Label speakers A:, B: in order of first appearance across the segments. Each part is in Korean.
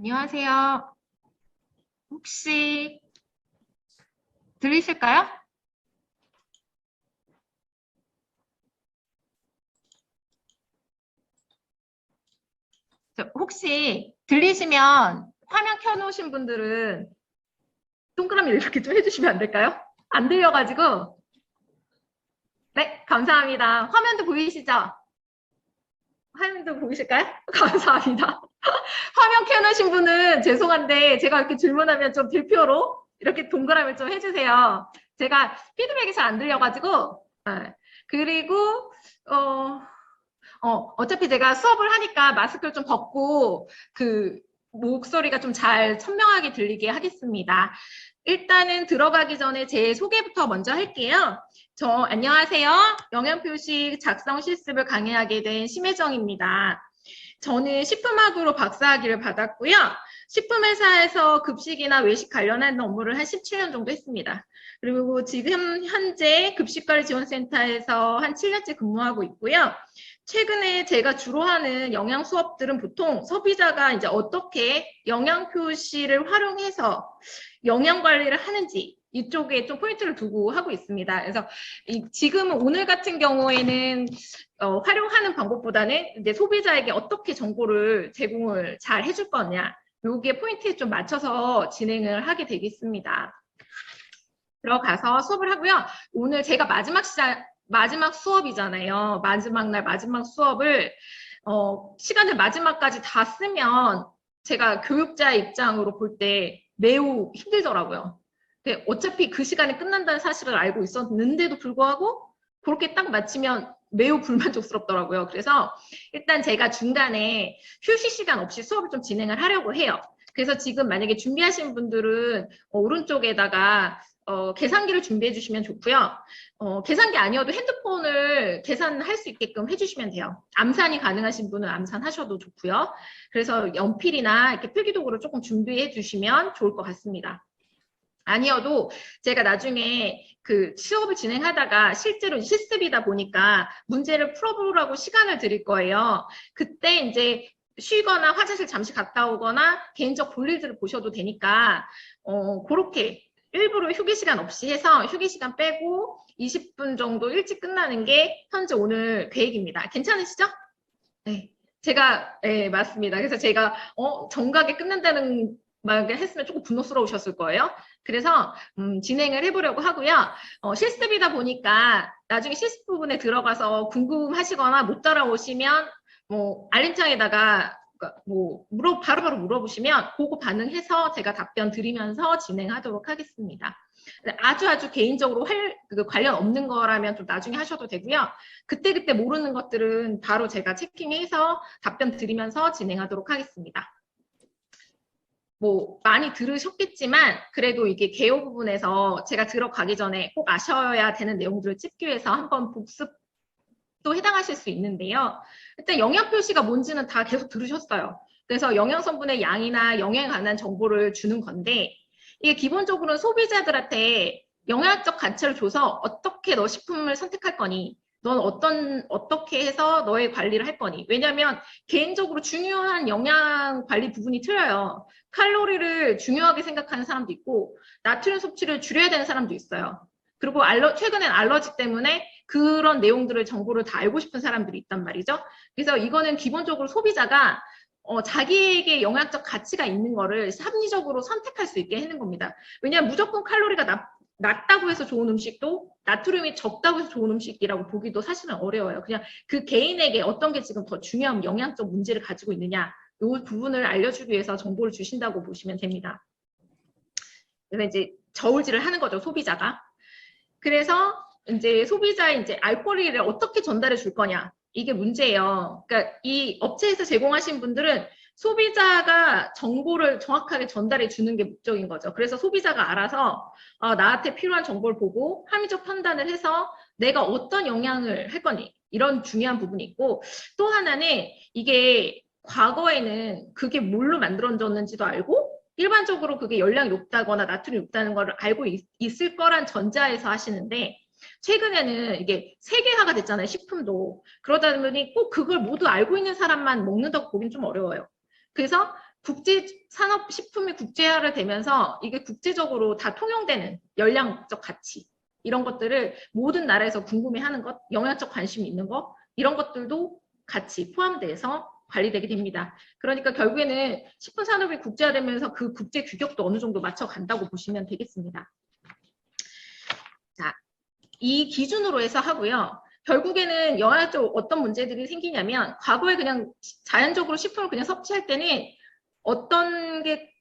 A: 안녕하세요. 혹시 들리실까요? 혹시 들리시면 화면 켜놓으신 분들은 동그라미 이렇게 좀 해주시면 안 될까요? 안 들려가지고. 네, 감사합니다. 화면도 보이시죠? 화면도 보이실까요? 감사합니다. 화면 켜놓으신 분은 죄송한데 제가 이렇게 질문하면 좀 대표로 이렇게 동그라미 좀 해주세요. 제가 피드백이 잘 안 들려가지고. 네. 그리고 어차피 제가 수업을 하니까 마스크를 좀 벗고 그 목소리가 좀 잘 선명하게 들리게 하겠습니다. 일단은 들어가기 전에 제 소개부터 먼저 할게요. 안녕하세요. 영양표시 작성 실습을 강의하게 된 심혜정입니다. 저는 식품학으로 박사학위를 받았고요. 식품회사에서 급식이나 외식 관련한 업무를 한 17년 정도 했습니다. 그리고 지금 현재 급식관리지원센터에서 한 7년째 근무하고 있고요. 최근에 제가 주로 하는 영양 수업들은 보통 소비자가 이제 어떻게 영양 표시를 활용해서 영양 관리를 하는지 이쪽에 좀 포인트를 두고 하고 있습니다. 그래서 지금 오늘 같은 경우에는 활용하는 방법보다는 이제 소비자에게 어떻게 정보를 제공을 잘 해줄 거냐, 요게 포인트에 좀 맞춰서 진행을 하게 되겠습니다. 들어가서 수업을 하고요. 오늘 제가 마지막 수업이잖아요. 마지막 날 마지막 수업을 시간을 마지막까지 다 쓰면 제가 교육자 입장으로 볼 때 매우 힘들더라고요. 근데 어차피 그 시간에 끝난다는 사실을 알고 있었는데도 불구하고 그렇게 딱 마치면 매우 불만족스럽더라고요. 그래서 일단 제가 중간에 휴식 시간 없이 수업을 좀 진행을 하려고 해요. 그래서 지금 만약에 준비하신 분들은 오른쪽에다가 계산기를 준비해 주시면 좋고요. 계산기 아니어도 핸드폰을 계산할 수 있게끔 해주시면 돼요. 암산이 가능하신 분은 암산하셔도 좋고요. 그래서 연필이나 이렇게 필기도구를 조금 준비해 주시면 좋을 것 같습니다. 아니어도 제가 나중에 그 수업을 진행하다가 실제로 실습이다 보니까 문제를 풀어보라고 시간을 드릴 거예요. 그때 이제 쉬거나 화장실 잠시 갔다 오거나 개인적 볼일들을 보셔도 되니까 그렇게 일부러 휴게 시간 없이 해서 휴게 시간 빼고 20분 정도 일찍 끝나는 게 현재 오늘 계획입니다. 괜찮으시죠? 네. 네, 맞습니다. 그래서 제가 정각에 끝난다는 말을 했으면 조금 분노스러우셨을 거예요. 그래서 진행을 해보려고 하고요. 실습이다 보니까 나중에 실습 부분에 들어가서 궁금하시거나 못 따라오시면 뭐 알림창에다가 뭐 바로바로 물어보시면 그거 반응해서 제가 답변 드리면서 진행하도록 하겠습니다. 아주 개인적으로 관련 없는 거라면 좀 나중에 하셔도 되고요. 그때 모르는 것들은 바로 제가 체킹해서 답변 드리면서 진행하도록 하겠습니다. 뭐 많이 들으셨겠지만 그래도 이게 개요 부분에서 제가 들어가기 전에 꼭 아셔야 되는 내용들을 찝기 위해서 한번 복습도 해당하실 수 있는데요. 일단 영양 표시가 뭔지는 다 계속 들으셨어요. 그래서 영양 성분의 양이나 영양에 관한 정보를 주는 건데 이게 기본적으로는 소비자들한테 영양적 가치를 줘서 어떻게 너 식품을 선택할 거니, 넌 어떻게 해서 너의 관리를 할 거니. 왜냐하면 개인적으로 중요한 영양 관리 부분이 틀려요. 칼로리를 중요하게 생각하는 사람도 있고 나트륨 섭취를 줄여야 되는 사람도 있어요. 그리고 최근엔 알러지 때문에 그런 내용들을 정보를 다 알고 싶은 사람들이 있단 말이죠. 그래서 이거는 기본적으로 소비자가 자기에게 영양적 가치가 있는 거를 합리적으로 선택할 수 있게 하는 겁니다. 왜냐하면 무조건 칼로리가 낮다고 해서 좋은 음식도 나트륨이 적다고 해서 좋은 음식이라고 보기도 사실은 어려워요. 그냥 그 개인에게 어떤 게 지금 더 중요한 영양적 문제를 가지고 있느냐 이 부분을 알려주기 위해서 정보를 주신다고 보시면 됩니다. 그래서 이제 저울질을 하는 거죠, 소비자가. 그래서 이제 소비자의 이제 알 권리를 어떻게 전달해 줄 거냐, 이게 문제예요. 그러니까 이 업체에서 제공하신 분들은 소비자가 정보를 정확하게 전달해 주는 게 목적인 거죠. 그래서 소비자가 알아서 나한테 필요한 정보를 보고 합리적 판단을 해서 내가 어떤 영향을 할 거니, 이런 중요한 부분이 있고, 또 하나는 이게 과거에는 그게 뭘로 만들어졌는지도 알고 일반적으로 그게 열량이 높다거나 나트륨이 높다는 걸 알고 있을 거란 전자에서 하시는데, 최근에는 이게 세계화가 됐잖아요, 식품도. 그러다 보니 꼭 그걸 모두 알고 있는 사람만 먹는다고 보기는 좀 어려워요. 그래서 산업식품이 국제화를 되면서 이게 국제적으로 다 통용되는 열량적 가치 이런 것들을 모든 나라에서 궁금해하는 것, 영양적 관심이 있는 것 이런 것들도 같이 포함돼서 관리되게 됩니다. 그러니까 결국에는 식품 산업이 국제화되면서 그 국제 규격도 어느 정도 맞춰간다고 보시면 되겠습니다. 자, 이 기준으로 해서 하고요. 결국에는 영양적 어떤 문제들이 생기냐면 과거에 그냥 자연적으로 식품을 그냥 섭취할 때는 어떤 게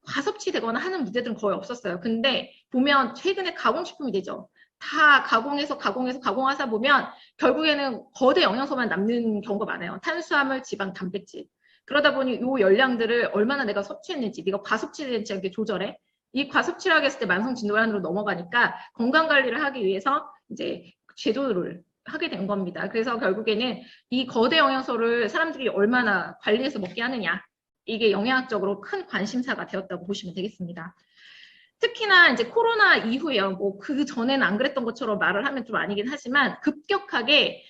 A: 과섭취되거나 하는 문제들은 거의 없었어요. 근데 보면 최근에 가공식품이 되죠. 다 가공하다 보면 결국에는 거대 영양소만 남는 경우가 많아요. 탄수화물, 지방, 단백질. 그러다 보니 이 열량들을 얼마나 내가 섭취했는지, 네가 과섭취되지 않게 조절해. 이 과섭취를 하게 했을 때 만성질환으로 넘어가니까 건강관리를 하기 위해서 이제 제도를 하게 된 겁니다. 그래서 결국에는 이 거대 영양소를 사람들이 얼마나 관리해서 먹게 하느냐. 이게 영양학적으로 큰 관심사가 되었다고 보시면 되겠습니다. 특히나 이제 코로나 이후에요. 뭐 그 전에는 안 그랬던 것처럼 말을 하면 좀 아니긴 하지만 급격하게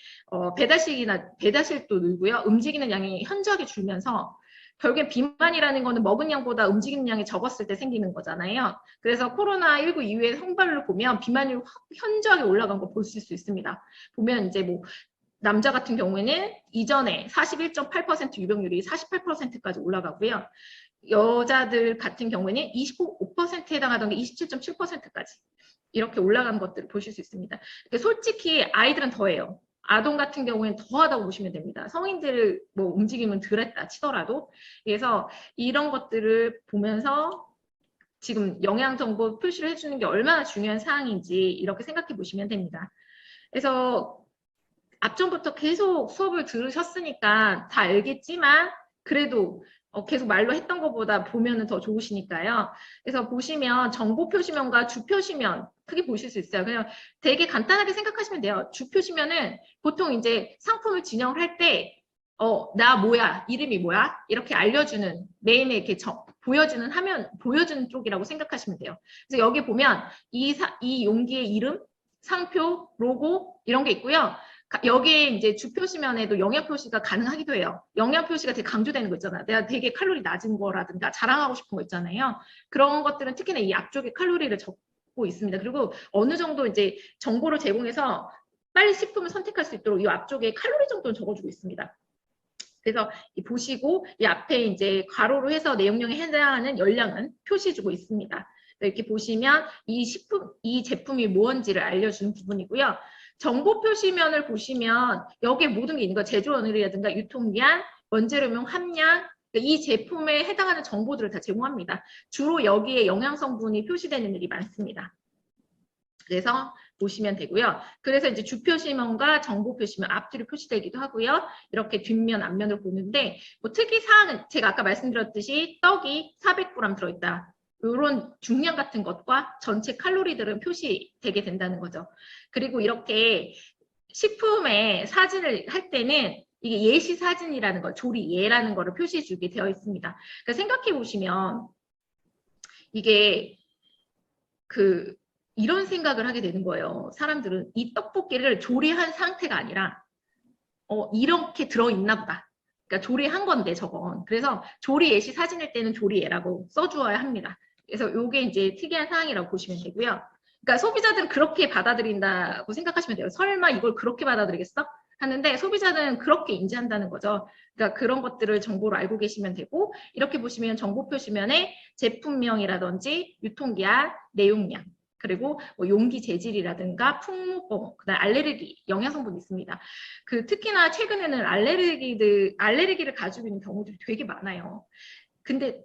A: 배달실도 늘고요. 움직이는 양이 현저하게 줄면서 결국엔 비만이라는 거는 먹은 양보다 움직이는 양이 적었을 때 생기는 거잖아요. 그래서 코로나19 이후에 성발을 보면 비만율이 확 현저하게 올라간 거 보실 수 있습니다. 보면 이제 뭐 남자 같은 경우에는 이전에 41.8% 유병률이 48%까지 올라가고요. 여자들 같은 경우에는 25%에 해당하던 게 27.7%까지 이렇게 올라간 것들을 보실 수 있습니다. 솔직히 아이들은 더해요. 아동 같은 경우에는 더하다고 보시면 됩니다. 성인들 뭐 움직임은 덜했다 치더라도. 그래서 이런 것들을 보면서 지금 영양정보 표시를 해주는 게 얼마나 중요한 사항인지 이렇게 생각해 보시면 됩니다. 그래서 앞전부터 계속 수업을 들으셨으니까 다 알겠지만 그래도 계속 말로 했던 것보다 보면은 더 좋으시니까요. 그래서 보시면 정보 표시면과 주 표시면 크게 보실 수 있어요. 그냥 되게 간단하게 생각하시면 돼요. 주 표시면은 보통 이제 상품을 진영을 할 때 나 뭐야, 이름이 뭐야 이렇게 알려주는 메인에 이렇게 보여주는 보여주는 쪽이라고 생각하시면 돼요. 그래서 여기 보면 이 용기의 이름, 상표, 로고 이런 게 있고요. 여기에 이제 주 표시면에도 영양 표시가 가능하기도 해요. 영양 표시가 되게 강조되는 거 있잖아. 내가 되게 칼로리 낮은 거라든가 자랑하고 싶은 거 있잖아요. 그런 것들은 특히나 이 앞쪽에 칼로리를 적고 있습니다. 그리고 어느 정도 이제 정보를 제공해서 빨리 식품을 선택할 수 있도록 이 앞쪽에 칼로리 정도는 적어주고 있습니다. 그래서 보시고 이 앞에 이제 괄호로 해서 내용량에 해당하는 열량은 표시해주고 있습니다. 이렇게 보시면 이 제품이 뭔지를 알려주는 부분이고요. 정보 표시면을 보시면 여기에 모든 게 있는 거예요. 제조원이라든가 유통기한, 원재료명 함량, 이 제품에 해당하는 정보들을 다 제공합니다. 주로 여기에 영양성분이 표시되는 일이 많습니다. 그래서 보시면 되고요. 그래서 이제 주 표시면과 정보 표시면 앞뒤로 표시되기도 하고요. 이렇게 뒷면, 앞면을 보는데 뭐 특이사항은 제가 아까 말씀드렸듯이 떡이 400g 들어있다. 이런 중량 같은 것과 전체 칼로리들은 표시되게 된다는 거죠. 그리고 이렇게 식품의 사진을 할 때는 이게 예시 사진이라는 거, 조리예라는 거를 표시해 주게 되어 있습니다. 그러니까 생각해 보시면 이게 이런 생각을 하게 되는 거예요. 사람들은 이 떡볶이를 조리한 상태가 아니라 이렇게 들어있나 보다. 그러니까 조리한 건데 저건. 그래서 조리 예시 사진일 때는 조리예라고 써주어야 합니다. 그래서 이게 이제 특이한 사항이라고 보시면 되고요. 그러니까 소비자들은 그렇게 받아들인다고 생각하시면 돼요. 설마 이걸 그렇게 받아들이겠어? 하는데 소비자는 그렇게 인지한다는 거죠. 그러니까 그런 것들을 정보로 알고 계시면 되고 이렇게 보시면 정보 표시면에 제품명이라든지 유통기한, 내용량 그리고 뭐 용기 재질이라든가 풍무법, 그다음 알레르기, 영양성분이 있습니다. 특히나 최근에는 알레르기를 가지고 있는 경우들이 되게 많아요. 근데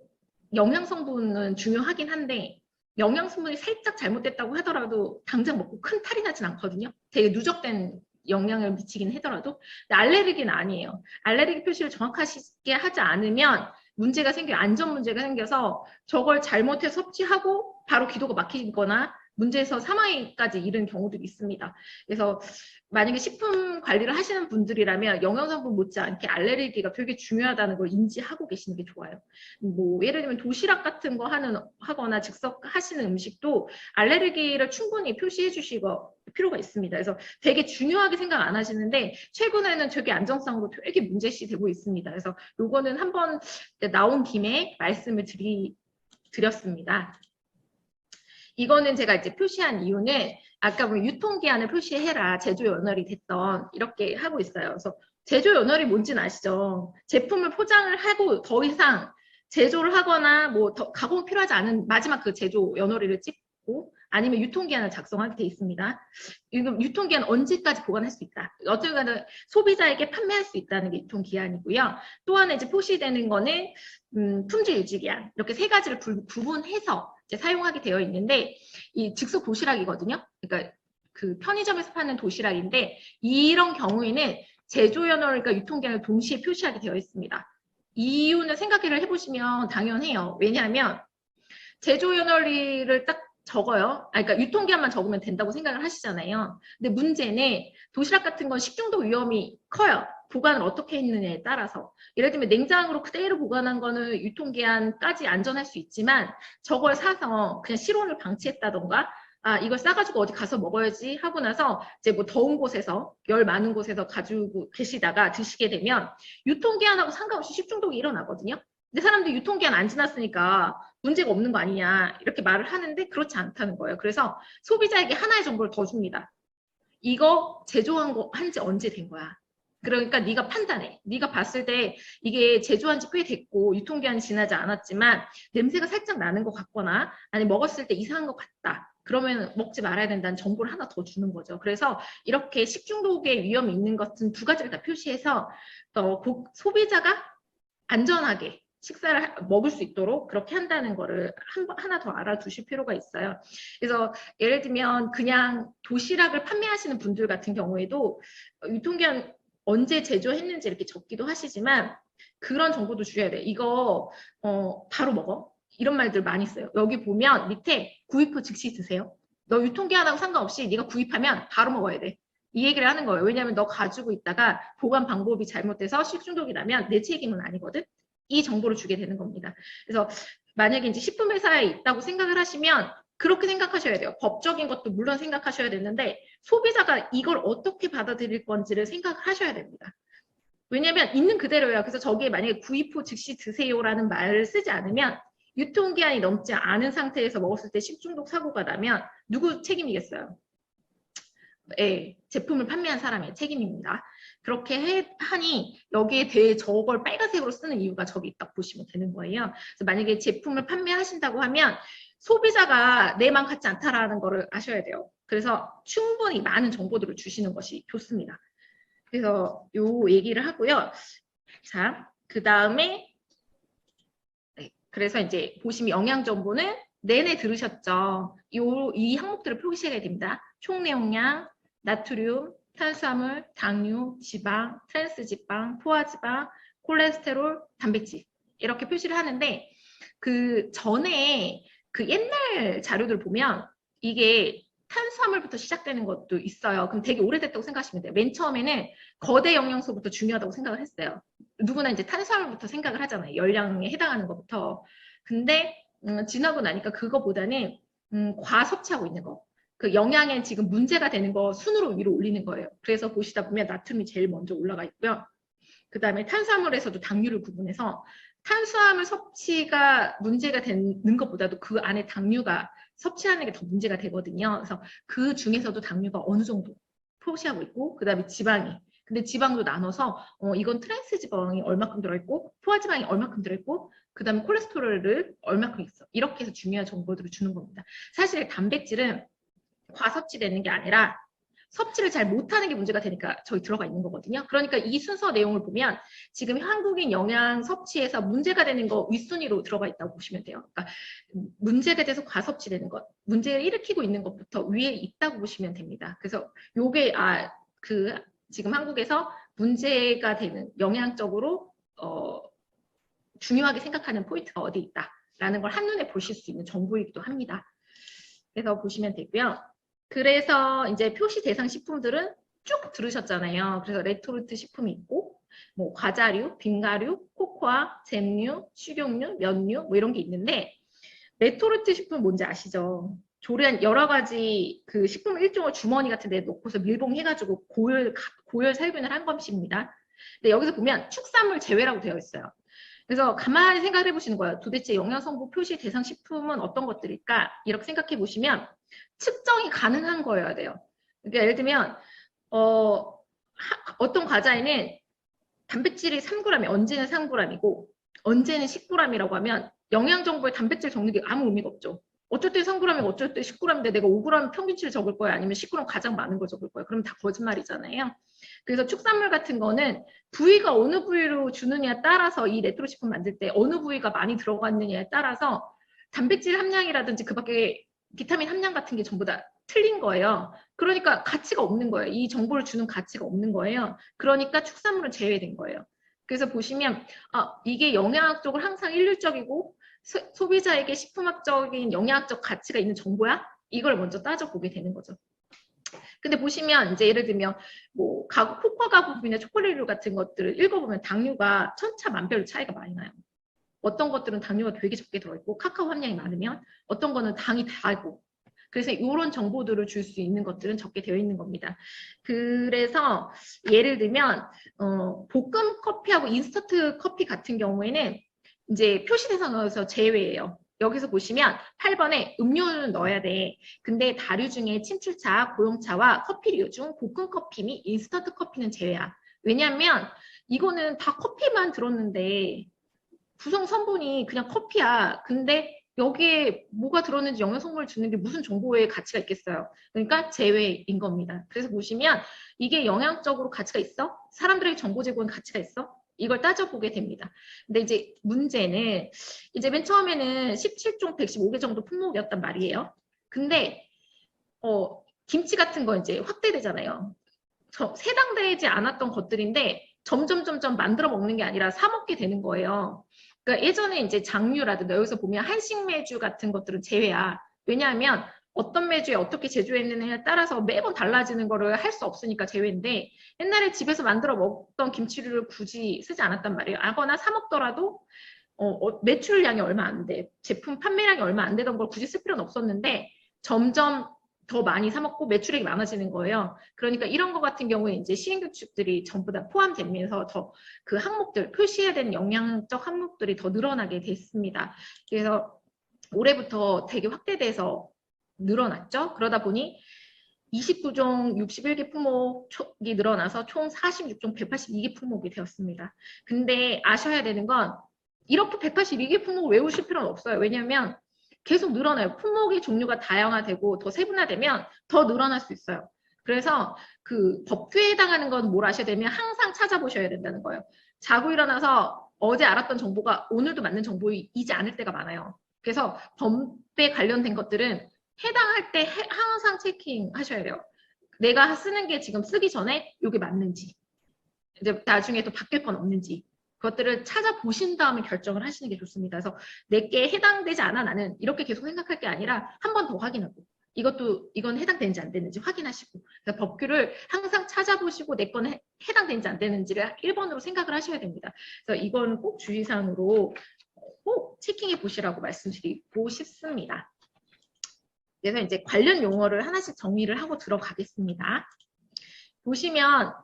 A: 영양성분은 중요하긴 한데 영양성분이 살짝 잘못됐다고 하더라도 당장 먹고 큰 탈이 나진 않거든요. 되게 누적된 영향을 미치긴 하더라도 근데 알레르기는 아니에요. 알레르기 표시를 정확하게 하지 않으면 문제가 생겨요. 안전 문제가 생겨서 저걸 잘못해서 섭취하고 바로 기도가 막히거나 문제에서 사망까지 이른 경우들이 있습니다. 그래서 만약에 식품 관리를 하시는 분들이라면 영양성분 못지않게 알레르기가 되게 중요하다는 걸 인지하고 계시는 게 좋아요. 뭐 예를 들면 도시락 같은 거 하거나 즉석하시는 음식도 알레르기를 충분히 표시해 주시고 필요가 있습니다. 그래서 되게 중요하게 생각 안 하시는데 최근에는 되게 안정성으로 되게 문제시 되고 있습니다. 그래서 요거는 한번 나온 김에 말씀을 드렸습니다. 이거는 제가 이제 표시한 이유는 아까 보면 유통기한을 표시해라. 제조 연월이 됐던 이렇게 하고 있어요. 그래서 제조 연월이 뭔지는 아시죠? 제품을 포장을 하고 더 이상 제조를 하거나 뭐 더 가공 필요하지 않은 마지막 그 제조 연월일을 찍고 아니면 유통기한을 작성하게 돼 있습니다. 이거 유통기한 언제까지 보관할 수 있다. 어쨌든 소비자에게 판매할 수 있다는 게 유통기한이고요. 또 하나 이제 표시되는 거는 품질 유지기한 이렇게 세 가지를 구분해서 이제 사용하게 되어 있는데 이 즉석 도시락이거든요. 그러니까 그 편의점에서 파는 도시락인데 이런 경우에는 제조 연월과 유통기한을 동시에 표시하게 되어 있습니다. 이유는 생각을 해보시면 당연해요. 왜냐하면 제조 연월일을 딱 적어요. 그러니까 유통기한만 적으면 된다고 생각을 하시잖아요. 근데 문제는 도시락 같은 건 식중독 위험이 커요. 보관을 어떻게 했느냐에 따라서. 예를 들면 냉장으로 그대로 보관한 거는 유통기한까지 안전할 수 있지만 저걸 사서 그냥 실온을 방치했다던가 아 이걸 싸가지고 어디 가서 먹어야지 하고 나서 이제 뭐 더운 곳에서 열 많은 곳에서 가지고 계시다가 드시게 되면 유통기한하고 상관없이 식중독이 일어나거든요. 근데 사람들이 유통기한 안 지났으니까 문제가 없는 거 아니냐 이렇게 말을 하는데 그렇지 않다는 거예요. 그래서 소비자에게 하나의 정보를 더 줍니다. 이거 제조한 거 한 지 언제 된 거야? 그러니까 네가 판단해. 네가 봤을 때 이게 제조한 지 꽤 됐고 유통기한이 지나지 않았지만 냄새가 살짝 나는 것 같거나 아니 먹었을 때 이상한 것 같다. 그러면 먹지 말아야 된다는 정보를 하나 더 주는 거죠. 그래서 이렇게 식중독의 위험이 있는 것은 두 가지를 다 표시해서 소비자가 안전하게 식사를 먹을 수 있도록 그렇게 한다는 거를 하나 더 알아두실 필요가 있어요. 그래서 예를 들면 그냥 도시락을 판매하시는 분들 같은 경우에도 유통기한 언제 제조했는지 이렇게 적기도 하시지만 그런 정보도 주셔야 돼요. 이거 바로 먹어. 이런 말들 많이 써요. 여기 보면 밑에 구입 후 즉시 드세요. 너 유통기한하고 상관없이 네가 구입하면 바로 먹어야 돼. 이 얘기를 하는 거예요. 왜냐하면 너 가지고 있다가 보관 방법이 잘못돼서 식중독이 나면 내 책임은 아니거든. 이 정보를 주게 되는 겁니다. 그래서 만약에 이제 식품회사에 있다고 생각을 하시면 그렇게 생각하셔야 돼요. 법적인 것도 물론 생각하셔야 되는데 소비자가 이걸 어떻게 받아들일 건지를 생각하셔야 됩니다. 왜냐하면 있는 그대로예요. 그래서 저기에 만약에 구입 후 즉시 드세요라는 말을 쓰지 않으면 유통기한이 넘지 않은 상태에서 먹었을 때 식중독 사고가 나면 누구 책임이겠어요? 예, 제품을 판매한 사람의 책임입니다. 그렇게 하니 여기에 대해 저걸 빨간색으로 쓰는 이유가 저기 딱 보시면 되는 거예요. 그래서 만약에 제품을 판매하신다고 하면 소비자가 내 맘 같지 않다라는 거를 아셔야 돼요. 그래서 충분히 많은 정보들을 주시는 것이 좋습니다. 그래서 요 얘기를 하고요. 자, 그 다음에 네, 그래서 이제 보시면 영양 정보는 내내 들으셨죠. 이 항목들을 표시해야 됩니다. 총 내용량, 나트륨, 탄수화물, 당류, 지방, 트랜스지방, 포화지방, 콜레스테롤, 단백질 이렇게 표시를 하는데 그 전에 그 옛날 자료들 보면 이게 탄수화물부터 시작되는 것도 있어요. 그럼 되게 오래됐다고 생각하시면 돼요. 맨 처음에는 거대 영양소부터 중요하다고 생각을 했어요. 누구나 이제 탄수화물부터 생각을 하잖아요. 열량에 해당하는 것부터. 근데 지나고 나니까 그거보다는 과섭취하고 있는 거. 그 영양에 지금 문제가 되는 거 순으로 위로 올리는 거예요. 그래서 보시다 보면 나트륨이 제일 먼저 올라가 있고요. 그 다음에 탄수화물에서도 당류를 구분해서 탄수화물 섭취가 문제가 되는 것보다도 그 안에 당류가 섭취하는 게 더 문제가 되거든요. 그래서 그 중에서도 당류가 어느 정도 표시하고 있고 그 다음에 지방이 근데 지방도 나눠서 이건 트랜스 지방이 얼마큼 들어있고 포화지방이 얼마큼 들어있고 그 다음에 콜레스테롤을 얼마큼 있어 이렇게 해서 중요한 정보들을 주는 겁니다. 사실 단백질은 과섭취되는 게 아니라 섭취를 잘 못하는 게 문제가 되니까 저희 들어가 있는 거거든요. 그러니까 이 순서 내용을 보면 지금 한국인 영양 섭취에서 문제가 되는 거 윗순위로 들어가 있다고 보시면 돼요. 그러니까 문제가 돼서 과섭취되는 것, 문제를 일으키고 있는 것부터 위에 있다고 보시면 됩니다. 그래서 요게 지금 한국에서 문제가 되는 영양적으로 중요하게 생각하는 포인트가 어디 있다라는 걸 한눈에 보실 수 있는 정보이기도 합니다. 그래서 보시면 되고요. 그래서 이제 표시 대상 식품들은 쭉 들으셨잖아요. 그래서 레토르트 식품이 있고, 뭐 과자류, 빙가류, 코코아, 잼류, 식용유, 면류 뭐 이런 게 있는데 레토르트 식품 뭔지 아시죠? 조리한 여러 가지 그 식품 일종을 주머니 같은 데 놓고서 밀봉해가지고 고열 살균을 한 것입니다. 근데 여기서 보면 축산물 제외라고 되어 있어요. 그래서 가만히 생각을 해보시는 거예요. 도대체 영양성분 표시 대상 식품은 어떤 것들일까? 이렇게 생각해 보시면 측정이 가능한 거여야 돼요. 그러니까 예를 들면 어떤 과자에는 단백질이 3g이 언제는 3g이고 언제는 10g이라고 하면 영양 정보의 단백질 적는 게 아무 의미가 없죠. 어쩔 때 3g이고 어쩔 때 10g인데 내가 5g 평균치를 적을 거야 아니면 10g 가장 많은 걸 적을 거야. 그럼 다 거짓말이잖아요. 그래서 축산물 같은 거는 부위가 어느 부위로 주느냐에 따라서 이 레트로 식품 만들 때 어느 부위가 많이 들어갔느냐에 따라서 단백질 함량이라든지 그 밖에 비타민 함량 같은 게 전부 다 틀린 거예요. 그러니까 가치가 없는 거예요. 이 정보를 주는 가치가 없는 거예요. 그러니까 축산물은 제외된 거예요. 그래서 보시면 이게 영양학적으로 항상 일률적이고 소비자에게 식품학적인 영양학적 가치가 있는 정보야? 이걸 먼저 따져보게 되는 거죠. 근데 보시면 이제 예를 들면 뭐 코코아 가구분이나 초콜릿류 같은 것들을 읽어보면 당류가 천차만별로 차이가 많이 나요. 어떤 것들은 당류가 되게 적게 들어있고 카카오 함량이 많으면 어떤 거는 당이 다고 그래서 이런 정보들을 줄 수 있는 것들은 적게 되어 있는 겁니다. 그래서 예를 들면 볶음 커피하고 인스턴트 커피 같은 경우에는 이제 표시 대상에서 제외예요. 여기서 보시면 8번에 음료는 넣어야 돼. 근데 다류 중에 침출차, 고용차와 커피류 중 볶음 커피 및 인스턴트 커피는 제외야. 왜냐하면 이거는 다 커피만 들었는데 구성 성분이 그냥 커피야. 근데 여기에 뭐가 들었는지 영양성분을 주는 게 무슨 정보의 가치가 있겠어요. 그러니까 제외인 겁니다. 그래서 보시면 이게 영양적으로 가치가 있어? 사람들에게 정보 제공에 가치가 있어? 이걸 따져보게 됩니다. 근데 이제 문제는 이제 맨 처음에는 17종 115개 정도 품목이었단 말이에요. 근데 김치 같은 거 이제 확대되잖아요. 세당되지 않았던 것들인데 점점 만들어 먹는 게 아니라 사 먹게 되는 거예요. 그러니까 예전에 이제 장류라든가 여기서 보면 한식 매주 같은 것들은 제외야. 왜냐하면 어떤 매주에 어떻게 제조했느냐에 따라서 매번 달라지는 거를 할 수 없으니까 제외인데 옛날에 집에서 만들어 먹던 김치류를 굳이 쓰지 않았단 말이에요. 하거나 사 먹더라도 매출량이 얼마 안 돼. 제품 판매량이 얼마 안 되던 걸 굳이 쓸 필요는 없었는데 점점 더 많이 사 먹고 매출액이 많아지는 거예요. 그러니까 이런 것 같은 경우에 이제 시행규칙들이 전부 다 포함되면서 더 그 항목들, 표시해야 되는 영양적 항목들이 더 늘어나게 됐습니다. 그래서 올해부터 되게 확대돼서 늘어났죠. 그러다 보니 29종 61개 품목이 늘어나서 총 46종 182개 품목이 되었습니다. 근데 아셔야 되는 건 이렇게 182개 품목을 외우실 필요는 없어요. 왜냐하면 계속 늘어나요. 품목의 종류가 다양화되고 더 세분화되면 더 늘어날 수 있어요. 그래서 그 법규에 해당하는 건 뭘 아셔야 되면 항상 찾아보셔야 된다는 거예요. 자고 일어나서 어제 알았던 정보가 오늘도 맞는 정보이지 않을 때가 많아요. 그래서 법에 관련된 것들은 해당할 때 항상 체킹하셔야 돼요. 내가 쓰는 게 지금 쓰기 전에 이게 맞는지 이제 나중에 또 바뀔 건 없는지 그것들을 찾아보신 다음에 결정을 하시는 게 좋습니다. 그래서 내게 해당되지 않아 나는 이렇게 계속 생각할 게 아니라 한 번 더 확인하고 이건 해당되는지 안 되는지 확인하시고 그러니까 법규를 항상 찾아보시고 내 건 해당되는지 안 되는지를 1번으로 생각을 하셔야 됩니다. 그래서 이건 꼭 주의사항으로 꼭 체킹해 보시라고 말씀드리고 싶습니다. 그래서 이제 관련 용어를 하나씩 정리를 하고 들어가겠습니다. 보시면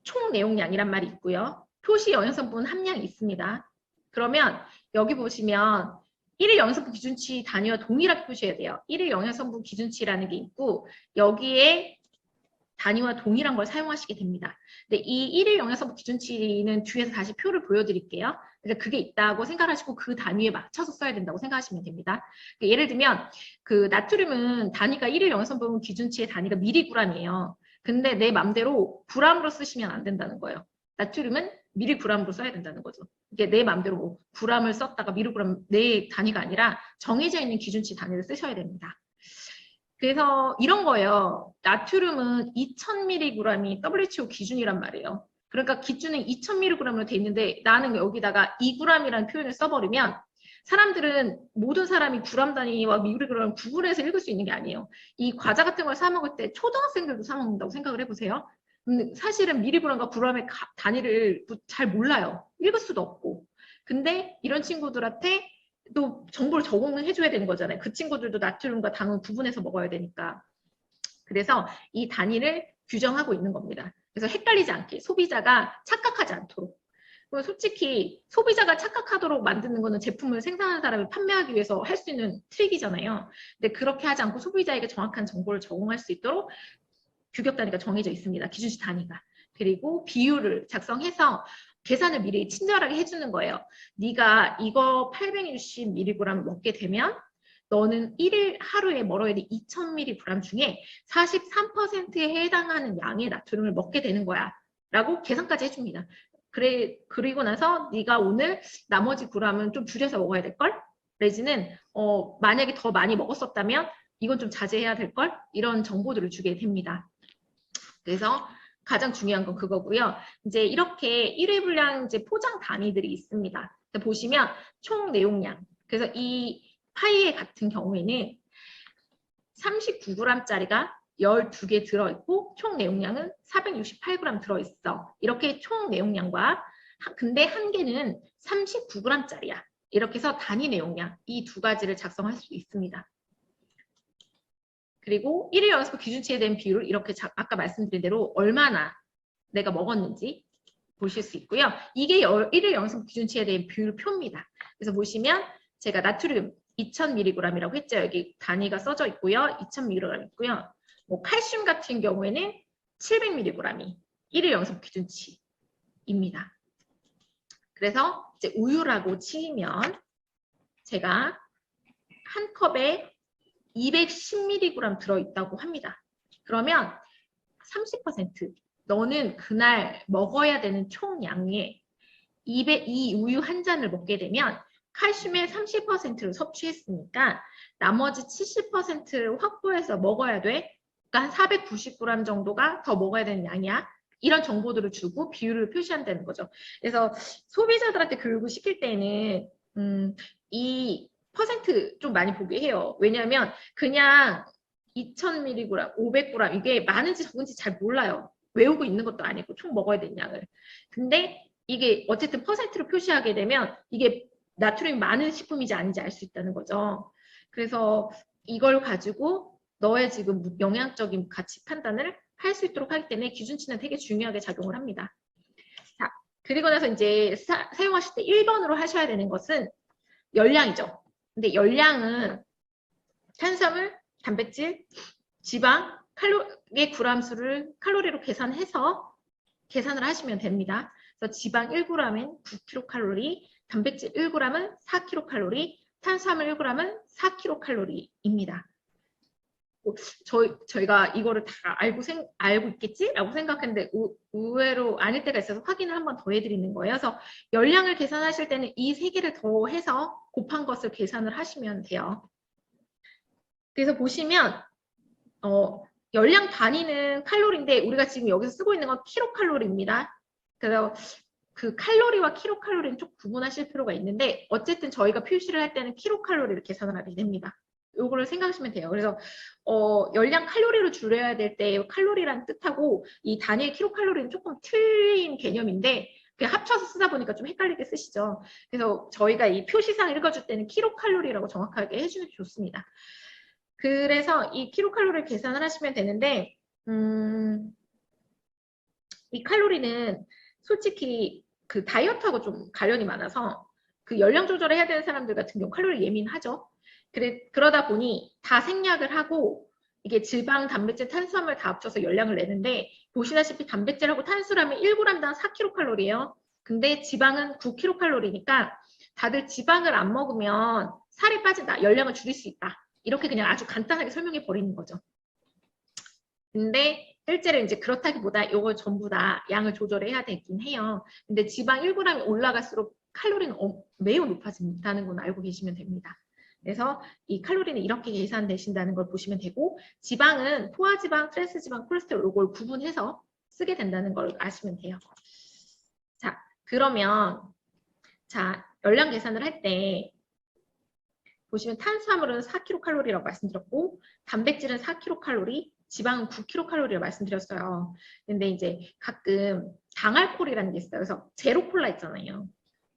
A: 총 내용량이란 말이 있고요. 표시 영양성분 함량이 있습니다. 그러면 여기 보시면 1일 영양성분 기준치 단위와 동일하게 표시해야 돼요. 1일 영양성분 기준치라는 게 있고 여기에 단위와 동일한 걸 사용하시게 됩니다. 근데 이 1일 영양성분 기준치는 뒤에서 다시 표를 보여드릴게요. 그러니까 그게 있다고 생각하시고 그 단위에 맞춰서 써야 된다고 생각하시면 됩니다. 그러니까 예를 들면 그 나트륨은 단위가 1일 영양성분 기준치의 단위가 미리그램이에요. 근데 내 맘대로 g으로 쓰시면 안 된다는 거예요. 나트륨은 미리그램으로 써야 된다는 거죠. 이게 내 맘대로 뭐 g을 썼다가 미리그램 내 단위가 아니라 정해져 있는 기준치 단위를 쓰셔야 됩니다. 그래서 이런 거예요. 나트륨은 2000mg이 WHO 기준이란 말이에요. 그러니까 기준은 2000mg로 돼 있는데 나는 여기다가 2g이라는 표현을 써버리면 사람들은 모든 사람이 그램 단위와 미리그램을 구분해서 읽을 수 있는 게 아니에요. 이 과자 같은 걸 사 먹을 때 초등학생들도 사 먹는다고 생각을 해보세요. 근데 사실은 미리그램과 그램의 단위를 잘 몰라요. 읽을 수도 없고. 근데 이런 친구들한테 또 정보를 적응을 해줘야 되는 거잖아요. 그 친구들도 나트륨과 당은 구분해서 먹어야 되니까. 그래서 이 단위를 규정하고 있는 겁니다. 그래서 헷갈리지 않게 소비자가 착각하지 않도록. 솔직히 소비자가 착각하도록 만드는 거는 제품을 생산하는 사람이 판매하기 위해서 할 수 있는 트릭이잖아요. 근데 그렇게 하지 않고 소비자에게 정확한 정보를 제공할 수 있도록 규격 단위가 정해져 있습니다. 기준치 단위가. 그리고 비율을 작성해서 계산을 미리 친절하게 해주는 거예요. 네가 이거 860mg 먹게 되면 너는 1일 하루에 먹어야 돼 2000mg 중에 43%에 해당하는 양의 나트륨을 먹게 되는 거야. 라고 계산까지 해줍니다. 그리고 나서 네가 오늘 나머지 g은 좀 줄여서 먹어야 될걸? 내지는 만약에 더 많이 먹었었다면 이건 좀 자제해야 될걸? 이런 정보들을 주게 됩니다. 그래서 가장 중요한 건 그거고요. 이제 이렇게 일회 분량 이제 포장 단위들이 있습니다. 보시면 총 내용량. 그래서 이 파이에 같은 경우에는 39g짜리가 12개 들어있고 총 내용량은 468g 들어있어. 이렇게 총 내용량과 근데 한 개는 39g짜리야. 이렇게 해서 단위 내용량 이 두 가지를 작성할 수 있습니다. 그리고 1일 연습 기준치에 대한 비율을 이렇게 아까 말씀드린 대로 얼마나 내가 먹었는지 보실 수 있고요. 이게 1일 연습 기준치에 대한 비율표입니다. 그래서 보시면 제가 나트륨 2000mg이라고 했죠. 여기 단위가 써져 있고요. 2000mg 있고요. 뭐 칼슘 같은 경우에는 700mg이 1일 연습 기준치입니다. 그래서 이제 우유라고 치면 제가 한 컵에 210mg 들어있다고 합니다. 그러면 30% 너는 그날 먹어야 되는 총량의 이 우유 한 잔을 먹게 되면 칼슘의 30%를 섭취했으니까 나머지 70%를 확보해서 먹어야 돼. 그러니까 한 490g 정도가 더 먹어야 되는 양이야. 이런 정보들을 주고 비율을 표시한다는 거죠. 그래서 소비자들한테 교육을 시킬 때는 이 퍼센트 좀 많이 보게 해요. 왜냐하면 그냥 2000mg, 500g 이게 많은지 적은지 잘 몰라요. 외우고 있는 것도 아니고 총 먹어야 되는 양을. 근데 이게 어쨌든 퍼센트로 표시하게 되면 이게 나트륨이 많은 식품인지 아닌지 알 수 있다는 거죠. 그래서 이걸 가지고 너의 지금 영양적인 가치 판단을 할 수 있도록 하기 때문에 기준치는 되게 중요하게 작용을 합니다. 자, 그리고 나서 이제 사용하실 때 1번으로 하셔야 되는 것은 열량이죠. 근데 열량은 탄수화물, 단백질, 지방, 칼로리의 g수를 칼로리로 계산해서 계산을 하시면 됩니다. 그래서 지방 1g은 9kcal, 단백질 1g은 4kcal, 탄수화물 1g은 4kcal입니다. 저희가 이거를 다 알고 있겠지라고 생각했는데 의외로 아닐 때가 있어서 확인을 한 번 더 해드리는 거예요. 그래서 열량을 계산하실 때는 이 세 개를 더해서 곱한 것을 계산을 하시면 돼요. 그래서 보시면 열량 단위는 칼로리인데 우리가 지금 여기서 쓰고 있는 건 킬로칼로리입니다. 그래서 그 칼로리와 킬로칼로리는 좀 구분하실 필요가 있는데 어쨌든 저희가 표시를 할 때는 킬로칼로리를 계산을 하게 됩니다. 요거를 생각하시면 돼요. 그래서 열량 칼로리로 줄여야 될 때 칼로리라는 뜻하고 이 단위의 킬로칼로리는 조금 틀린 개념인데 그냥 합쳐서 쓰다 보니까 좀 헷갈리게 쓰시죠. 그래서 저희가 이 표시상 읽어줄 때는 킬로칼로리라고 정확하게 해주면 좋습니다. 그래서 이 킬로칼로리를 계산을 하시면 되는데 이 칼로리는 솔직히 그 다이어트하고 좀 관련이 많아서 그 열량 조절을 해야 되는 사람들 같은 경우 칼로리 예민하죠. 그러다 보니 다 생략을 하고 이게 지방, 단백질, 탄수화물 다 합쳐서 열량을 내는데 보시다시피 단백질하고 탄수화물이 1g당 4kcal예요. 근데 지방은 9kcal니까 다들 지방을 안 먹으면 살이 빠진다, 열량을 줄일 수 있다. 이렇게 그냥 아주 간단하게 설명해 버리는 거죠. 근데 실제로 이제 그렇다기보다 이걸 전부 다 양을 조절해야 되긴 해요. 근데 지방 1g이 올라갈수록 칼로리는 매우 높아진다는 건 알고 계시면 됩니다. 그래서 이 칼로리는 이렇게 계산되신다는 걸 보시면 되고 지방은 포화지방, 트랜스지방, 콜레스테롤 이걸 구분해서 쓰게 된다는 걸 아시면 돼요. 자, 그러면 자 열량 계산을 할 때 보시면 탄수화물은 4kcal라고 말씀드렸고 단백질은 4kcal, 지방은 9kcal라고 말씀드렸어요. 근데 이제 가끔 당알코올이라는 게 있어요. 그래서 제로콜라 있잖아요.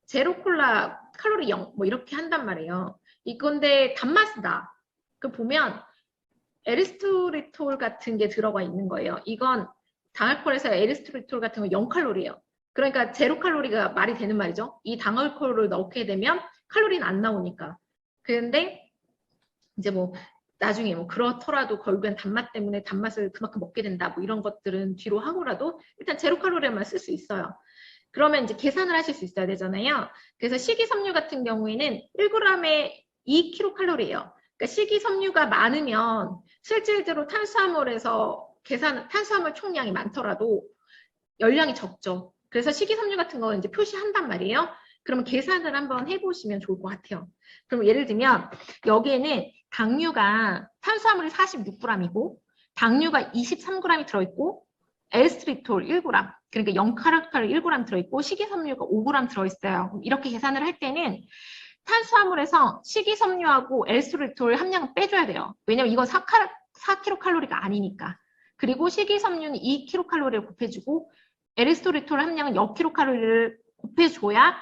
A: 제로콜라 칼로리 0 뭐 이렇게 한단 말이에요. 이건데 단맛이다. 그 보면 에리스토리톨 같은 게 들어가 있는 거예요. 이건 당알코올에서 에리스토리톨 같은 거 0칼로리예요. 그러니까 제로 칼로리가 말이 되는 말이죠. 이 당알코올을 넣게 되면 칼로리는 안 나오니까. 그런데 이제 뭐 나중에 뭐 그렇더라도 결국엔 단맛 때문에 단맛을 그만큼 먹게 된다. 뭐 이런 것들은 뒤로 하고라도 일단 제로 칼로리만 쓸 수 있어요. 그러면 이제 계산을 하실 수 있어야 되잖아요. 그래서 식이섬유 같은 경우에는 1g에 2kcal예요. 그러니까 식이섬유가 많으면 실질적으로 탄수화물에서 탄수화물 총량이 많더라도 열량이 적죠. 그래서 식이섬유 같은 거 이제 표시한단 말이에요. 그러면 계산을 한번 해보시면 좋을 것 같아요. 그럼 예를 들면 여기에는 당류가 탄수화물이 46g이고 당류가 23g이 들어있고 에스트리톨 1g, 그러니까 0kcal 1g 들어있고 식이섬유가 5g 들어있어요. 이렇게 계산을 할 때는 탄수화물에서 식이섬유하고 에스트리톨 함량을 빼줘야 돼요. 왜냐면 이건 4kcal가 아니니까. 그리고 식이섬유는 2kcal를 곱해주고 에리스토리톨 함량은 0kcal를 곱해줘야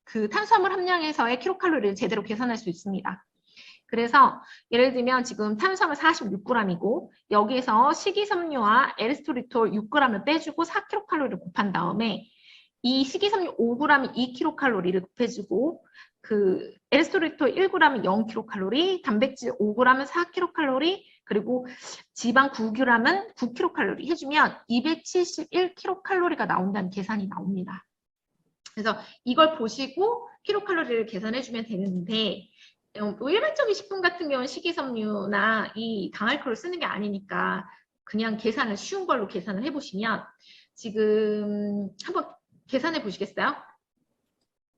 A: 그 탄수화물 함량에서의 킬로칼로리를 제대로 계산할 수 있습니다. 그래서 예를 들면 지금 탄수화물 46g이고 여기에서 식이섬유와 에리스토리톨 6g을 빼주고 4kcal를 곱한 다음에 이 식이섬유 5g이 2kcal를 곱해주고 그 에리스토리톨 1g은 0kcal, 단백질 5g은 4kcal, 그리고 지방 9g은 9kcal 해주면 271kcal가 나온다는 계산이 나옵니다. 그래서 이걸 보시고 킬로칼로리를 계산해주면 되는데 일반적인 식품 같은 경우는 식이섬유나 이 당알코올을 쓰는 게 아니니까 그냥 계산을 쉬운 걸로 계산을 해보시면 지금 한번 계산해 보시겠어요?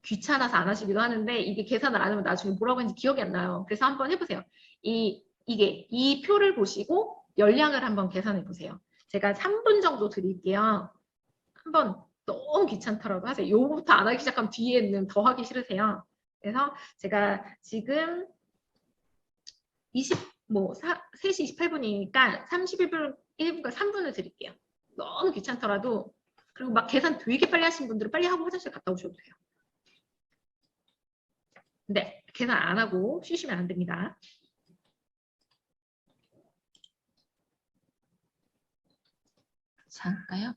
A: 귀찮아서 안 하시기도 하는데 이게 계산을 안 하면 나중에 뭐라고 했는지 기억이 안 나요. 그래서 한번 해보세요. 이 표를 보시고 열량을 한번 계산해 보세요. 제가 3분 정도 드릴게요. 한번 너무 귀찮더라도 하세요. 요거부터 안 하기 시작하면 뒤에는 더 하기 싫으세요. 그래서 제가 지금 3시 28분이니까 31분, 1분과 3분을 드릴게요. 너무 귀찮더라도. 그리고 막 계산 되게 빨리 하신 분들은 빨리 하고 화장실 갔다 오셔도 돼요. 네, 계산 안 하고 쉬시면 안 됩니다. 자, 할까요?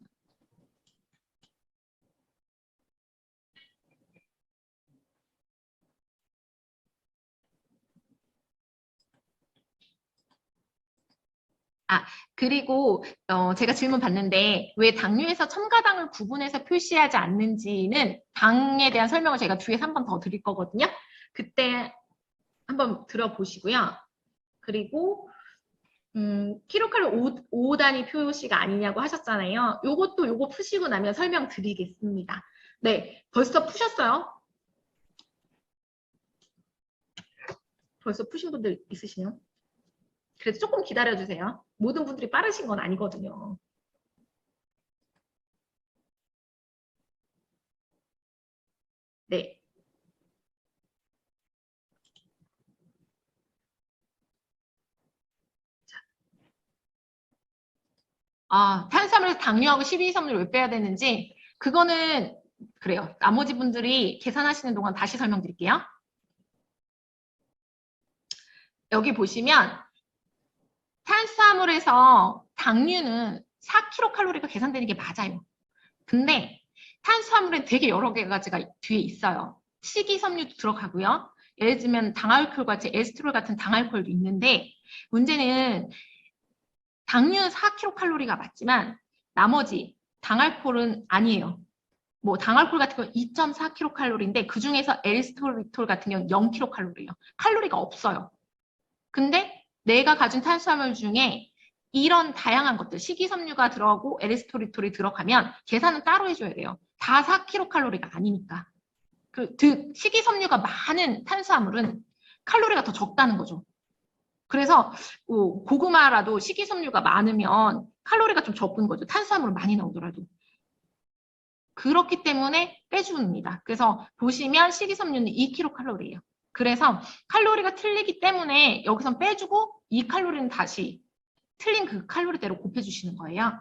A: 그리고 제가 질문 받는데 왜 당류에서 첨가당을 구분해서 표시하지 않는지는 당에 대한 설명을 제가 뒤에서 한 번 더 드릴 거거든요. 그때 한번 들어보시고요. 그리고 킬로칼로리 5 단위 표시가 아니냐고 하셨잖아요. 요거 푸시고 나면 설명드리겠습니다. 네, 벌써 푸셨어요? 벌써 푸신 분들 있으시나요? 그래도 조금 기다려주세요. 모든 분들이 빠르신 건 아니거든요. 네. 탄수화물에서 당류하고 식이섬유를 왜 빼야 되는지 그거는 그래요. 나머지 분들이 계산하시는 동안 다시 설명드릴게요. 여기 보시면 탄수화물에서 당류는 4kcal가 계산되는 게 맞아요. 근데 탄수화물은 되게 여러 가지가 뒤에 있어요. 식이섬유도 들어가고요. 예를 들면 당알코올 같이 에스트롤 같은 당알코올도 있는데 문제는 당류는 4kcal가 맞지만 나머지 당알코올은 아니에요. 뭐 당알코올 같은 건 2.4kcal인데 그 중에서 에리스토리톨 같은 경우는 0kcal예요. 칼로리가 없어요. 근데 내가 가진 탄수화물 중에 이런 다양한 것들, 식이섬유가 들어가고 에리스토리톨이 들어가면 계산은 따로 해줘야 돼요. 다 4kcal가 아니니까. 식이섬유가 많은 탄수화물은 칼로리가 더 적다는 거죠. 그래서 고구마라도 식이섬유가 많으면 칼로리가 좀 적은 거죠. 탄수화물 많이 나오더라도. 그렇기 때문에 빼줍니다. 그래서 보시면 식이섬유는 2kcal예요. 그래서 칼로리가 틀리기 때문에 여기선 빼주고 이 칼로리는 다시 틀린 그 칼로리대로 곱해주시는 거예요.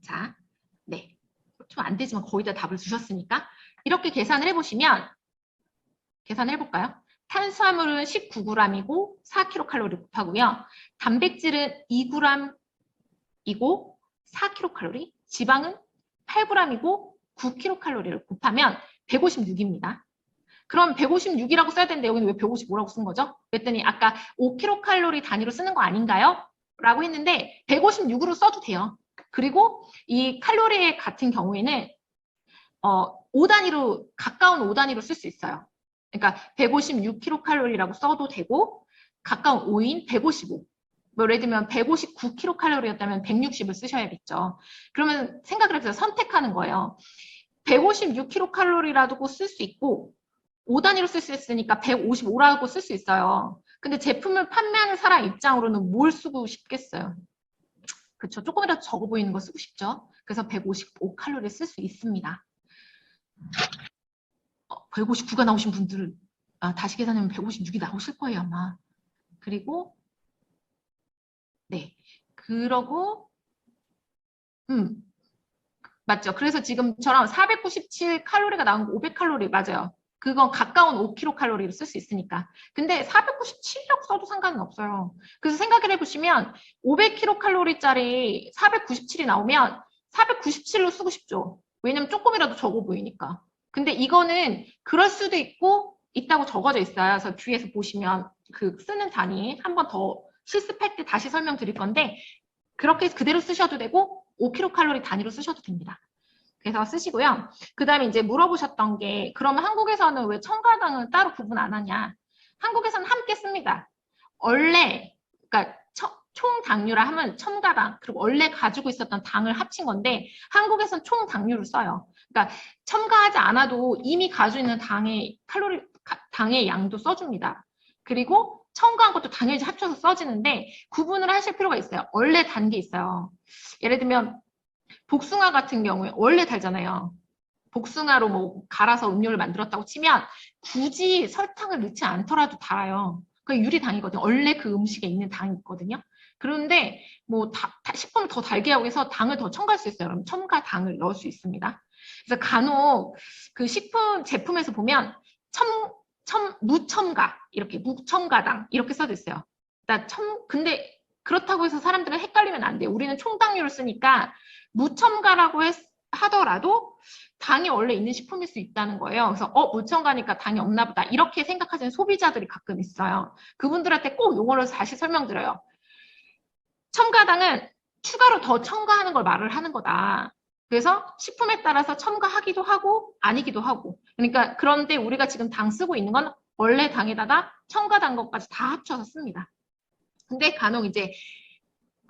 A: 자, 네. 좀 안 되지만 거의 다 답을 주셨으니까 이렇게 계산을 해보시면 계산을 해볼까요? 탄수화물은 19g이고 4kcal 곱하고요. 단백질은 2g이고 4kcal, 지방은 8g이고 9kcal를 곱하면 156입니다. 그럼 156이라고 써야 되는데 여기는 왜 155라고 쓴 거죠? 그랬더니 아까 5kcal 단위로 쓰는 거 아닌가요? 라고 했는데 156으로 써도 돼요. 그리고 이 칼로리 같은 경우에는 5단위로 가까운 5단위로 쓸 수 있어요. 그러니까 156kcal라고 써도 되고 가까운 5인 155. 뭐 예를 들면 159kcal였다면 160을 쓰셔야겠죠. 그러면 생각을 해서 선택하는 거예요. 156kcal라고 쓸 수 있고 5단위로 쓸 수 있으니까 155라고 쓸 수 있어요. 근데 제품을 판매하는 사람 입장으로는 뭘 쓰고 싶겠어요? 그렇죠. 조금이라도 적어 보이는 거 쓰고 싶죠. 그래서 155칼로리 쓸 수 있습니다. 159가 나오신 분들은 다시 계산하면 156이 나오실 거예요, 아마. 그리고 네. 그러고 맞죠. 그래서 지금처럼 497칼로리가 나온 거 500칼로리 맞아요. 그건 가까운 5kcal를 쓸 수 있으니까. 근데 497이라고 써도 상관은 없어요. 그래서 생각을 해보시면 500kcal짜리 497이 나오면 497로 쓰고 싶죠. 왜냐면 조금이라도 적어 보이니까. 근데 이거는 그럴 수도 있다고 적어져 있어요. 그래서 뒤에서 보시면 그 쓰는 단위 한 번 더 실습할 때 다시 설명드릴 건데 그렇게 그대로 쓰셔도 되고 5kcal 단위로 쓰셔도 됩니다. 그래서 쓰시고요. 그 다음에 이제 물어보셨던 게 그러면 한국에서는 왜 첨가당은 따로 구분 안 하냐? 한국에서는 함께 씁니다. 원래 그러니까 총 당류라 하면 첨가당 그리고 원래 가지고 있었던 당을 합친 건데 한국에서는 총 당류를 써요. 그러니까 첨가하지 않아도 이미 가지고 있는 당의 양도 써줍니다. 그리고 첨가한 것도 당연히 합쳐서 써지는데 구분을 하실 필요가 있어요. 원래 단 게 있어요. 예를 들면 복숭아 같은 경우에 원래 달잖아요. 복숭아로 뭐 갈아서 음료를 만들었다고 치면 굳이 설탕을 넣지 않더라도 달아요. 그 유리당이거든요. 원래 그 음식에 있는 당이 있거든요. 그런데 뭐 식품을 더 달게 하고 해서 당을 더 첨가할 수 있어요. 그럼 첨가당을 넣을 수 있습니다. 그래서 간혹 그 식품 제품에서 보면 무첨가 이렇게 무첨가당 이렇게 써져 있어요. 근데 그렇다고 해서 사람들은 헷갈리면 안 돼요. 우리는 총당류를 쓰니까 무첨가라고 하더라도 당이 원래 있는 식품일 수 있다는 거예요. 그래서 무첨가니까 당이 없나 보다 이렇게 생각하시는 소비자들이 가끔 있어요. 그분들한테 꼭 용어를 다시 설명드려요. 첨가당은 추가로 더 첨가하는 걸 말을 하는 거다. 그래서 식품에 따라서 첨가하기도 하고 아니기도 하고. 그러니까 그런데 우리가 지금 당 쓰고 있는 건 원래 당에다가 첨가단 것까지 다 합쳐서 씁니다. 근데 간혹 이제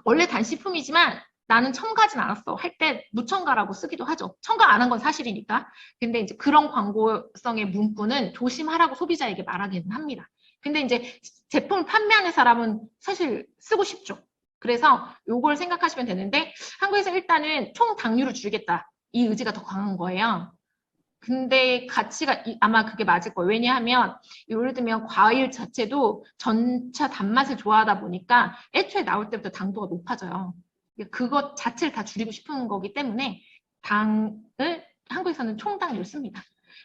A: 원래 단식품이지만 나는 첨가하진 않았어 할 때 무첨가라고 쓰기도 하죠. 첨가 안 한 건 사실이니까. 근데 이제 그런 광고성의 문구는 조심하라고 소비자에게 말하기는 합니다. 근데 이제 제품을 판매하는 사람은 사실 쓰고 싶죠. 그래서 요걸 생각하시면 되는데 한국에서 일단은 총 당류를 줄이겠다. 이 의지가 더 강한 거예요. 근데 가치가 아마 그게 맞을 거예요. 왜냐하면 예를 들면 과일 자체도 전차 단맛을 좋아하다 보니까 애초에 나올 때부터 당도가 높아져요. 그것 자체를 다 줄이고 싶은 거기 때문에 당을 한국에서는 총당류를 씁니다.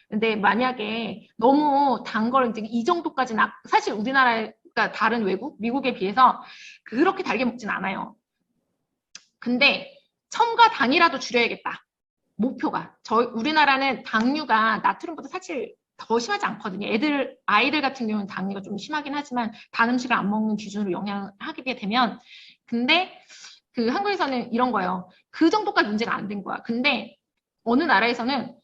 A: 근데 만약에 너무 단 걸 이제 이 정도까지는 사실 우리나라가 다른 외국, 미국에 비해서 그렇게 달게 먹진 않아요. 근데 첨가당이라도 줄여야겠다. 목표가. 우리나라는 당류가 나트륨보다 사실 더 심하지 않거든요. 아이들 같은 경우는 당류가 좀 심하긴 하지만 단 음식을 안 먹는 기준으로 영향하게 되면 근데 그 한국에서는 이런 거예요. 그 정도까지 문제가 안 된 거야. 근데 어느 나라에서는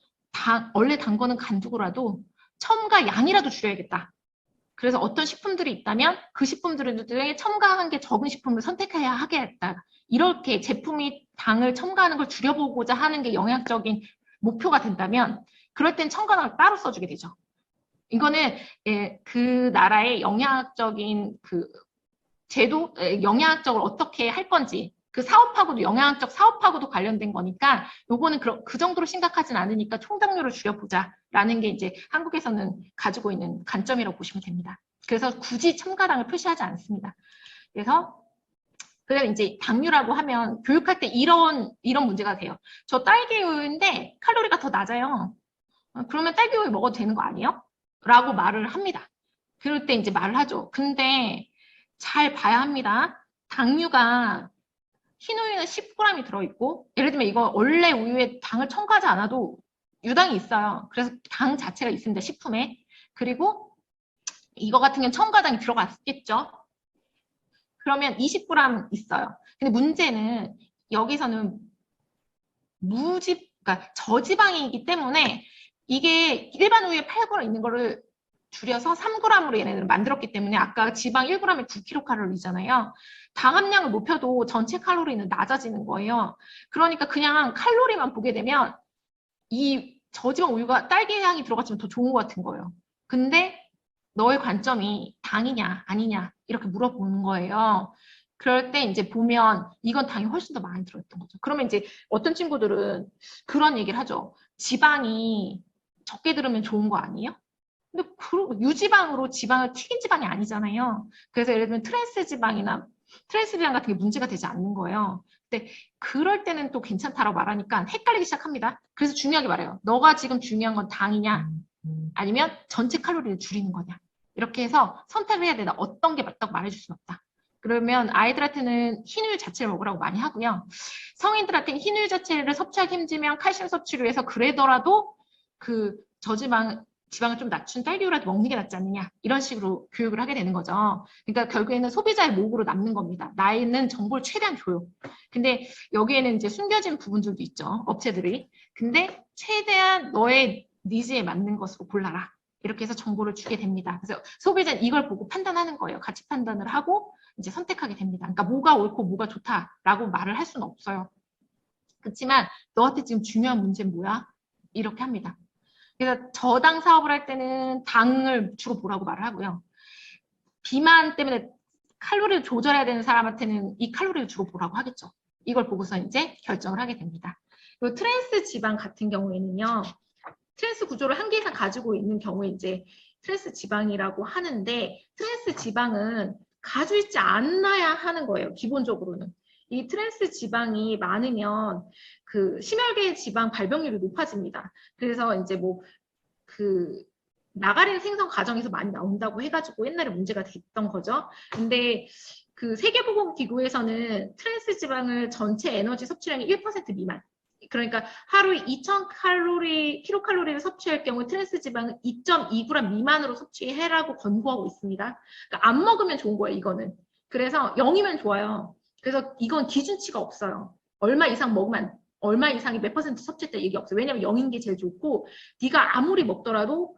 A: 원래 단 거는 간두고라도 첨가 양이라도 줄여야겠다. 그래서 어떤 식품들이 있다면 그 식품들 중에 첨가한 게 적은 식품을 선택해야 하겠다. 이렇게 제품이 당을 첨가하는 걸 줄여보고자 하는 게 영향적인 목표가 된다면 그럴 땐 첨가당을 따로 써주게 되죠. 이거는 그 나라의 영향적인 그 제도, 영향적으로 어떻게 할 건지 그 사업하고도 영양적 사업하고도 관련된 거니까 요거는 그 정도로 심각하진 않으니까 총당뇨를 줄여보자라는 게 이제 한국에서는 가지고 있는 관점이라고 보시면 됩니다. 그래서 굳이 첨가당을 표시하지 않습니다. 그래서 이제 당뇨라고 하면 교육할 때 이런 문제가 돼요. 저 딸기우유인데 칼로리가 더 낮아요. 그러면 딸기우유 먹어도 되는 거 아니에요? 라고 말을 합니다. 그럴 때 이제 말을 하죠. 근데 잘 봐야 합니다. 당류가 흰우유는 10g이 들어있고, 예를 들면 이거 원래 우유에 당을 첨가하지 않아도 유당이 있어요. 그래서 당 자체가 있습니다. 식품에. 그리고 이거 같은 경우는 첨가당이 들어갔겠죠. 그러면 20g 있어요. 근데 문제는 여기서는 그러니까 저지방이기 때문에 이게 일반 우유에 8g 있는 거를 줄여서 3g으로 얘네들은 만들었기 때문에 아까 지방 1g에 9kcal이잖아요. 당 함량을 높여도 전체 칼로리는 낮아지는 거예요. 그러니까 그냥 칼로리만 보게 되면 이 저지방 우유가 딸기 향이 들어갔으면 더 좋은 것 같은 거예요. 근데 너의 관점이 당이냐 아니냐 이렇게 물어보는 거예요. 그럴 때 이제 보면 이건 당이 훨씬 더 많이 들어있던 거죠. 그러면 이제 어떤 친구들은 그런 얘기를 하죠. 지방이 적게 들으면 좋은 거 아니에요? 근데 유지방으로 지방을 튀긴 지방이 아니잖아요. 그래서 예를 들면 트랜스 지방 같은 게 문제가 되지 않는 거예요. 근데 그럴 때는 또 괜찮다라고 말하니까 헷갈리기 시작합니다. 그래서 중요하게 말해요. 너가 지금 중요한 건 당이냐 아니면 전체 칼로리를 줄이는 거냐. 이렇게 해서 선택을 해야 되나. 어떤 게 맞다고 말해줄 수는 없다. 그러면 아이들한테는 흰우유 자체를 먹으라고 많이 하고요. 성인들한테는 흰우유 자체를 섭취하기 힘들면 칼슘 섭취를 위해서 그래더라도 그 지방을 좀 낮춘 딸기우유라도 먹는 게 낫지 않느냐 이런 식으로 교육을 하게 되는 거죠. 그러니까 결국에는 소비자의 목으로 남는 겁니다. 나이는 정보를 최대한 줘요. 근데 여기에는 이제 숨겨진 부분들도 있죠. 업체들이. 근데 최대한 너의 니즈에 맞는 것으로 골라라. 이렇게 해서 정보를 주게 됩니다. 그래서 소비자는 이걸 보고 판단하는 거예요. 가치 판단을 하고 이제 선택하게 됩니다. 그러니까 뭐가 옳고 뭐가 좋다라고 말을 할 수는 없어요. 그렇지만 너한테 지금 중요한 문제는 뭐야? 이렇게 합니다. 그래서 저당 사업을 할 때는 당을 주로 보라고 말을 하고요. 비만 때문에 칼로리를 조절해야 되는 사람한테는 이 칼로리를 주로 보라고 하겠죠. 이걸 보고서 이제 결정을 하게 됩니다. 그리고 트랜스 지방 같은 경우에는요. 트랜스 구조를 한 개 이상 가지고 있는 경우에 이제 트랜스 지방이라고 하는데 트랜스 지방은 가지고 있지 않아야 하는 거예요. 기본적으로는. 이 트랜스 지방이 많으면 그 심혈계 지방 발병률이 높아집니다. 그래서 이제 뭐 그 나가린 생성 과정에서 많이 나온다고 해가지고 옛날에 문제가 됐던 거죠. 근데 그 세계보건기구에서는 트랜스 지방을 전체 에너지 섭취량의 1% 미만. 그러니까 하루에 2000킬로칼로리를 섭취할 경우 트랜스 지방은 2.2g 미만으로 섭취해라고 권고하고 있습니다. 그러니까 안 먹으면 좋은 거예요, 이거는. 그래서 0이면 좋아요. 그래서 이건 기준치가 없어요. 얼마 이상 먹으면 얼마 이상이 몇 퍼센트 섭취했다 얘기 없어요. 왜냐면 0인 게 제일 좋고 네가 아무리 먹더라도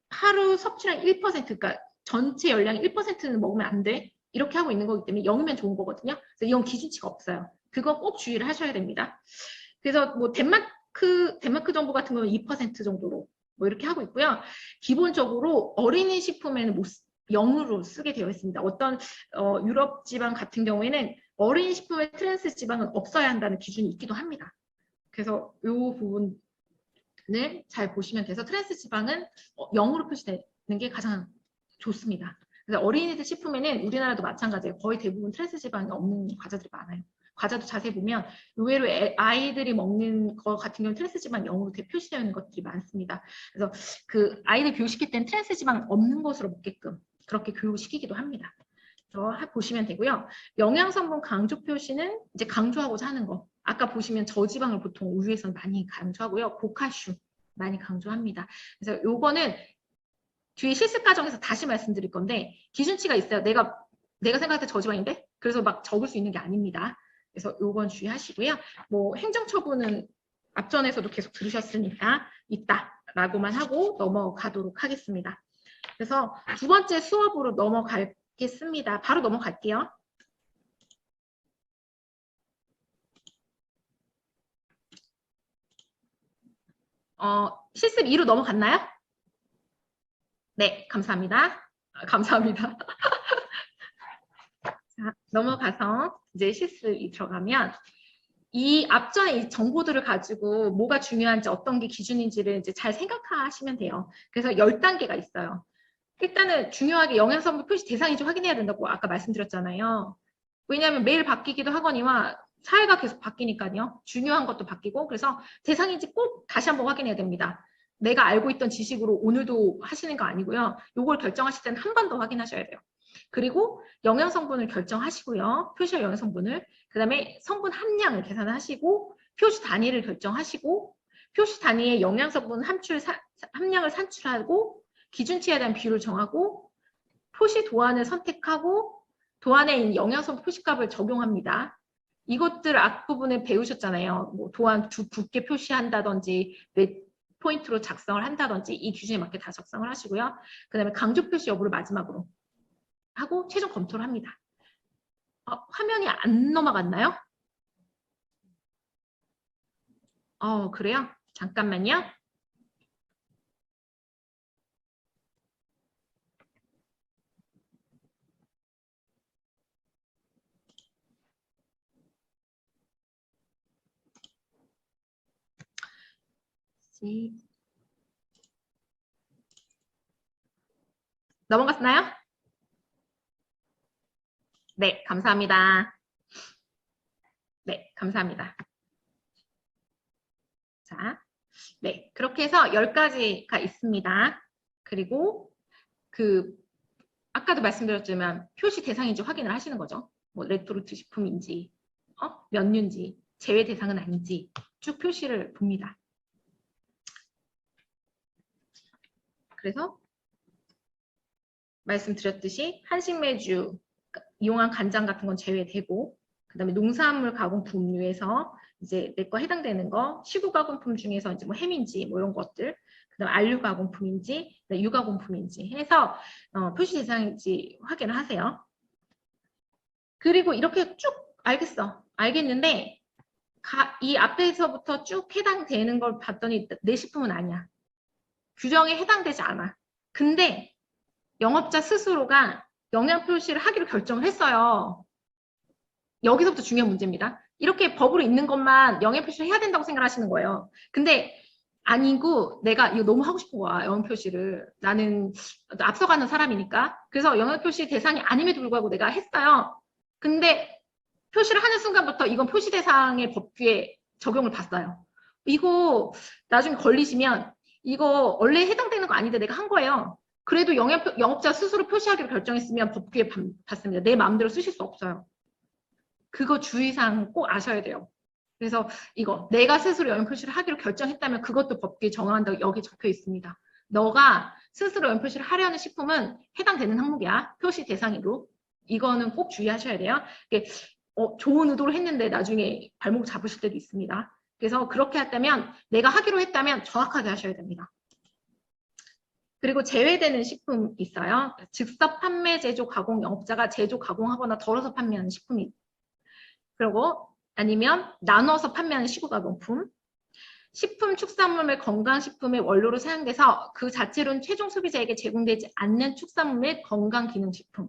A: 하루 섭취량 1%, 그러니까 전체 열량의 1%는 먹으면 안 돼. 이렇게 하고 있는 거기 때문에 0이면 좋은 거거든요. 그래서 이건 기준치가 없어요. 그거 꼭 주의를 하셔야 됩니다. 그래서 뭐 덴마크 정부 같은 경우는 2% 정도로 뭐 이렇게 하고 있고요. 기본적으로 어린이 식품에는 0으로 쓰게 되어 있습니다. 어떤 유럽 지방 같은 경우에는 어린이 식품의 트랜스 지방은 없어야 한다는 기준이 있기도 합니다. 그래서 이 부분을 잘 보시면 돼서 트랜스 지방은 0으로 표시되는 게 가장 좋습니다. 그래서 어린이들 식품에는 우리나라도 마찬가지예요. 거의 대부분 트랜스 지방이 없는 과자들이 많아요. 과자도 자세히 보면 의외로 아이들이 먹는 거 같은 경우는 트랜스 지방 0으로 표시되어 있는 것들이 많습니다. 그래서 그 아이들 교육시킬 때는 트랜스 지방 없는 것으로 먹게끔 그렇게 교육을 시키기도 합니다. 그래서 보시면 되고요. 영양성분 강조 표시는 이제 강조하고자 하는 거. 아까 보시면 저지방을 보통 우유에서는 많이 강조하고요. 고칼슘 많이 강조합니다. 그래서 요거는 뒤에 실습 과정에서 다시 말씀드릴 건데 기준치가 있어요. 내가 생각할 때 저지방인데 그래서 막 적을 수 있는 게 아닙니다. 그래서 요건 주의하시고요. 뭐 행정처분은 앞전에서도 계속 들으셨으니까 있다라고만 하고 넘어가도록 하겠습니다. 그래서 두 번째 수업으로 넘어가겠습니다. 바로 넘어갈게요. 실습 2로 넘어갔나요? 네, 감사합니다. 감사합니다. 자, 자, 넘어가서 이제 실습이 들어가면 이 앞전에 이 정보들을 가지고 뭐가 중요한지 어떤 게 기준인지를 이제 잘 생각하시면 돼요. 그래서 10단계가 있어요. 일단은 중요하게 영양성분 표시 대상인지 확인해야 된다고 아까 말씀드렸잖아요. 왜냐하면 매일 바뀌기도 하거니와 사회가 계속 바뀌니까요. 중요한 것도 바뀌고 그래서 대상인지 꼭 다시 한번 확인해야 됩니다. 내가 알고 있던 지식으로 오늘도 하시는 거 아니고요. 이걸 결정하실 때는 한 번 더 확인하셔야 돼요. 그리고 영양성분을 결정하시고요. 표시할 영양성분을. 그 다음에 성분 함량을 계산하시고 표시 단위를 결정하시고 표시 단위의 영양성분 함량을 산출하고 기준치에 대한 비율을 정하고 표시 도안을 선택하고 도안에 있는 영양성 표시값을 적용합니다. 이것들 앞부분에 배우셨잖아요. 뭐 도안 굵게 표시한다든지 몇 포인트로 작성을 한다든지 이 기준에 맞게 다 작성을 하시고요. 그 다음에 강조 표시 여부를 마지막으로 하고 최종 검토를 합니다. 화면이 안 넘어갔나요? 그래요? 잠깐만요. 넘어갔나요? 네, 감사합니다. 네, 감사합니다. 자, 네, 그렇게 해서 10가지가 있습니다. 그리고 아까도 말씀드렸지만 표시 대상인지 확인을 하시는 거죠. 뭐 레토르트 식품인지, 면류인지, 제외 대상은 아닌지 쭉 표시를 봅니다. 그래서 말씀드렸듯이 한식 메주, 이용한 간장 같은 건 제외되고 그 다음에 농산물 가공품류에서 이제 내 거 해당되는 거 시구 가공품 중에서 이제 뭐 햄인지 뭐 이런 것들 그다음 안류 가공품인지 유가공품인지 해서 표시 대상인지 확인을 하세요. 그리고 이렇게 쭉 알겠는데 이 앞에서부터 쭉 해당되는 걸 봤더니 내 식품은 아니야. 규정에 해당되지 않아. 근데 영업자 스스로가 영양 표시를 하기로 결정을 했어요. 여기서부터 중요한 문제입니다. 이렇게 법으로 있는 것만 영양 표시를 해야 된다고 생각하시는 거예요. 근데 아니고 내가 이거 너무 하고 싶은 거야. 영양 표시를. 나는 앞서가는 사람이니까. 그래서 영양 표시 대상이 아님에도 불구하고 내가 했어요. 근데 표시를 하는 순간부터 이건 표시 대상의 법규에 적용을 받아요. 이거 나중에 걸리시면 이거 원래 해당되는 거 아닌데 내가 한 거예요. 그래도 영업자 스스로 표시하기로 결정했으면 법규에 받습니다. 내 마음대로 쓰실 수 없어요. 그거 주의사항 꼭 아셔야 돼요. 그래서 이거 내가 스스로 영양 표시를 하기로 결정했다면 그것도 법규에 정한다고 여기 적혀 있습니다. 너가 스스로 영양 표시를 하려는 식품은 해당되는 항목이야. 표시 대상으로. 이거는 꼭 주의하셔야 돼요. 좋은 의도로 했는데 나중에 발목 잡으실 때도 있습니다. 그래서 그렇게 했다면 내가 하기로 했다면 정확하게 하셔야 됩니다. 그리고 제외되는 식품 있어요. 즉석 판매, 제조, 가공 영업자가 제조, 가공하거나 덜어서 판매하는 식품이 그리고 아니면 나눠서 판매하는 시구가공품 식품, 축산물 및 건강식품의 원료로 사용돼서 그 자체로는 최종 소비자에게 제공되지 않는 축산물 및 건강기능식품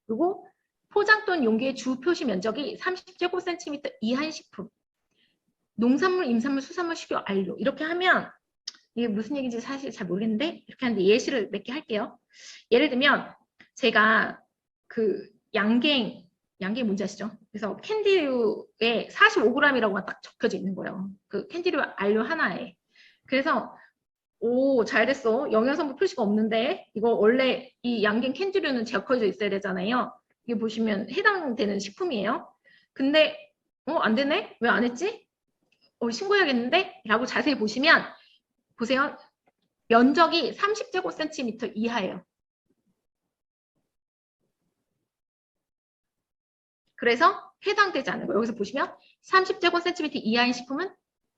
A: 그리고 포장 또는 용기의 주 표시 면적이 30제곱센티미터 이하인 식품 농산물, 임산물, 수산물, 식용, 안료 이렇게 하면 이게 무슨 얘기인지 사실 잘 모르겠는데 이렇게 하는데 예시를 몇 개 할게요. 예를 들면 제가 양갱 뭔지 아시죠? 그래서 캔디류에 45g이라고 딱 적혀져 있는 거예요. 그 캔디류 안료 하나에. 그래서 잘 됐어. 영양성분 표시가 없는데 이거 원래 이 양갱 캔디류는 적혀져 있어야 되잖아요. 이게 보시면 해당되는 식품이에요. 근데 안 되네? 왜 안 했지? 신고해야겠는데? 라고 자세히 보시면 보세요. 면적이 30제곱센티미터 이하예요. 그래서 해당되지 않는 거예요. 여기서 보시면 30제곱센티미터 이하인 식품은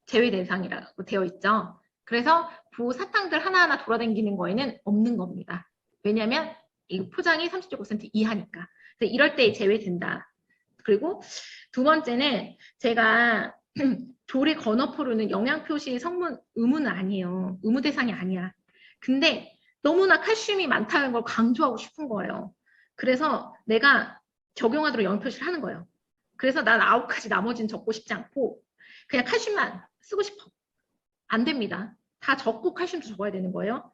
A: 제외 대상이라고 되어 있죠. 그래서 부사탕들 하나하나 돌아다니는 거에는 없는 겁니다. 왜냐하면 이 포장이 30제곱센티미터 이하니까. 그래서 이럴 때 제외된다. 그리고 두 번째는 제가 조리 건어포로는 영양표시 성분 의무는 아니에요. 의무 대상이 아니야. 근데 너무나 칼슘이 많다는 걸 강조하고 싶은 거예요. 그래서 내가 적용하도록 영양 표시를 하는 거예요. 그래서 난 9가지 나머지는 적고 싶지 않고 그냥 칼슘만 쓰고 싶어. 안 됩니다. 다 적고 칼슘도 적어야 되는 거예요.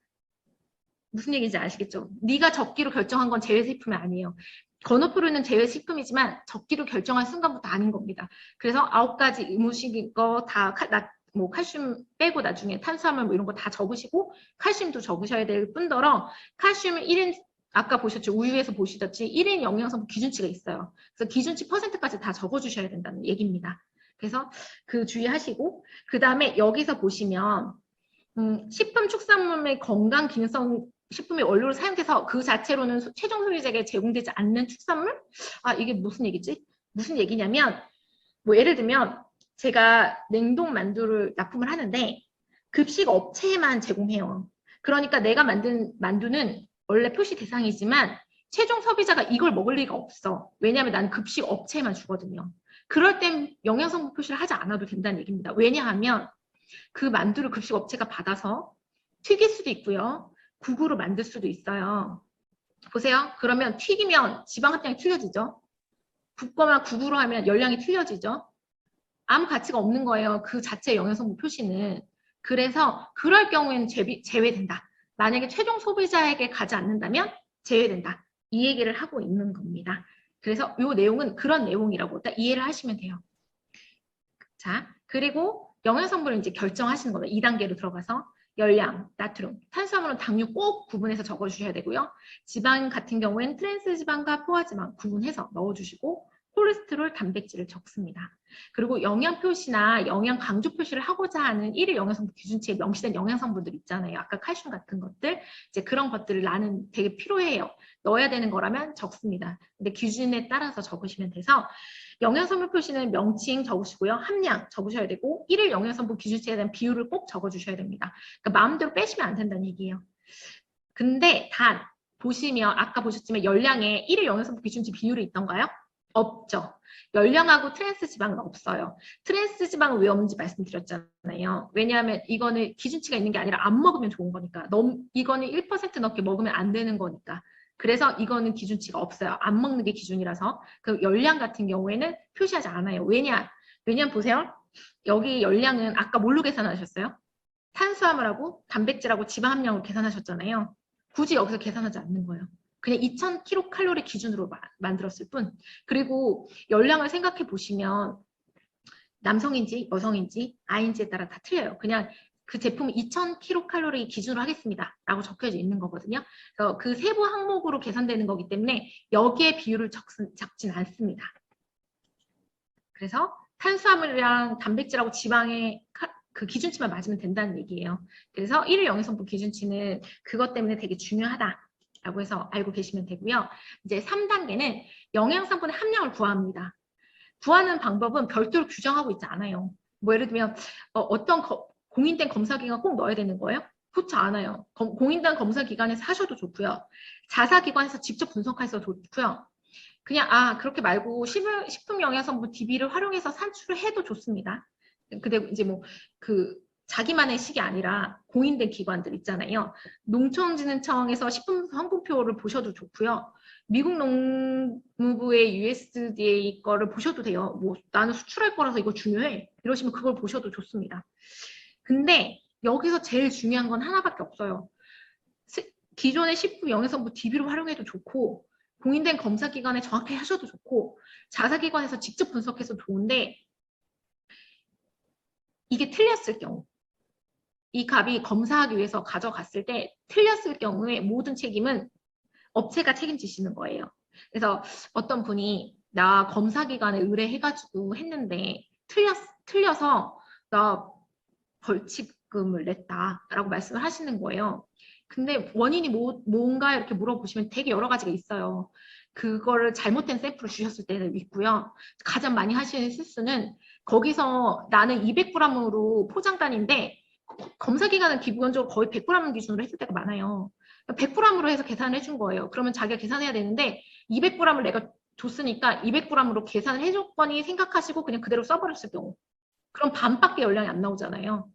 A: 무슨 얘기인지 아시겠죠? 네가 적기로 결정한 건 제외식품이 아니에요. 건어프로는 제외식품이지만 적기로 결정한 순간부터 아닌 겁니다. 그래서 9가지 의무식인 거 다 뭐 칼슘 빼고 나중에 탄수화물 뭐 이런 거 다 적으시고 칼슘도 적으셔야 될 뿐더러 칼슘은 1인 아까 보셨죠? 우유에서 보시듯이 1인 영양성분 기준치가 있어요. 그래서 기준치 퍼센트까지 다 적어주셔야 된다는 얘기입니다. 그래서 그 주의하시고 그 다음에 여기서 보시면 식품 축산물의 건강 기능성 식품의 원료로 사용돼서 그 자체로는 최종 소비자에게 제공되지 않는 축산물? 아 이게 무슨 얘기지? 무슨 얘기냐면 뭐 예를 들면 제가 냉동 만두를 납품을 하는데 급식 업체에만 제공해요. 그러니까 내가 만든 만두는 원래 표시 대상이지만 최종 소비자가 이걸 먹을 리가 없어. 왜냐하면 나는 급식 업체에만 주거든요. 그럴 땐 영양성분 표시를 하지 않아도 된다는 얘기입니다. 왜냐하면 그 만두를 급식 업체가 받아서 튀길 수도 있고요. 국으로 만들 수도 있어요. 보세요. 그러면 튀기면 지방 함량이 틀려지죠. 굽거나 국으로 하면 열량이 틀려지죠. 아무 가치가 없는 거예요. 그 자체 영양성분 표시는. 그래서 그럴 경우에는 제외된다. 만약에 최종 소비자에게 가지 않는다면 제외된다. 이 얘기를 하고 있는 겁니다. 그래서 이 내용은 그런 내용이라고 딱 이해를 하시면 돼요. 자, 그리고 영양성분을 이제 결정하시는 거예요. 2단계로 들어가서 열량, 나트륨, 탄수화물은 당류 꼭 구분해서 적어주셔야 되고요. 지방 같은 경우에는 트랜스 지방과 포화지방 구분해서 넣어주시고 콜레스테롤, 단백질을 적습니다. 그리고 영양 표시나 영양 강조 표시를 하고자 하는 1일 영양성분 기준치에 명시된 영양성분들 있잖아요. 아까 칼슘 같은 것들, 이제 그런 것들을 나는 되게 필요해요. 넣어야 되는 거라면 적습니다. 근데 기준에 따라서 적으시면 돼서 영양성분 표시는 명칭 적으시고요. 함량 적으셔야 되고 1일 영양성분 기준치에 대한 비율을 꼭 적어주셔야 됩니다. 그러니까 마음대로 빼시면 안 된다는 얘기예요. 근데 단 보시면 아까 보셨지만 열량에 1일 영양성분 기준치 비율이 있던가요? 없죠. 열량하고 트랜스 지방은 없어요. 트랜스 지방은 왜 없는지 말씀드렸잖아요. 왜냐하면 이거는 기준치가 있는 게 아니라 안 먹으면 좋은 거니까. 이거는 1% 넘게 먹으면 안 되는 거니까. 그래서 이거는 기준치가 없어요. 안 먹는 게 기준이라서. 그 열량 같은 경우에는 표시하지 않아요. 왜냐면 보세요. 여기 열량은 아까 뭘로 계산하셨어요? 탄수화물하고 단백질하고 지방 함량으로 계산하셨잖아요. 굳이 여기서 계산하지 않는 거예요. 그냥 2000kcal 기준으로 만들었을 뿐. 그리고 열량을 생각해 보시면 남성인지 여성인지 아인지에 따라 다 틀려요. 그냥 그 제품은 2000kcal 기준으로 하겠습니다. 라고 적혀져 있는 거거든요. 그래서 그 세부 항목으로 계산되는 거기 때문에 여기에 비율을 적진 않습니다. 그래서 탄수화물이랑 단백질하고 지방의 그 기준치만 맞으면 된다는 얘기예요. 그래서 1일 영양성분 기준치는 그것 때문에 되게 중요하다라고 해서 알고 계시면 되고요. 이제 3단계는 영양성분의 함량을 구합니다. 구하는 방법은 별도로 규정하고 있지 않아요. 뭐 예를 들면 어떤 공인된 검사기관 꼭 넣어야 되는 거예요? 그렇지 않아요. 공인된 검사기관에서 하셔도 좋고요. 자사기관에서 직접 분석해서 좋고요. 그냥 그렇게 말고 식품 영양성분 DB를 활용해서 산출을 해도 좋습니다. 근데 이제 뭐 자기만의 식이 아니라 공인된 기관들 있잖아요. 농촌진흥청에서 식품 성분표를 보셔도 좋고요. 미국 농무부의 USDA 거를 보셔도 돼요. 뭐 나는 수출할 거라서 이거 중요해. 이러시면 그걸 보셔도 좋습니다. 근데 여기서 제일 중요한 건 하나밖에 없어요. 기존의 식품 영양성분 DB를 활용해도 좋고 공인된 검사기관에 정확히 하셔도 좋고 자사기관에서 직접 분석해서 좋은데 이게 틀렸을 경우 이 값이 검사하기 위해서 가져갔을 때 틀렸을 경우에 모든 책임은 업체가 책임지시는 거예요. 그래서 어떤 분이 나 검사기관에 의뢰해가지고 했는데 틀려서 나 벌칙금을 냈다라고 말씀을 하시는 거예요. 근데 원인이 뭔가 이렇게 물어보시면 되게 여러 가지가 있어요. 그거를 잘못된 샘플을 주셨을 때도 있고요. 가장 많이 하시는 실수는 거기서 나는 200g으로 포장단인데 검사기관은 기본적으로 거의 100g 기준으로 했을 때가 많아요. 100g으로 해서 계산을 해준 거예요. 그러면 자기가 계산해야 되는데 200g을 내가 줬으니까 200g으로 계산을 해줬거니 생각하시고 그냥 그대로 써버렸을 경우. 그럼 반밖에 열량이 안 나오잖아요.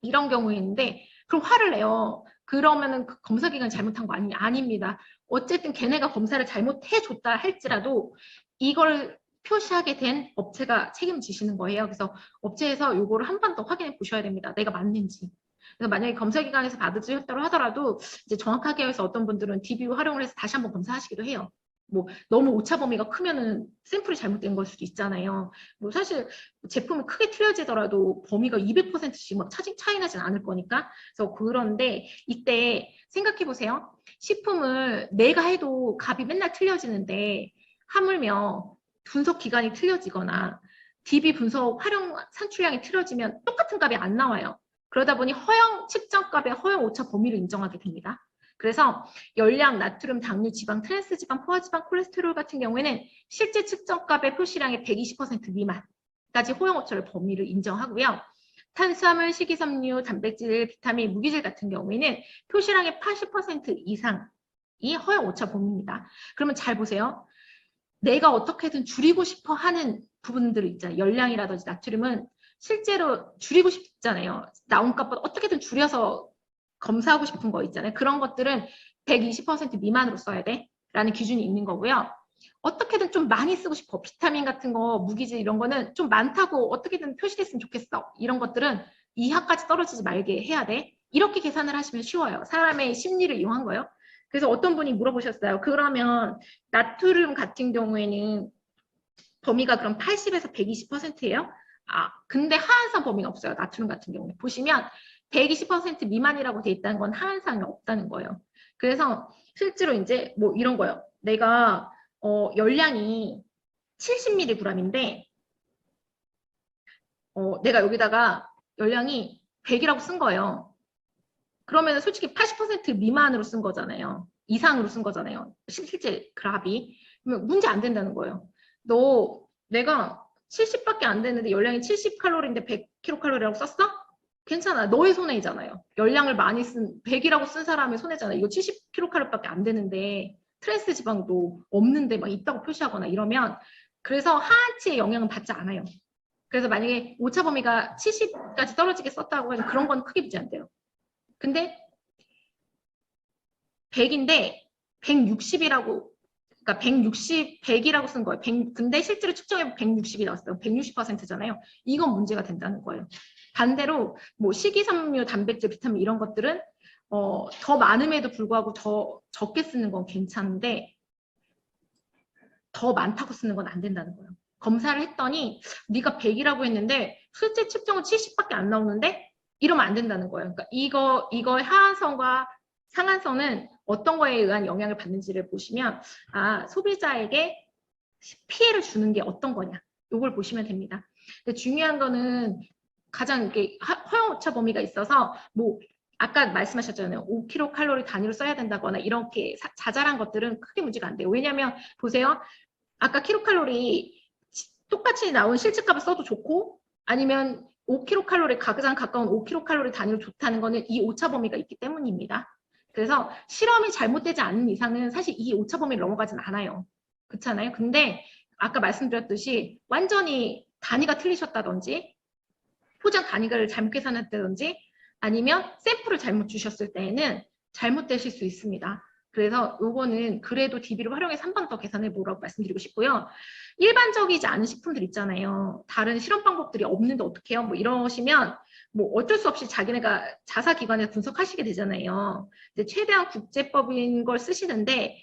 A: 이런 경우에 있는데 그럼 화를 내요. 그러면은 그 검사기관이 잘못한 거 아닙니다. 어쨌든 걔네가 검사를 잘못해줬다 할지라도 이걸 표시하게 된 업체가 책임지시는 거예요. 그래서 업체에서 요거를 한 번 더 확인해 보셔야 됩니다. 내가 맞는지. 그래서 만약에 검사기관에서 받으셨다고 하더라도 이제 정확하게 해서 어떤 분들은 DB 활용을 해서 다시 한번 검사하시기도 해요. 뭐 너무 오차 범위가 크면은 샘플이 잘못된 걸 수도 있잖아요. 뭐 사실 제품이 크게 틀려지더라도 범위가 200%씩 막 차이 나진 않을 거니까. 그래서 그런데 이때 생각해 보세요. 식품을 내가 해도 값이 맨날 틀려지는데 하물며 분석 기간이 틀려지거나 DB 분석 활용 산출량이 틀려지면 똑같은 값이 안 나와요. 그러다 보니 허용 측정값의 허용 오차 범위를 인정하게 됩니다. 그래서 열량, 나트륨, 당류, 지방, 트랜스지방, 포화지방, 콜레스테롤 같은 경우에는 실제 측정값의 표시량의 120% 미만까지 허용 오차를 범위를 인정하고요. 탄수화물, 식이섬유, 단백질, 비타민, 무기질 같은 경우에는 표시량의 80% 이상이 허용 오차 범위입니다. 그러면 잘 보세요. 내가 어떻게든 줄이고 싶어 하는 부분들 있잖아요. 열량이라든지 나트륨은 실제로 줄이고 싶잖아요. 나온 값보다 어떻게든 줄여서 검사하고 싶은 거 있잖아요. 그런 것들은 120% 미만으로 써야 돼 라는 기준이 있는 거고요. 어떻게든 좀 많이 쓰고 싶어. 비타민 같은 거, 무기질 이런 거는 좀 많다고 어떻게든 표시됐으면 좋겠어. 이런 것들은 이하까지 떨어지지 말게 해야 돼. 이렇게 계산을 하시면 쉬워요. 사람의 심리를 이용한 거예요. 그래서 어떤 분이 물어보셨어요. 그러면 나트륨 같은 경우에는 범위가 그럼 80에서 120%예요? 근데 하한선 범위는 없어요. 나트륨 같은 경우에. 보시면 120% 미만이라고 돼 있다는 건 하한상이 없다는 거예요. 그래서 실제로 이제 뭐 이런 거예요. 내가 열량이 70mg인데 내가 여기다가 열량이 100이라고 쓴 거예요. 그러면 솔직히 80% 미만으로 쓴 거잖아요. 이상으로 쓴 거잖아요. 실제 그래프이. 그러면 문제 안 된다는 거예요. 내가 70밖에 안 되는데 열량이 70칼로리인데 100kcal라고 썼어? 괜찮아. 너의 손해잖아요. 열량을 많이 100이라고 쓴 사람의 손해잖아요. 이거 70kcal밖에 안 되는데 트랜스 지방도 없는데 막 있다고 표시하거나 이러면 그래서 하한치의 영향은 받지 않아요. 그래서 만약에 오차 범위가 70까지 떨어지게 썼다고 해서 그런 건 크게 문제 안 돼요. 근데 100인데 160이라고 그러니까 100이라고 쓴 거예요. 근데 실제로 측정해보면 160이 나왔어요. 160%잖아요. 이건 문제가 된다는 거예요. 반대로 뭐 식이섬유, 단백질, 비타민 이런 것들은 더 많음에도 불구하고 더 적게 쓰는 건 괜찮은데 더 많다고 쓰는 건 안 된다는 거예요. 검사를 했더니 네가 100이라고 했는데 실제 측정은 70밖에 안 나오는데 이러면 안 된다는 거예요. 그러니까 이거의 하한선과 상한선은 어떤 거에 의한 영향을 받는지를 보시면 소비자에게 피해를 주는 게 어떤 거냐 이걸 보시면 됩니다. 근데 중요한 거는 가장 이렇게 허용 오차 범위가 있어서 뭐 아까 말씀하셨잖아요. 5kcal 단위로 써야 된다거나 이렇게 자잘한 것들은 크게 문제가 안 돼요. 왜냐하면 보세요. 아까 킬로칼로리 똑같이 나온 실제값을 써도 좋고 아니면 5kcal 가장 가까운 5kcal 단위로 좋다는 거는 이 오차 범위가 있기 때문입니다. 그래서 실험이 잘못되지 않는 이상은 사실 이 오차 범위를 넘어가진 않아요. 그렇잖아요. 근데 아까 말씀드렸듯이 완전히 단위가 틀리셨다든지 포장 단위를 잘못 계산했다든지 아니면 샘플을 잘못 주셨을 때에는 잘못되실 수 있습니다. 그래서 요거는 그래도 DB를 활용해서 한 번 더 계산해 보라고 말씀드리고 싶고요. 일반적이지 않은 식품들 있잖아요. 다른 실험 방법들이 없는데 어떻게 해요? 뭐 이러시면 뭐 어쩔 수 없이 자기네가 자사기관에서 분석하시게 되잖아요. 근데 최대한 국제법인 걸 쓰시는데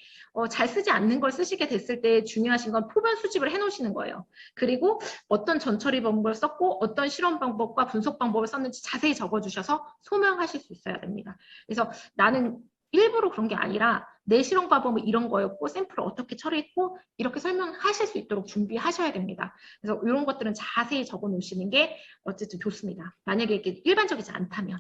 A: 잘 쓰지 않는 걸 쓰시게 됐을 때 중요하신 건 표본 수집을 해놓으시는 거예요. 그리고 어떤 전처리 방법을 썼고 어떤 실험 방법과 분석 방법을 썼는지 자세히 적어주셔서 소명하실 수 있어야 됩니다. 그래서 나는 일부러 그런 게 아니라 내 실험 방법은 이런 거였고 샘플을 어떻게 처리했고 이렇게 설명하실 수 있도록 준비하셔야 됩니다. 그래서 이런 것들은 자세히 적어 놓으시는 게 어쨌든 좋습니다. 만약에 이게 일반적이지 않다면.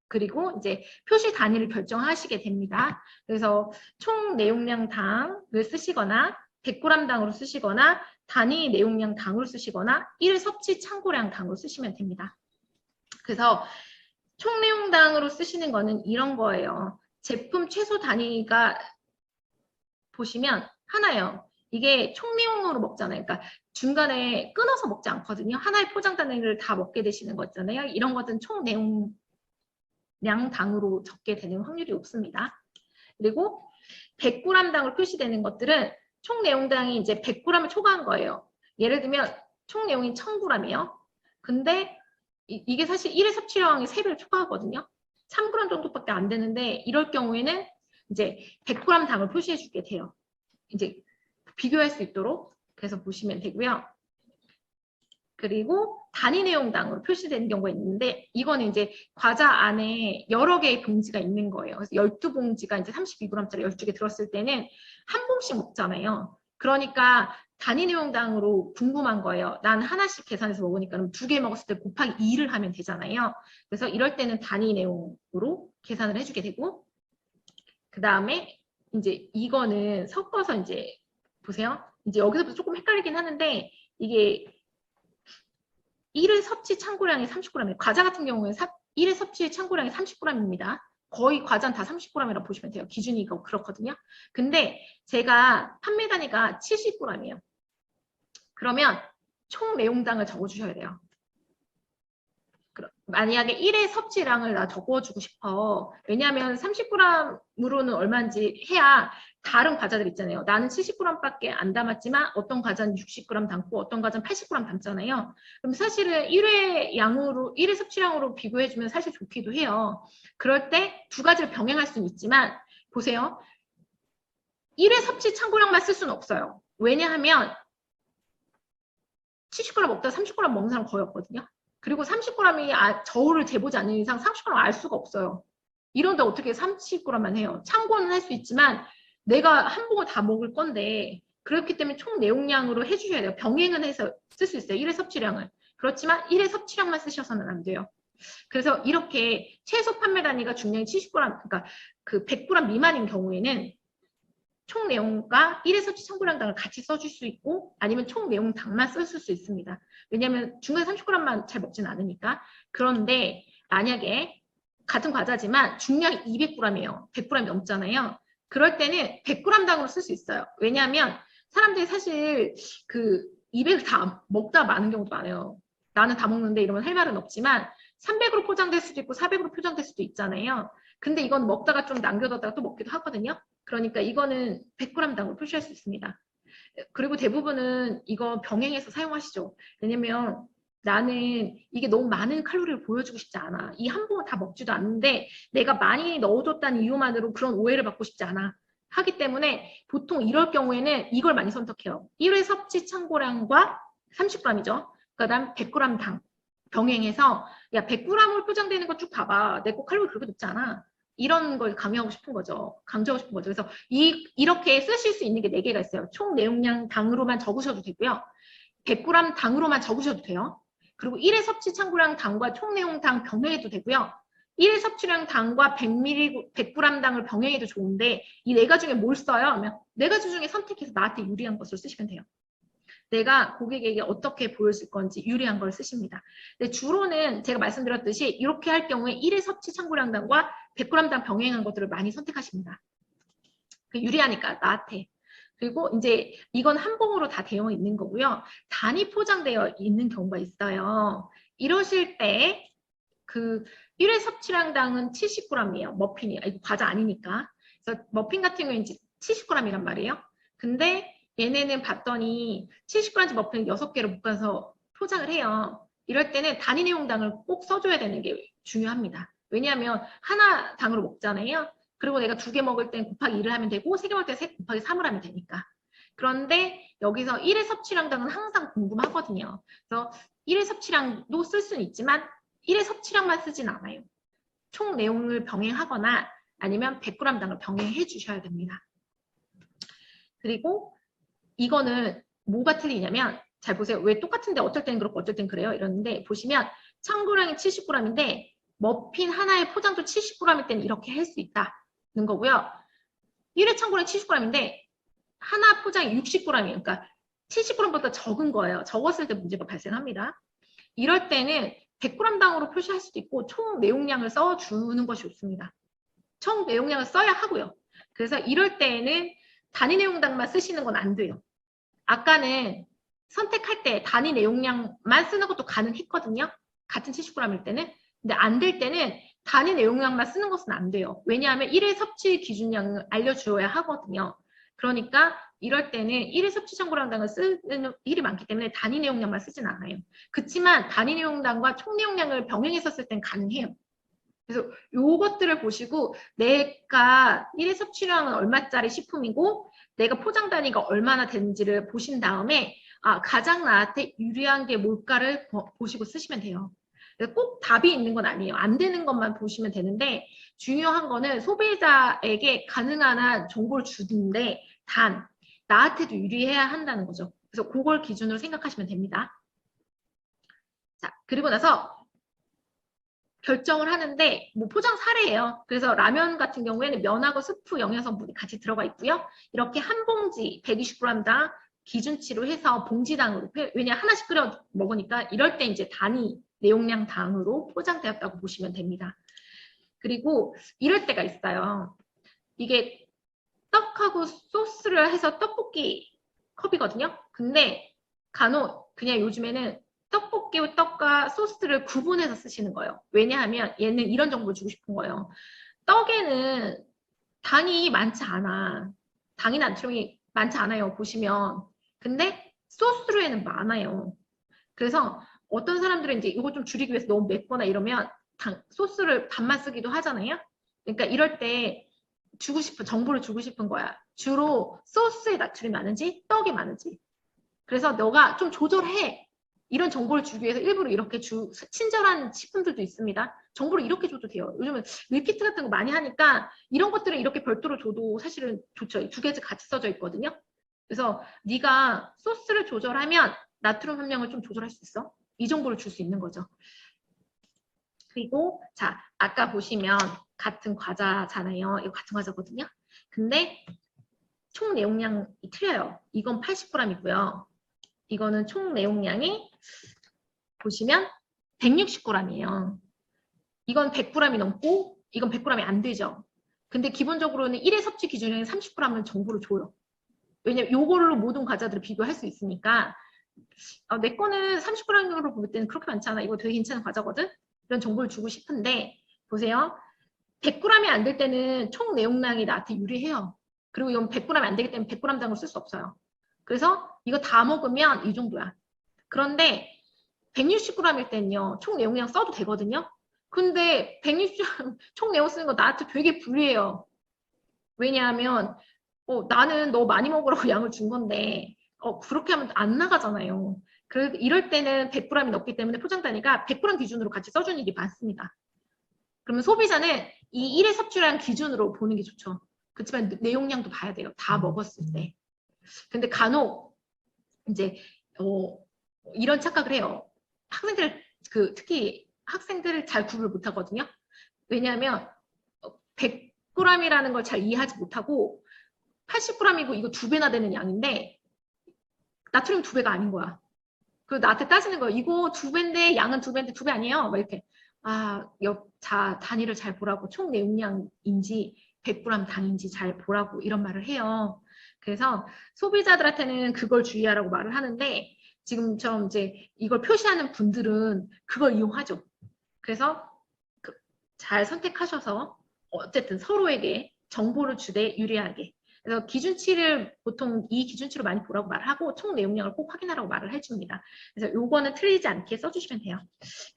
A: 그리고 이제 표시 단위를 결정하시게 됩니다. 그래서 총 내용량 당을 쓰시거나 100g 당으로 쓰시거나 단위 내용량 당으로 쓰시거나 1 섭취 참고량 당으로 쓰시면 됩니다. 그래서 총 내용당으로 쓰시는 거는 이런 거예요. 제품 최소 단위가 보시면 하나요. 이게 총 내용으로 먹잖아요. 그러니까 중간에 끊어서 먹지 않거든요. 하나의 포장 단위를 다 먹게 되시는 거잖아요. 이런 것은 총 내용량 당으로 적게 되는 확률이 높습니다. 그리고 100g당으로 표시되는 것들은 총 내용당이 이제 100g을 초과한 거예요. 예를 들면 총 내용이 1000g이에요. 근데 이게 사실 1의 섭취량이 3배를 초과하거든요. 3g 정도밖에 안 되는데 이럴 경우에는 이제 100g 당을 표시해 주게 돼요. 이제 비교할 수 있도록 그래서 보시면 되고요. 그리고 단위 내용당으로 표시되는 경우가 있는데 이거는 이제 과자 안에 여러 개의 봉지가 있는 거예요. 그래서 12봉지가 이제 32g짜리 12개 들었을 때는 한 봉씩 먹잖아요. 그러니까 단위 내용당으로 궁금한 거예요. 난 하나씩 계산해서 먹으니까 2개 먹었을 때 곱하기 2를 하면 되잖아요. 그래서 이럴 때는 단위 내용으로 계산을 해주게 되고 그 다음에 이제 이거는 섞어서 이제 보세요. 이제 여기서부터 조금 헷갈리긴 하는데 이게 1의 섭취 참고량이 30g이에요. 과자 같은 경우에는 1의 섭취 참고량이 30g입니다. 거의 과자는 다 30g이라고 보시면 돼요. 기준이 그렇거든요. 근데 제가 판매 단위가 70g이에요. 그러면 총 내용당을 적어주셔야 돼요. 만약에 1의 섭취량을 나 적어주고 싶어. 왜냐하면 30g으로는 얼마인지 해야 다른 과자들 있잖아요. 나는 70g밖에 안 담았지만 어떤 과자는 60g 담고 어떤 과자는 80g 담잖아요. 그럼 사실은 1회 양으로 1회 섭취량으로 비교해주면 사실 좋기도 해요. 그럴 때 두 가지를 병행할 수는 있지만 보세요. 1회 섭취 참고량만 쓸 수는 없어요. 왜냐하면 70g 먹다가 30g 먹는 사람 거의 없거든요. 그리고 30g이 저울을 재보지 않는 이상 30g 알 수가 없어요. 이런데 어떻게 30g만 해요? 참고는 할 수 있지만 내가 한 봉을 다 먹을 건데 그렇기 때문에 총 내용량으로 해주셔야 돼요. 병행은 해서 쓸 수 있어요. 1회 섭취량을. 그렇지만 1회 섭취량만 쓰셔서는 안 돼요. 그래서 이렇게 최소 판매 단위가 중량이 70g, 그러니까 그 100g 미만인 경우에는 총 내용과 1회 섭취 참고량당을 같이 써줄 수 있고 아니면 총 내용당만 쓸 수 있습니다. 왜냐하면 중간에 30g만 잘 먹진 않으니까. 그런데 만약에 같은 과자지만 중량이 200g이에요. 100g이 넘잖아요. 그럴 때는 100g당으로 쓸 수 있어요. 왜냐하면 사람들이 사실 그 200을 다 먹다 마는 경우도 많아요. 나는 다 먹는데 이러면 할 말은 없지만 300으로 포장될 수도 있고 400으로 포장될 수도 있잖아요. 근데 이건 먹다가 좀 남겨뒀다가 또 먹기도 하거든요. 그러니까 이거는 100g당으로 표시할 수 있습니다. 그리고 대부분은 이거 병행해서 사용하시죠. 왜냐면 나는 이게 너무 많은 칼로리를 보여주고 싶지 않아. 이 한 봉을 다 먹지도 않는데 내가 많이 넣어줬다는 이유만으로 그런 오해를 받고 싶지 않아. 하기 때문에 보통 이럴 경우에는 이걸 많이 선택해요. 1회 섭취 참고량과 30g이죠. 그다음 100g당 병행해서 야 100g으로 포장되는 거 쭉 봐봐. 내 거 칼로리 그렇게 높지 않아. 이런 걸 강조하고 싶은 거죠. 그래서 이렇게 쓰실 수 있는 게 4개가 있어요. 총 내용량 당으로만 적으셔도 되고요. 100g 당으로만 적으셔도 돼요. 그리고 1회 섭취 참고량 당과 총 내용 당 병행해도 되고요. 1회 섭취량 당과 100g 당을 병행해도 좋은데 이 4가지 중에 뭘 써요? 하면 4가지 중에 선택해서 나한테 유리한 것을 쓰시면 돼요. 내가 고객에게 어떻게 보여줄 건지 유리한 걸 쓰십니다. 근데 주로는 제가 말씀드렸듯이 이렇게 할 경우에 1회 섭취 참고량당과 100g당 병행한 것들을 많이 선택하십니다. 유리하니까 나한테. 그리고 이제 이건 한 봉으로 다 되어 있는 거고요. 단위 포장되어 있는 경우가 있어요. 이러실 때 그 1회 섭취량당은 70g이에요. 머핀이. 이거 과자 아니니까. 그래서 머핀 같은 경우는 이제 70g이란 말이에요. 근데 얘네는 봤더니 70g 머핀을 6개로 묶어서 포장을 해요. 이럴 때는 단위 내용당을 꼭 써줘야 되는 게 중요합니다. 왜냐하면 하나 당으로 먹잖아요. 그리고 내가 2개 먹을 땐 곱하기 2를 하면 되고 3개 먹을 때 곱하기 3을 하면 되니까. 그런데 여기서 1회 섭취량당은 항상 궁금하거든요. 그래서 1회 섭취량도 쓸 수는 있지만 1회 섭취량만 쓰진 않아요. 총 내용을 병행하거나 아니면 100g당을 병행해 주셔야 됩니다. 그리고 이거는 뭐가 틀리냐면 잘 보세요. 왜 똑같은데 어쩔 땐 그렇고 어쩔 땐 그래요? 이러는데 보시면 참고량이 70g인데 머핀 하나의 포장도 70g일 때는 이렇게 할 수 있다는 거고요. 1회 참고량 70g인데 하나 포장이 60g이에요. 그러니까 70g보다 적은 거예요. 적었을 때 문제가 발생합니다. 이럴 때는 100g당으로 표시할 수도 있고 총 내용량을 써주는 것이 좋습니다. 총 내용량을 써야 하고요. 그래서 이럴 때에는 단위 내용당만 쓰시는 건 안 돼요. 아까는 선택할 때 단위 내용량만 쓰는 것도 가능했거든요. 같은 70g일 때는. 근데 안 될 때는 단위 내용량만 쓰는 것은 안 돼요. 왜냐하면 1회 섭취 기준량을 알려주어야 하거든요. 그러니까 이럴 때는 1회 섭취 정보량당을 쓰는 일이 많기 때문에 단위 내용량만 쓰진 않아요. 그렇지만 단위 내용량과 총 내용량을 병행해서 쓸 땐 가능해요. 그래서 요것들을 보시고 내가 1회 섭취량은 얼마짜리 식품이고 내가 포장 단위가 얼마나 되는지를 보신 다음에 가장 나한테 유리한 게 뭘까를 보시고 쓰시면 돼요. 꼭 답이 있는 건 아니에요. 안 되는 것만 보시면 되는데 중요한 거는 소비자에게 가능한 한 정보를 주는데 단 나한테도 유리해야 한다는 거죠. 그래서 그걸 기준으로 생각하시면 됩니다. 자, 그리고 나서 결정을 하는데 뭐 포장 사례예요. 그래서 라면 같은 경우에는 면하고 스프 영양성분이 같이 들어가 있고요. 이렇게 한 봉지 120g당 기준치로 해서 봉지당으로 왜냐 하나씩 끓여 먹으니까 이럴 때 이제 단위 내용량 당으로 포장되었다고 보시면 됩니다. 그리고 이럴 때가 있어요. 이게 떡하고 소스를 해서 떡볶이 컵이거든요. 근데 간혹 그냥 요즘에는 떡볶이 떡과 소스를 구분해서 쓰시는 거예요. 왜냐하면 얘는 이런 정보를 주고 싶은 거예요. 떡에는 당이 많지 않아. 당이나 나트륨이 많지 않아요. 보시면. 근데 소스류에는 많아요. 그래서 어떤 사람들은 이제 이거 좀 줄이기 위해서 너무 맵거나 이러면 소스를 반만 쓰기도 하잖아요. 그러니까 이럴 때 정보를 주고 싶은 거야. 주로 소스에 나트륨이 많은지 떡이 많은지. 그래서 너가 좀 조절해. 이런 정보를 주기 위해서 일부러 이렇게 친절한 식품들도 있습니다. 정보를 이렇게 줘도 돼요. 요즘은 밀키트 같은 거 많이 하니까 이런 것들은 이렇게 별도로 줘도 사실은 좋죠. 두 개째 같이 써져 있거든요. 그래서 네가 소스를 조절하면 나트륨 함량을 좀 조절할 수 있어. 이 정보를 줄 수 있는 거죠. 그리고 자 아까 보시면 같은 과자잖아요. 이거 같은 과자거든요. 근데 총 내용량이 틀려요. 이건 80g이고요. 이거는 총 내용량이 보시면 160g이에요. 이건 100g이 넘고 이건 100g이 안 되죠. 근데 기본적으로는 1회 섭취 기준량이 30g은 정보를 줘요. 왜냐면 이걸로 모든 과자들을 비교할 수 있으니까 내 거는 30g으로 볼 때는 그렇게 많지 않아. 이거 되게 괜찮은 과자거든. 이런 정보를 주고 싶은데 보세요. 100g이 안 될 때는 총 내용량이 나한테 유리해요. 그리고 이건 100g이 안 되기 때문에 100g당으로 쓸 수 없어요. 그래서 이거 다 먹으면 이 정도야. 그런데 160g일 때는요. 총 내용량 써도 되거든요. 근데 160g 총 내용 쓰는 거 나한테 되게 불리해요. 왜냐하면 나는 너 많이 먹으라고 양을 준 건데 그렇게 하면 안 나가잖아요. 그래서 이럴 때는 100g이 넘기 때문에 포장 단위가 100g 기준으로 같이 써주는 일이 많습니다. 그러면 소비자는 이 1회 섭취량 기준으로 보는 게 좋죠. 그렇지만 내용량도 봐야 돼요. 다 먹었을 때. 근데 간혹 이제 이런 착각을 해요. 학생들 특히 학생들을 잘 구분을 못하거든요. 왜냐하면 100g이라는 걸 잘 이해하지 못하고 80g이고 이거 2배나 되는 양인데 나트륨 2배가 아닌 거야. 그리고 나한테 따지는 거예요. 이거 2배인데 양은 2배인데 2배 아니에요? 막 이렇게. 단위를 잘 보라고 총 내용량인지 100g 당인지 잘 보라고 이런 말을 해요. 그래서 소비자들한테는 그걸 주의하라고 말을 하는데 지금처럼 이제 이걸 표시하는 분들은 그걸 이용하죠. 그래서 잘 선택하셔서 어쨌든 서로에게 정보를 주되 유리하게. 그래서 기준치를 보통 이 기준치로 많이 보라고 말을 하고 총 내용량을 꼭 확인하라고 말을 해줍니다. 그래서 요거는 틀리지 않게 써주시면 돼요.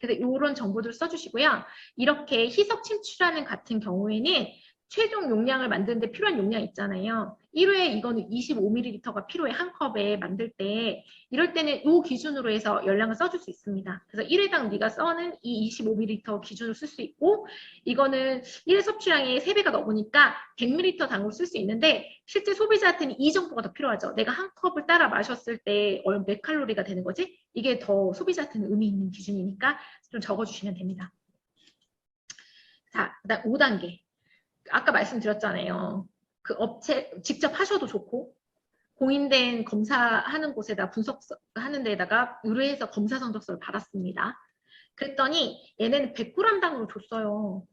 A: 그래서 요런 정보들을 써주시고요. 이렇게 희석 침출하는 같은 경우에는 최종 용량을 만드는데 필요한 용량 있잖아요. 1회 이거는 25ml가 필요해 한 컵에 만들 때 이럴 때는 이 기준으로 해서 열량을 써줄 수 있습니다. 그래서 1회당 네가 써는 이 25ml 기준으로 쓸 수 있고 이거는 1회 섭취량이 3배가 넘으니까 100ml 당으로 쓸 수 있는데 실제 소비자한테는 이 정보가 더 필요하죠. 내가 한 컵을 따라 마셨을 때 몇 칼로리가 되는 거지? 이게 더 소비자한테는 의미 있는 기준이니까 좀 적어주시면 됩니다. 자, 그다음 5단계. 아까 말씀드렸잖아요. 그 업체 직접 하셔도 좋고 공인된 검사하는 곳에다 분석하는 데다가 의뢰해서 검사 성적서를 받았습니다. 그랬더니 얘네는 100g당으로 줬어요.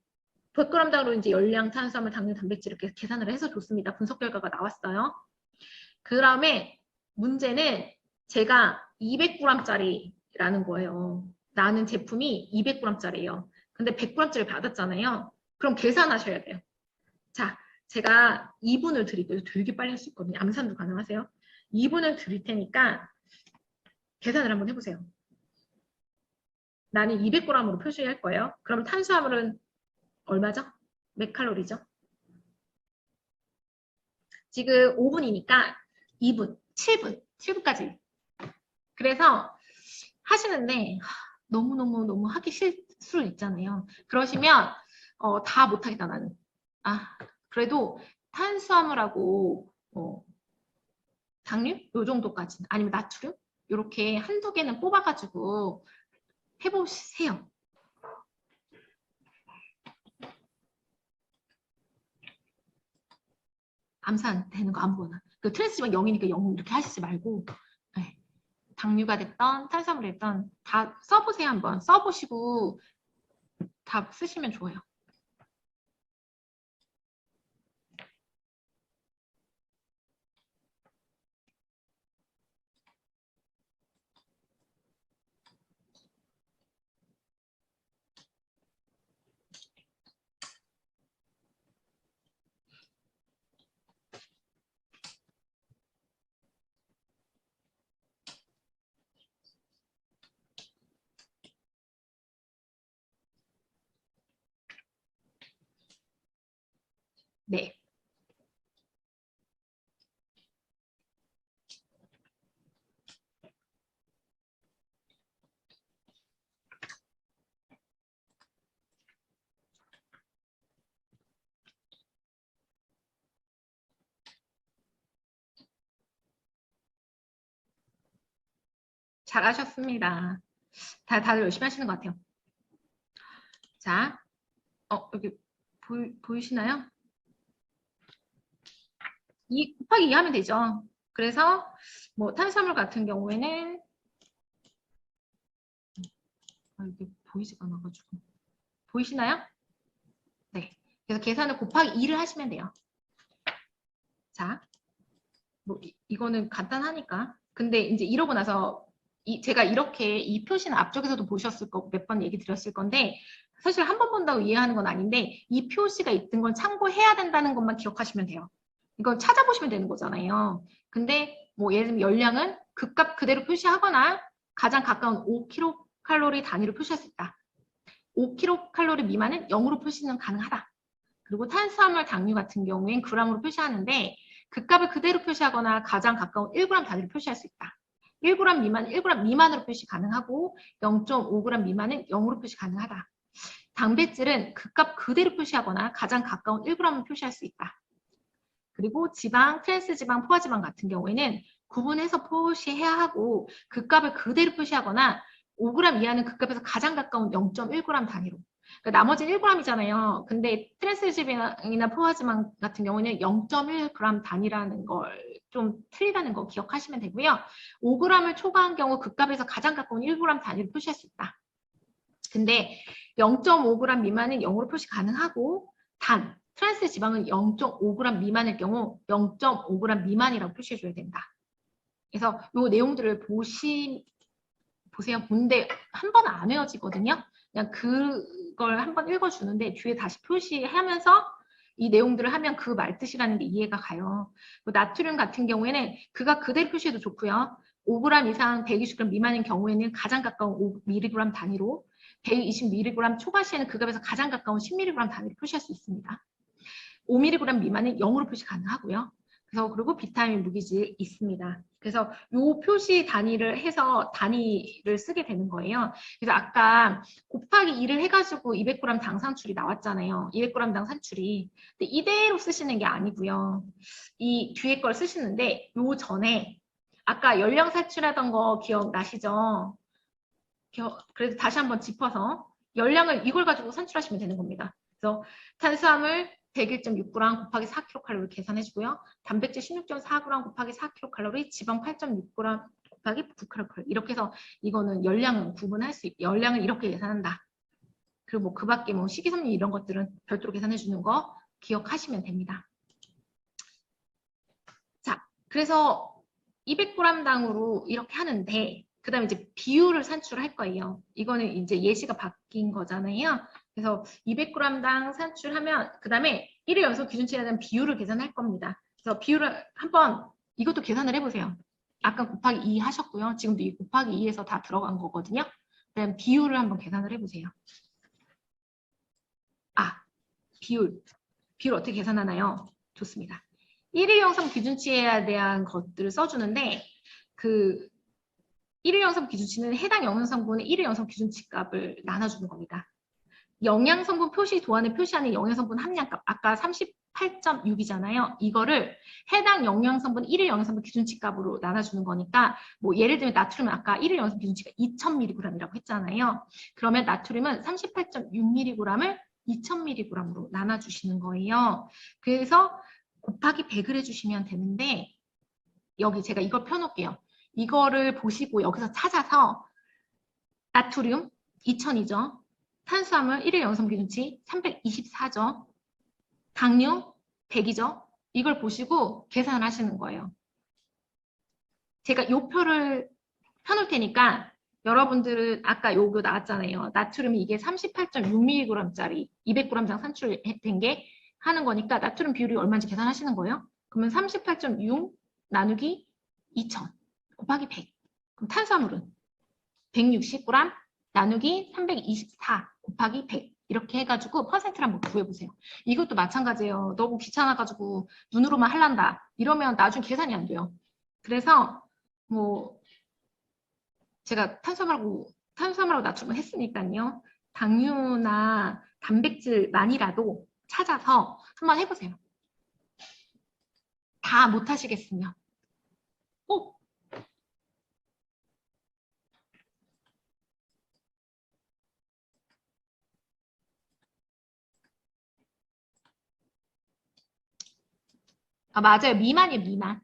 A: 100g당으로 이제 열량, 탄수화물, 당류, 단백질 이렇게 계산을 해서 줬습니다. 분석 결과가 나왔어요. 그 다음에 문제는 제가 200g짜리라는 거예요. 나는 제품이 200g짜리예요. 근데 100g짜리 받았잖아요. 그럼 계산하셔야 돼요. 자, 제가 2분을 드릴게요. 되게 빨리 할 수 있거든요. 암산도 가능하세요? 2분을 드릴 테니까 계산을 한번 해보세요. 나는 200g으로 표시할 거예요. 그럼 탄수화물은 얼마죠? 몇 칼로리죠? 지금 5분이니까 2분, 7분까지. 그래서 하시는데 너무 하기 싫을 있잖아요. 그러시면 다 못하겠다 나는. 그래도 탄수화물하고 당류 요 정도까지 아니면 나트륨 이렇게 한두 개는 뽑아가지고 해보세요. 암산 되는 거 아무거나. 그 트랜스지방 0이니까 0 이렇게 하시지 말고 네. 당류가 됐던 탄수화물이 됐던 다 써보세요. 한번 써보시고 다 쓰시면 좋아요. 네. 잘하셨습니다. 다들 열심히 하시는 것 같아요. 자, 여기 보이시나요? 2 곱하기 2 하면 되죠. 그래서 뭐 탄수화물 같은 경우에는 이게 보이지가 않아가지고 보이시나요? 네. 그래서 계산을 곱하기 2를 하시면 돼요. 자, 뭐 이거는 간단하니까. 근데 이제 이러고 나서 제가 이렇게 이 표시는 앞쪽에서도 보셨을 거고 몇 번 얘기 드렸을 건데 사실 한 번 본다고 이해하는 건 아닌데 이 표시가 있던 건 참고해야 된다는 것만 기억하시면 돼요. 이건 찾아보시면 되는 거잖아요. 근데 뭐 예를 들면 열량은 그 값 그대로 표시하거나 가장 가까운 5kcal 단위로 표시할 수 있다. 5kcal 미만은 0으로 표시는 가능하다. 그리고 탄수화물 당류 같은 경우엔 g으로 표시하는데 그 값을 그대로 표시하거나 가장 가까운 1g 단위로 표시할 수 있다. 1g 미만은 1g 미만으로 표시 가능하고 0.5g 미만은 0으로 표시 가능하다. 단백질은 그 값 그대로 표시하거나 가장 가까운 1g을 표시할 수 있다. 그리고 지방, 트랜스지방, 포화지방 같은 경우에는 구분해서 표시해야 하고 그 값을 그대로 표시하거나 5g 이하는 그 값에서 가장 가까운 0.1g 단위로. 그러니까 나머지는 1g이잖아요. 근데 트랜스지방이나 포화지방 같은 경우는 0.1g 단위라는 걸 좀 틀리다는 거 기억하시면 되고요. 5g을 초과한 경우 그 값에서 가장 가까운 1g 단위로 표시할 수 있다. 근데 0.5g 미만은 0으로 표시 가능하고 단, 트랜스 지방은 0.5g 미만일 경우 0.5g 미만이라고 표시해줘야 된다. 그래서 이 내용들을 보세요. 근데 한 번은 안 외워지거든요. 그냥 그걸 한번 읽어주는데 뒤에 다시 표시하면서 이 내용들을 하면 그 말뜻이라는 게 이해가 가요. 나트륨 같은 경우에는 그가 그대로 표시해도 좋고요. 5g 이상 120g 미만인 경우에는 가장 가까운 5mg 단위로 120mg 초과 시에는 그 값에서 가장 가까운 10mg 단위로 표시할 수 있습니다. 5mg 미만은 0으로 표시 가능하고요. 그리고 비타민, 무기질 있습니다. 그래서 요 표시 단위를 해서 단위를 쓰게 되는 거예요. 그래서 아까 곱하기 2를 해가지고 200g 당 산출이 나왔잖아요. 200g 당 산출이. 근데 이대로 쓰시는 게 아니고요. 이 뒤에 걸 쓰시는데 요 전에 아까 열량 산출하던 거 기억나시죠? 그래서 다시 한번 짚어서 열량을 이걸 가지고 산출하시면 되는 겁니다. 그래서 탄수화물 101.6g 곱하기 4kcal 계산해주고요. 단백질 16.4g 곱하기 4kcal, 지방 8.6g 곱하기 9kcal 이렇게 해서 이거는 열량은 구분할 수 있고 열량을 이렇게 계산한다. 그리고 뭐 그 밖에 뭐 식이섬유 이런 것들은 별도로 계산해주는 거 기억하시면 됩니다. 자, 그래서 200g당으로 이렇게 하는데 그 다음에 이제 비율을 산출할 거예요. 이거는 이제 예시가 바뀐 거잖아요. 그래서 200g당 산출하면 그 다음에 1일 연속 기준치에 대한 비율을 계산할 겁니다. 그래서 비율을 한번 이것도 계산을 해보세요. 아까 곱하기 2 하셨고요. 지금도 이 곱하기 2에서 다 들어간 거거든요. 그다음 비율을 한번 계산을 해보세요. 비율 어떻게 계산하나요? 좋습니다. 1일 영상 기준치에 대한 것들을 써주는데 그 1일 영상 기준치는 해당 영양성분의 1일 영상 기준치 값을 나눠주는 겁니다. 영양성분 표시 도안에 표시하는 영양성분 함량값 아까 38.6이잖아요. 이거를 해당 영양성분 1일 영양성분 기준치 값으로 나눠주는 거니까 뭐 예를 들면 나트륨은 아까 1일 영양성분 기준치가 2000mg이라고 했잖아요. 그러면 나트륨은 38.6mg을 2000mg으로 나눠주시는 거예요. 그래서 곱하기 100을 해주시면 되는데 여기 제가 이걸 펴놓을게요. 이거를 보시고 여기서 찾아서 나트륨 2000이죠. 탄수화물 1일 영양성 기준치 324죠. 당류 100이죠. 이걸 보시고 계산을 하시는 거예요. 제가 요 표를 펴놓을 테니까 여러분들은 아까 요거 나왔잖아요. 나트륨이 이게 38.6mg짜리 200g당 산출된 게 하는 거니까 나트륨 비율이 얼마인지 계산하시는 거예요. 그러면 38.6 나누기 2000 곱하기 100. 그럼 탄수화물은 160g 나누기 324 곱하기 100 이렇게 해가지고 퍼센트를 한번 구해보세요. 이것도 마찬가지예요. 너무 귀찮아가지고 눈으로만 할란다. 이러면 나중에 계산이 안 돼요. 그래서 뭐 제가 탄수화물하고 나트륨을 했으니까요. 당류나 단백질만이라도 찾아서 한번 해보세요. 다 못하시겠으면 꼭 맞아요. 미만이에요. 미만.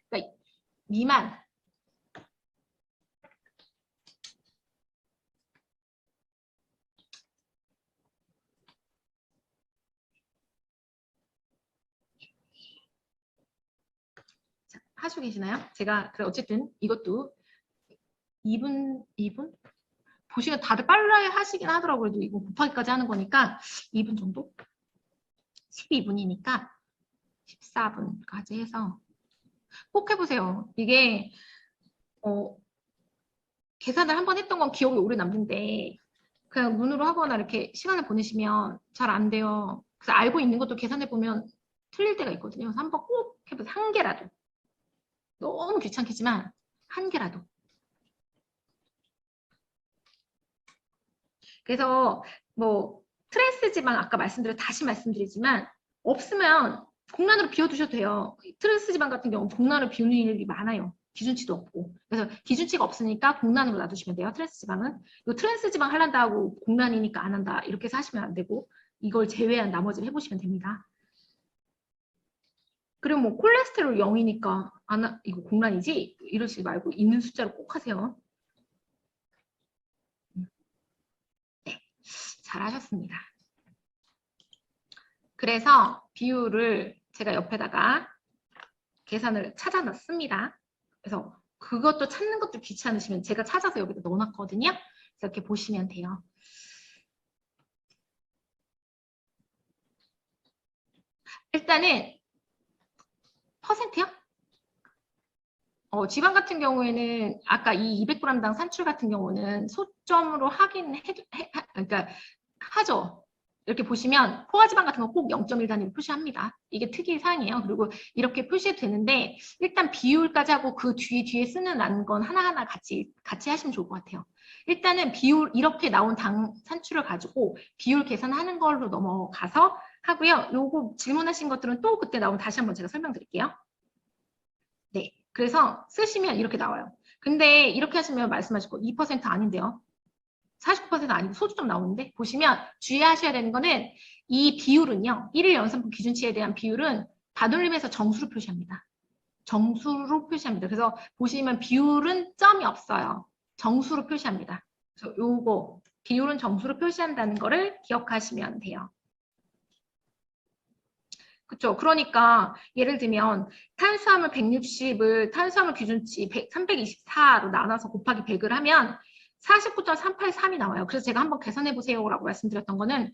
A: 그러니까 미만. 자, 하시고 계시나요? 제가 어쨌든 이것도 2분 보시면 다들 빨라야 하시긴 하더라고요. 그래도 이거 곱하기까지 하는 거니까 2분 정도? 12분이니까 14분까지 해서 꼭 해보세요. 이게 계산을 한번 했던 건 기억이 오래 남는데 그냥 눈으로 하거나 이렇게 시간을 보내시면 잘 안 돼요. 그래서 알고 있는 것도 계산해보면 틀릴 때가 있거든요. 그래서 한번 꼭 해보세요. 한 개라도. 너무 귀찮겠지만 한 개라도. 그래서 뭐 트랜스 지방 아까 다시 말씀드리지만 없으면 공란으로 비워두셔도 돼요. 트랜스 지방 같은 경우는 공란으로 비우는 일이 많아요. 기준치도 없고. 그래서 기준치가 없으니까 공란으로 놔두시면 돼요. 트랜스 지방은. 이 트랜스 지방 하란다 하고 공란이니까 안 한다. 이렇게 해서 하시면 안 되고 이걸 제외한 나머지를 해보시면 됩니다. 그리고 뭐 콜레스테롤 0이니까 이거 공란이지? 이러시지 말고 있는 숫자로 꼭 하세요. 네, 잘하셨습니다. 그래서 비율을 제가 옆에다가 계산을 찾아놨습니다. 그래서 그것도 찾는 것도 귀찮으시면 제가 찾아서 여기다 넣어놨거든요. 그래서 이렇게 보시면 돼요. 일단은 퍼센트요? 지방 같은 경우에는 아까 이 200g당 산출 같은 경우는 소점으로 그러니까 하죠. 이렇게 보시면 포화지방 같은 거 꼭 0.1 단위로 표시합니다. 이게 특이 사항이에요. 그리고 이렇게 표시해도 되는데 일단 비율까지 하고 그 뒤에 쓰는 건 하나하나 같이 하시면 좋을 것 같아요. 일단은 비율 이렇게 나온 당 산출을 가지고 비율 계산하는 걸로 넘어가서 하고요. 요거 질문하신 것들은 또 그때 나오면 다시 한번 제가 설명드릴게요. 네, 그래서 쓰시면 이렇게 나와요. 근데 이렇게 하시면 말씀하실 거 2% 아닌데요. 49% 아니고 소주점 나오는데 보시면 주의하셔야 되는 거는 이 비율은요. 1일 연산품 기준치에 대한 비율은 반올림에서 정수로 표시합니다. 정수로 표시합니다. 그래서 보시면 비율은 점이 없어요. 정수로 표시합니다. 그래서 요거 비율은 정수로 표시한다는 거를 기억하시면 돼요. 그렇죠. 그러니까 예를 들면 탄수화물 160을 탄수화물 기준치 324로 나눠서 곱하기 100을 하면 49.383이 나와요. 그래서 제가 한번 계산해 보세요라고 말씀드렸던 거는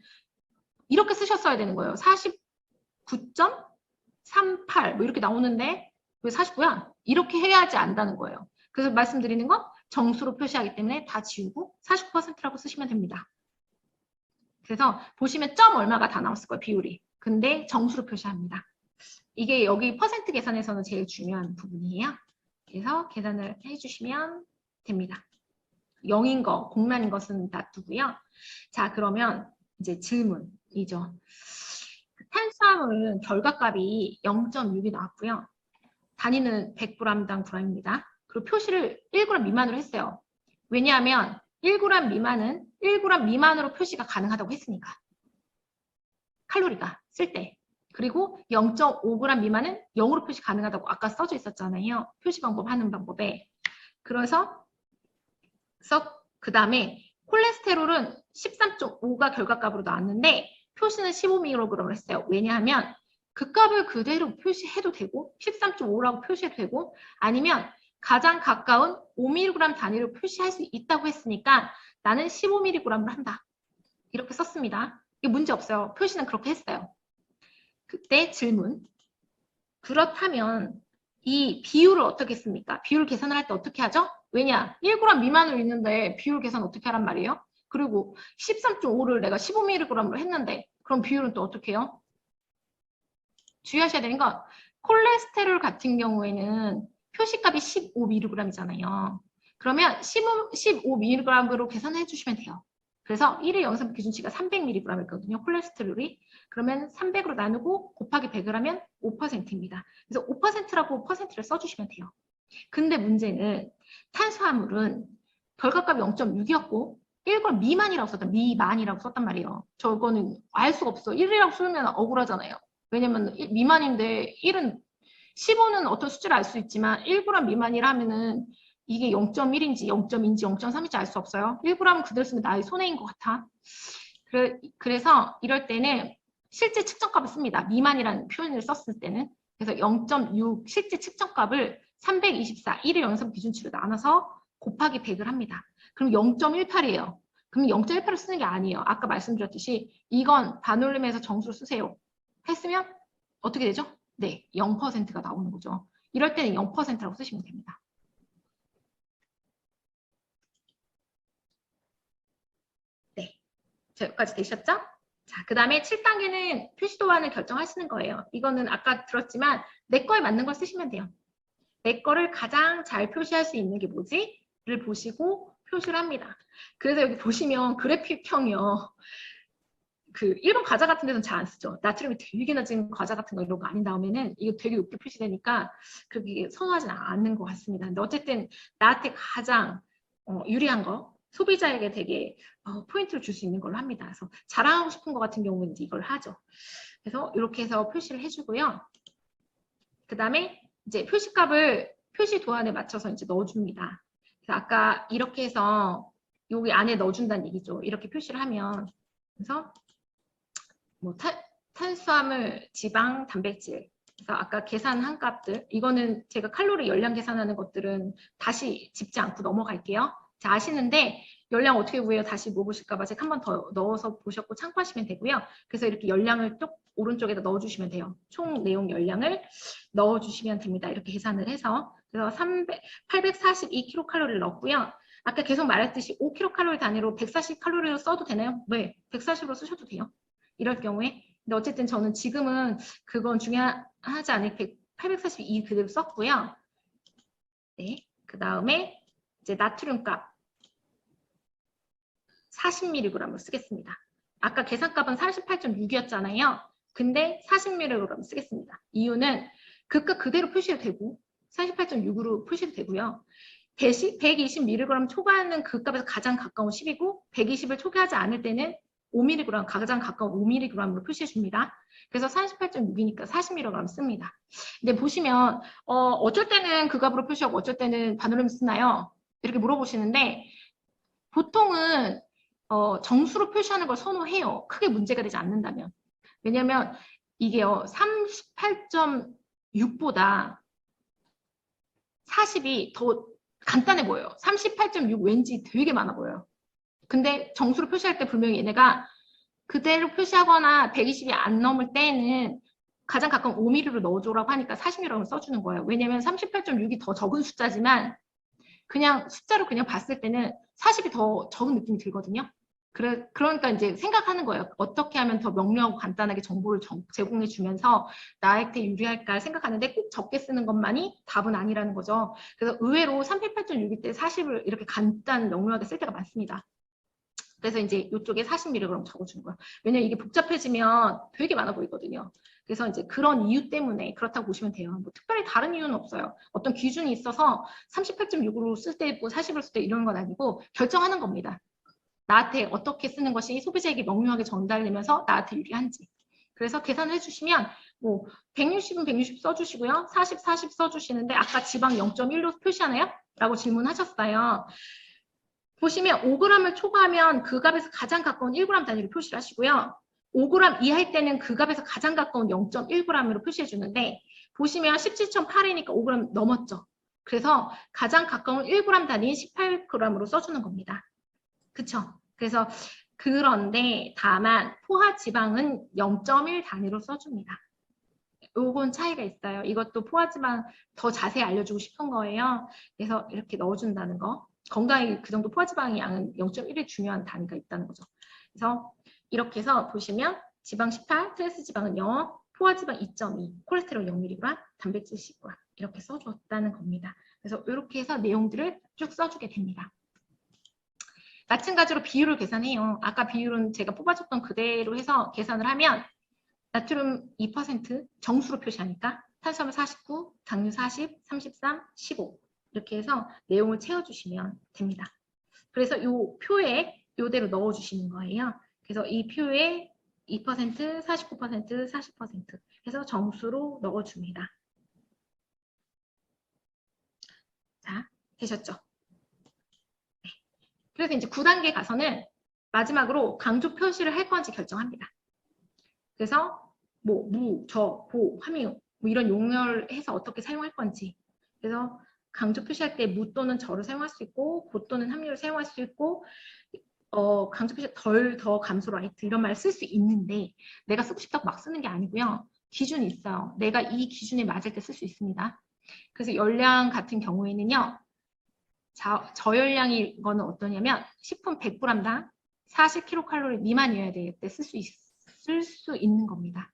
A: 이렇게 쓰셨어야 되는 거예요. 49.38 뭐 이렇게 나오는데 왜 49야? 이렇게 해야지 안다는 거예요. 그래서 말씀드리는 건 정수로 표시하기 때문에 다 지우고 49%라고 쓰시면 됩니다. 그래서 보시면 점 얼마가 다 나왔을 거예요. 비율이. 근데 정수로 표시합니다. 이게 여기 퍼센트 계산에서는 제일 중요한 부분이에요. 그래서 계산을 해주시면 됩니다. 0인 거, 공란인 것은 놔두고요. 자, 그러면 이제 질문이죠. 탄수화물은 결과값이 0.6이 나왔고요. 단위는 100g당 g입니다. 그리고 표시를 1g 미만으로 했어요. 왜냐하면 1g 미만은 1g 미만으로 표시가 가능하다고 했으니까. 칼로리가 쓸 때. 그리고 0.5g 미만은 0으로 표시 가능하다고 아까 써져 있었잖아요. 표시 방법 하는 방법에. 그래서 그 다음에 콜레스테롤은 13.5가 결과값으로 나왔는데 표시는 15mg을 했어요. 왜냐하면 그 값을 그대로 표시해도 되고 13.5라고 표시해도 되고 아니면 가장 가까운 5mg 단위로 표시할 수 있다고 했으니까 나는 15mg을 한다. 이렇게 썼습니다. 이게 문제 없어요. 표시는 그렇게 했어요. 그때 질문. 그렇다면 이 비율을 어떻게 씁니까? 비율 계산을 할 때 어떻게 하죠? 왜냐? 1g 미만으로 있는데 비율 계산 어떻게 하란 말이에요? 그리고 13.5를 내가 15mg으로 했는데 그럼 비율은 또 어떻게 해요? 주의하셔야 되는 건 콜레스테롤 같은 경우에는 표시값이 15mg이잖아요. 그러면 15mg으로 계산해 주시면 돼요. 그래서 1의 영상 기준치가 300mg이거든요. 콜레스테롤이. 그러면 300으로 나누고 곱하기 100을 하면 5%입니다. 그래서 5%라고 퍼센트를 써주시면 돼요. 근데 문제는 탄수화물은 결과값이 0.6이었고 1g 미만이라고 썼단 말이에요. 저거는 알 수가 없어. 1이라고 쓰면 억울하잖아요. 왜냐면 미만인데 1은 15는 어떤 숫자를 알 수 있지만 1g 미만이라 하면은 이게 0.1인지 0.2인지 0.3인지 알 수 없어요. 1g은 그대로 쓰면 나의 손해인 것 같아. 그래서 이럴 때는 실제 측정값을 씁니다. 미만이라는 표현을 썼을 때는. 그래서 0.6 실제 측정값을 324, 1의 영상 기준치로 나눠서 곱하기 100을 합니다. 그럼 0.18이에요. 그럼 0.18을 쓰는 게 아니에요. 아까 말씀드렸듯이 이건 반올림해서 정수로 쓰세요. 했으면 어떻게 되죠? 네, 0%가 나오는 거죠. 이럴 때는 0%라고 쓰시면 됩니다. 네, 여기까지 되셨죠? 자, 그 다음에 7단계는 표시 도안을 결정하시는 거예요. 이거는 아까 들었지만 내 거에 맞는 걸 쓰시면 돼요. 내 거를 가장 잘 표시할 수 있는 게 뭐지? 를 보시고 표시를 합니다. 그래서 여기 보시면 그래픽형이요. 그 일본 과자 같은 데는 잘 안 쓰죠. 나트륨이 되게 낮은 과자 같은 거 이런 거 아닌 다음에는 이거 되게 높게 표시되니까 그게 선호하지는 않는 것 같습니다. 근데 어쨌든 나한테 가장 유리한 거 소비자에게 되게 포인트를 줄 수 있는 걸로 합니다. 그래서 자랑하고 싶은 거 같은 경우는 이걸 하죠. 그래서 이렇게 해서 표시를 해주고요. 그 다음에 이제 표시값을 표시 도안에 맞춰서 이제 넣어줍니다. 그래서 아까 이렇게 해서 여기 안에 넣어준다는 얘기죠. 이렇게 표시를 하면 그래서 뭐 탄수화물, 지방, 단백질. 그래서 아까 계산한 값들, 이거는 제가 칼로리 열량 계산하는 것들은 다시 짚지 않고 넘어갈게요. 자, 아시는데 열량 어떻게 구해요? 다시 물어보실까 봐 제가 한 번 더 넣어서 보셨고 참고하시면 되고요. 그래서 이렇게 열량을 또 오른쪽에다 넣어주시면 돼요. 총 내용 열량을 넣어주시면 됩니다. 이렇게 계산을 해서 그래서 842kcal를 넣었고요. 아까 계속 말했듯이 5kcal 단위로 140칼로리로 써도 되나요? 네, 140으로 쓰셔도 돼요. 이럴 경우에. 근데 어쨌든 저는 지금은 그건 중요하지 않게 842 그대로 썼고요. 네, 그 다음에 이제 나트륨 값 40mg을 쓰겠습니다. 아까 계산값은 48.6이었잖아요. 근데 40mg 쓰겠습니다. 이유는 그 값 그대로 표시해도 되고 48.6으로 표시도 되고요. 120mg 초과하는 그 값에서 가장 가까운 10이고 120을 초과하지 않을 때는 5mg, 가장 가까운 5mg으로 표시해 줍니다. 그래서 48.6이니까 40mg 씁니다. 근데 보시면 어쩔 때는 그 값으로 표시하고 어쩔 때는 반올림 쓰나요? 이렇게 물어보시는데 보통은 정수로 표시하는 걸 선호해요. 크게 문제가 되지 않는다면. 왜냐면 이게요. 38.6보다 40이 더 간단해 보여요. 38.6 왠지 되게 많아 보여요. 근데 정수로 표시할 때 분명히 얘네가 그대로 표시하거나 120이 안 넘을 때는 가장 가까운 5mm로 넣어줘라고 하니까 40mm라고 써주는 거예요. 왜냐면 38.6이 더 적은 숫자지만 그냥 숫자로 그냥 봤을 때는 40이 더 적은 느낌이 들거든요. 그러니까 이제 생각하는 거예요. 어떻게 하면 더 명료하고 간단하게 정보를 제공해 주면서 나한테 유리할까 생각하는데 꼭 적게 쓰는 것만이 답은 아니라는 거죠. 그래서 의외로 38.6일 때 40을 이렇게 간단 명료하게 쓸 때가 많습니다. 그래서 이제 이쪽에 40mm 그럼 적어주는 거예요. 왜냐면 이게 복잡해지면 되게 많아 보이거든요. 그래서 이제 그런 이유 때문에 그렇다고 보시면 돼요. 뭐 특별히 다른 이유는 없어요. 어떤 기준이 있어서 38.6으로 쓸 때 있고 40으로 쓸 때 이런 건 아니고 결정하는 겁니다. 나한테 어떻게 쓰는 것이 소비자에게 명료하게 전달되면서 나한테 유리한지. 그래서 계산을 해주시면 뭐 160은 160 써주시고요. 40, 40 써주시는데 아까 지방 0.1로 표시하나요? 라고 질문하셨어요. 보시면 5g을 초과하면 그 값에서 가장 가까운 1g 단위로 표시를 하시고요. 5g 이하일 때는 그 값에서 가장 가까운 0.1g으로 표시해 주는데 보시면 17.8이니까 5g 넘었죠. 그래서 가장 가까운 1g 단위인 18g으로 써주는 겁니다. 그쵸? 그래서 그런데 다만 포화 지방은 0.1 단위로 써줍니다. 요건 차이가 있어요. 이것도 포화 지방 더 자세히 알려주고 싶은 거예요. 그래서 이렇게 넣어준다는 거. 건강에 그 정도 포화 지방의 양은 0.1의 중요한 단위가 있다는 거죠. 그래서 이렇게 해서 보시면 지방 18, 트랜스 지방은 0, 포화 지방 2.2, 콜레스테롤 0mg, 단백질 10g 이렇게 써줬다는 겁니다. 그래서 이렇게 해서 내용들을 쭉 써주게 됩니다. 마찬가지로 비율을 계산해요. 아까 비율은 제가 뽑아줬던 그대로 해서 계산을 하면 나트륨 2% 정수로 표시하니까 탄수화물 49, 당류 40, 33, 15 이렇게 해서 내용을 채워주시면 됩니다. 그래서 이 표에 이대로 넣어주시는 거예요. 그래서 이 표에 2%, 49%, 40% 해서 정수로 넣어줍니다. 자, 되셨죠? 네. 그래서 이제 9단계 가서는 마지막으로 강조 표시를 할 건지 결정합니다. 그래서 뭐 무, 저, 보, 함유 뭐 이런 용어를 해서 어떻게 사용할 건지. 그래서 강조 표시할 때 무 또는 저를 사용할 수 있고 보 또는 함유를 사용할 수 있고 강조 표시 더 감소 라이트 이런 말을 쓸 수 있는데 내가 쓰고 싶다고 막 쓰는 게 아니고요. 기준이 있어요. 내가 이 기준에 맞을 때 쓸 수 있습니다. 그래서 열량 같은 경우에는요. 저열량이 거는 어떠냐면 식품 100g당 40kcal 미만이어야 될 때 쓸 수 있는 겁니다.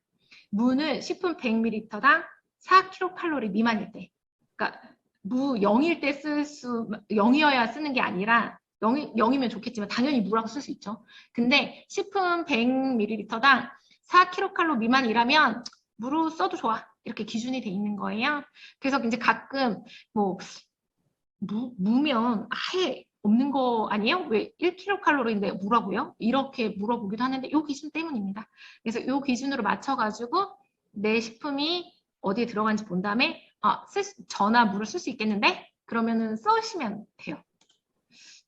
A: 무는 식품 100ml당 4kcal 미만일 때, 그러니까 무 0일 때 0이어야 쓰는 게 아니라 0이면 좋겠지만 당연히 무라고 쓸 수 있죠. 근데 식품 100ml당 4kcal 미만이라면 무로 써도 좋아. 이렇게 기준이 돼 있는 거예요. 그래서 이제 가끔 뭐 무면 아예 없는 거 아니에요? 왜 1kcal인데 무라고요? 이렇게 물어보기도 하는데 이 기준 때문입니다. 그래서 이 기준으로 맞춰가지고 내 식품이 어디에 들어간지 본 다음에 저나 물을 쓸 수 있겠는데? 그러면은 써시면 돼요.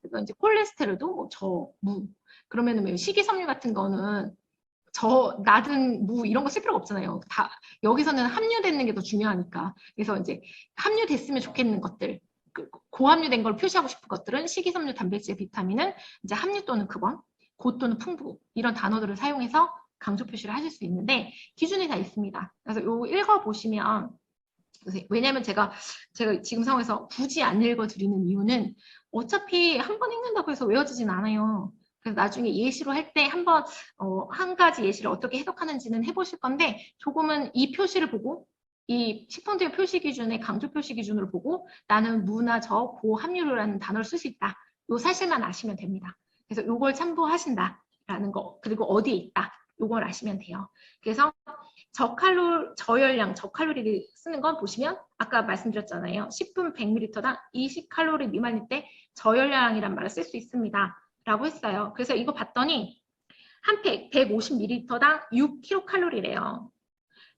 A: 그래서 이제 콜레스테롤도 뭐 무. 그러면은 식이섬유 같은 거는 낮은 무 이런 거 쓸 필요가 없잖아요. 다 여기서는 함유되는 게 더 중요하니까. 그래서 이제 함유됐으면 좋겠는 것들. 고함유된 걸 표시하고 싶은 것들은 식이섬유, 단백질, 비타민은 이제 함유 또는 급원, 고 또는 풍부 이런 단어들을 사용해서 강조 표시를 하실 수 있는데 기준이 다 있습니다. 그래서 이거 읽어보시면 왜냐하면 제가 지금 상황에서 굳이 안 읽어드리는 이유는 어차피 한 번 읽는다고 해서 외워지진 않아요. 그래서 나중에 예시로 할 때 한번 한 가지 예시를 어떻게 해석하는지는 해보실 건데 조금은 이 표시를 보고 이 식품제휴 표시 기준의 강조 표시 기준을 보고 나는 무나 저, 고, 함유라는 단어를 쓸 수 있다. 이 사실만 아시면 됩니다. 그래서 이걸 참고하신다라는 거 그리고 어디에 있다. 이걸 아시면 돼요. 그래서 저열량, 저칼로리를 쓰는 건 보시면 아까 말씀드렸잖아요. 10분 100ml당 20칼로리 미만일 때 저열량이란 말을 쓸 수 있습니다. 라고 했어요. 그래서 이거 봤더니 한 팩 150ml당 6kcal래요.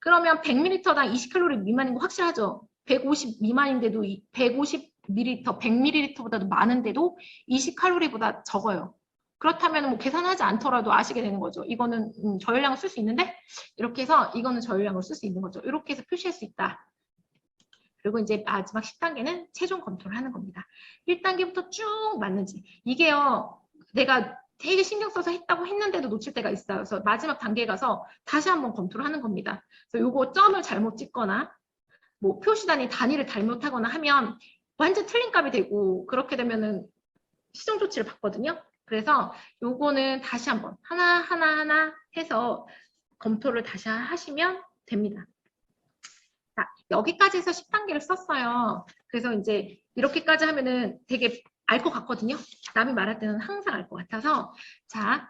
A: 그러면 100ml당 20칼로리 미만인 거 확실하죠? 150 미만인데도 150ml, 100ml보다도 많은데도 20칼로리보다 적어요. 그렇다면 뭐 계산하지 않더라도 아시게 되는 거죠. 이거는 저열량을 쓸 수 있는데 이렇게 해서 이거는 저열량을 쓸 수 있는 거죠. 이렇게 해서 표시할 수 있다. 그리고 이제 마지막 10단계는 최종 검토를 하는 겁니다. 1단계부터 쭉 맞는지. 이게요, 내가 되게 신경 써서 했다고 했는데도 놓칠 때가 있어요. 그래서 마지막 단계에 가서 다시 한번 검토를 하는 겁니다. 그래서 요거 점을 잘못 찍거나 뭐 표시 단위를 잘못하거나 하면 완전 틀린 값이 되고 그렇게 되면은 시정 조치를 받거든요. 그래서 요거는 다시 한번 하나 해서 검토를 다시 하시면 됩니다. 자, 여기까지 해서 10단계를 썼어요. 그래서 이제 이렇게까지 하면은 되게 알 것 같거든요. 남이 말할 때는 항상 알 것 같아서 자,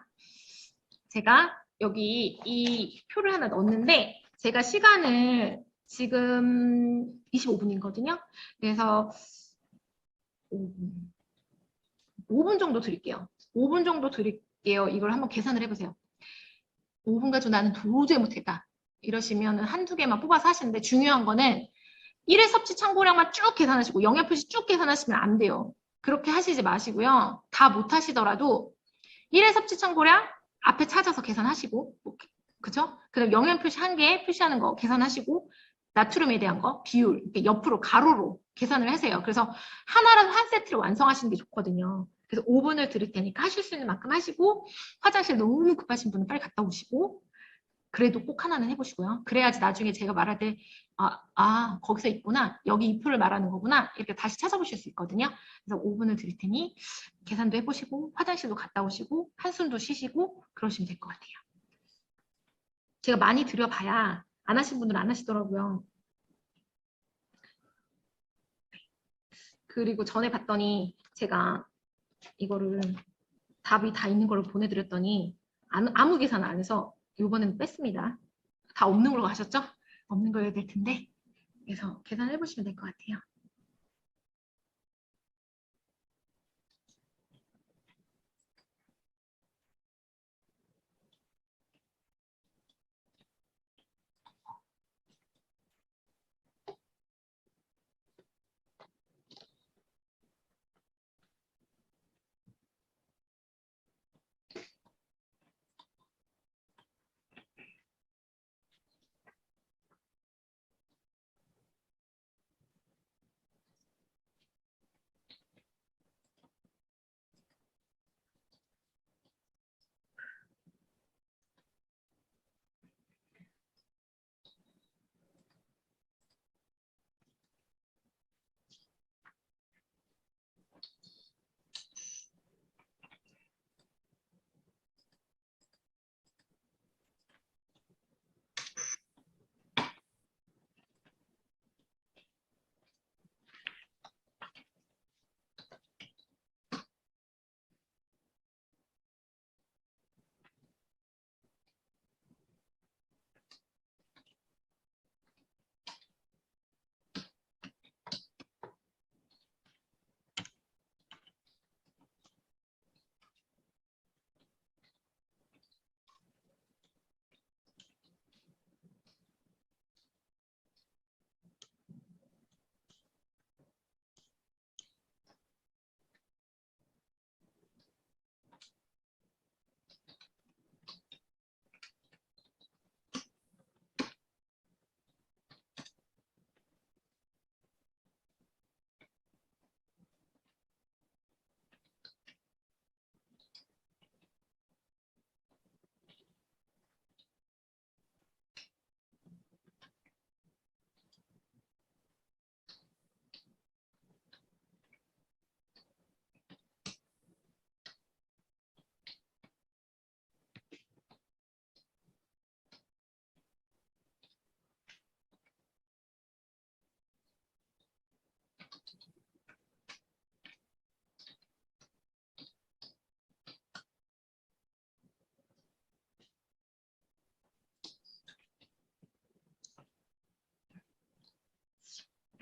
A: 제가 여기 이 표를 하나 넣었는데 제가 시간을 지금 25분이거든요. 그래서 5분 정도 드릴게요. 5분 정도 드릴게요. 이걸 한번 계산을 해보세요. 5분 가지고 나는 도저히 못했다. 이러시면 한두 개만 뽑아서 하시는데 중요한 거는 1회 섭취 참고량만 쭉 계산하시고 영양표시 쭉 계산하시면 안 돼요. 그렇게 하시지 마시고요. 다 못하시더라도 1회 섭취 참고량 앞에 찾아서 계산하시고 그죠? 그다음 영양표시 한 개 표시하는 거 계산하시고 나트륨에 대한 거 비율 옆으로 가로로 계산을 하세요. 그래서 하나라도 한 세트를 완성하시는 게 좋거든요. 그래서 5분을 드릴 테니까 하실 수 있는 만큼 하시고 화장실 너무 급하신 분은 빨리 갔다 오시고 그래도 꼭 하나는 해보시고요. 그래야지 나중에 제가 말할 때 거기서 있구나. 여기 이 표를 말하는 거구나. 이렇게 다시 찾아보실 수 있거든요. 그래서 5분을 드릴 테니 계산도 해보시고 화장실도 갔다 오시고 한숨도 쉬시고 그러시면 될 것 같아요. 제가 많이 드려봐야 안 하신 분들은 안 하시더라고요. 그리고 전에 봤더니 제가 이거를 답이 다 있는 걸로 보내드렸더니 아무 계산 안 해서 이번에는 뺐습니다. 다 없는 걸로 하셨죠? 없는 거 해야 될 텐데 그래서 계산을 해보시면 될 것 같아요.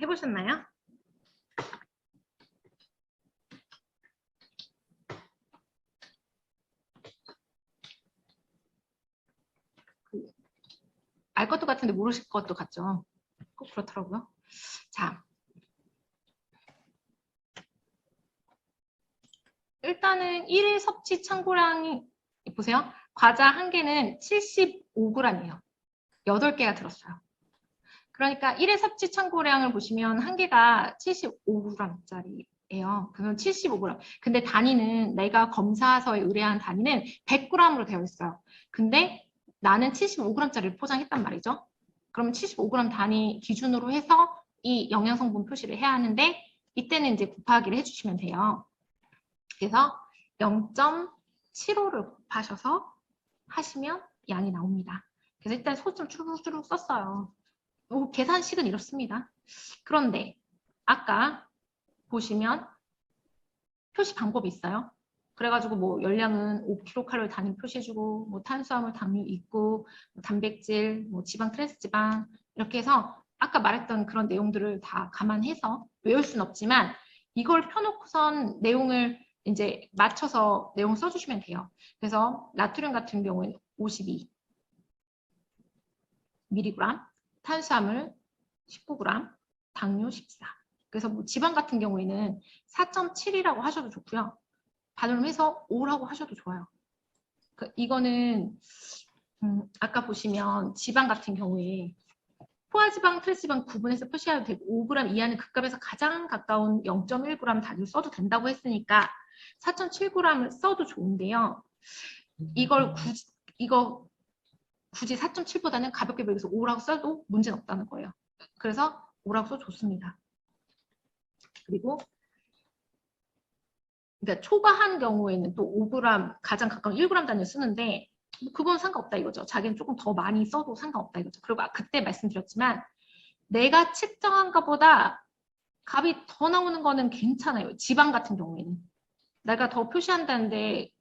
A: 해보셨나요? 알 것도 같은데 모르실 것도 같죠. 꼭 그렇더라고요. 자, 일단은 1일 섭취 참고량이 보세요. 과자 한 개는 75g이에요. 8개가 들었어요. 그러니까 1회 섭취 참고량을 보시면 한 개가 75g짜리예요. 그러면 75g. 근데 단위는 내가 검사서에 의뢰한 단위는 100g으로 되어 있어요. 근데 나는 75g짜리를 포장했단 말이죠. 그러면 75g 단위 기준으로 해서 이 영양성분 표시를 해야 하는데 이때는 이제 곱하기를 해주시면 돼요. 그래서 0.75를 곱하셔서 하시면 양이 나옵니다. 그래서 일단 소점 주룩주룩 썼어요. 계산식은 이렇습니다. 그런데 아까 보시면 표시 방법이 있어요. 그래가지고 뭐 열량은 5kcal 단위 표시해주고 뭐 탄수화물, 당류 있고 뭐 단백질, 뭐 지방, 트랜스지방 이렇게 해서 아까 말했던 그런 내용들을 다 감안해서 외울 수는 없지만 이걸 펴놓고선 내용을 이제 맞춰서 내용 써주시면 돼요. 그래서 나트륨 같은 경우에는 52mg, 탄수화물 19g, 당류 14. 그래서 뭐 지방 같은 경우에는 4.7이라고 하셔도 좋고요. 반응해서 5라고 하셔도 좋아요. 이거는 아까 보시면 지방 같은 경우에 포화지방, 트랜스지방 구분해서 표시해도 되고 5g 이하는 극값에서 가장 가까운 0.1g 단위를 써도 된다고 했으니까 4.7g을 써도 좋은데요. 이거 굳이 4.7보다는 가볍게 배워서 5라고 써도 문제는 없다는 거예요. 그래서 5라고 써도 좋습니다. 그리고 그러니까 초과한 경우에는 또 5g 가장 가까운 1g 단위를 쓰는데 그건 상관없다 이거죠. 자기는 조금 더 많이 써도 상관없다 이거죠. 그리고 그때 말씀드렸지만 내가 측정한 것보다 값이 더 나오는 거는 괜찮아요. 지방 같은 경우에는. 내가 더 표시한다는데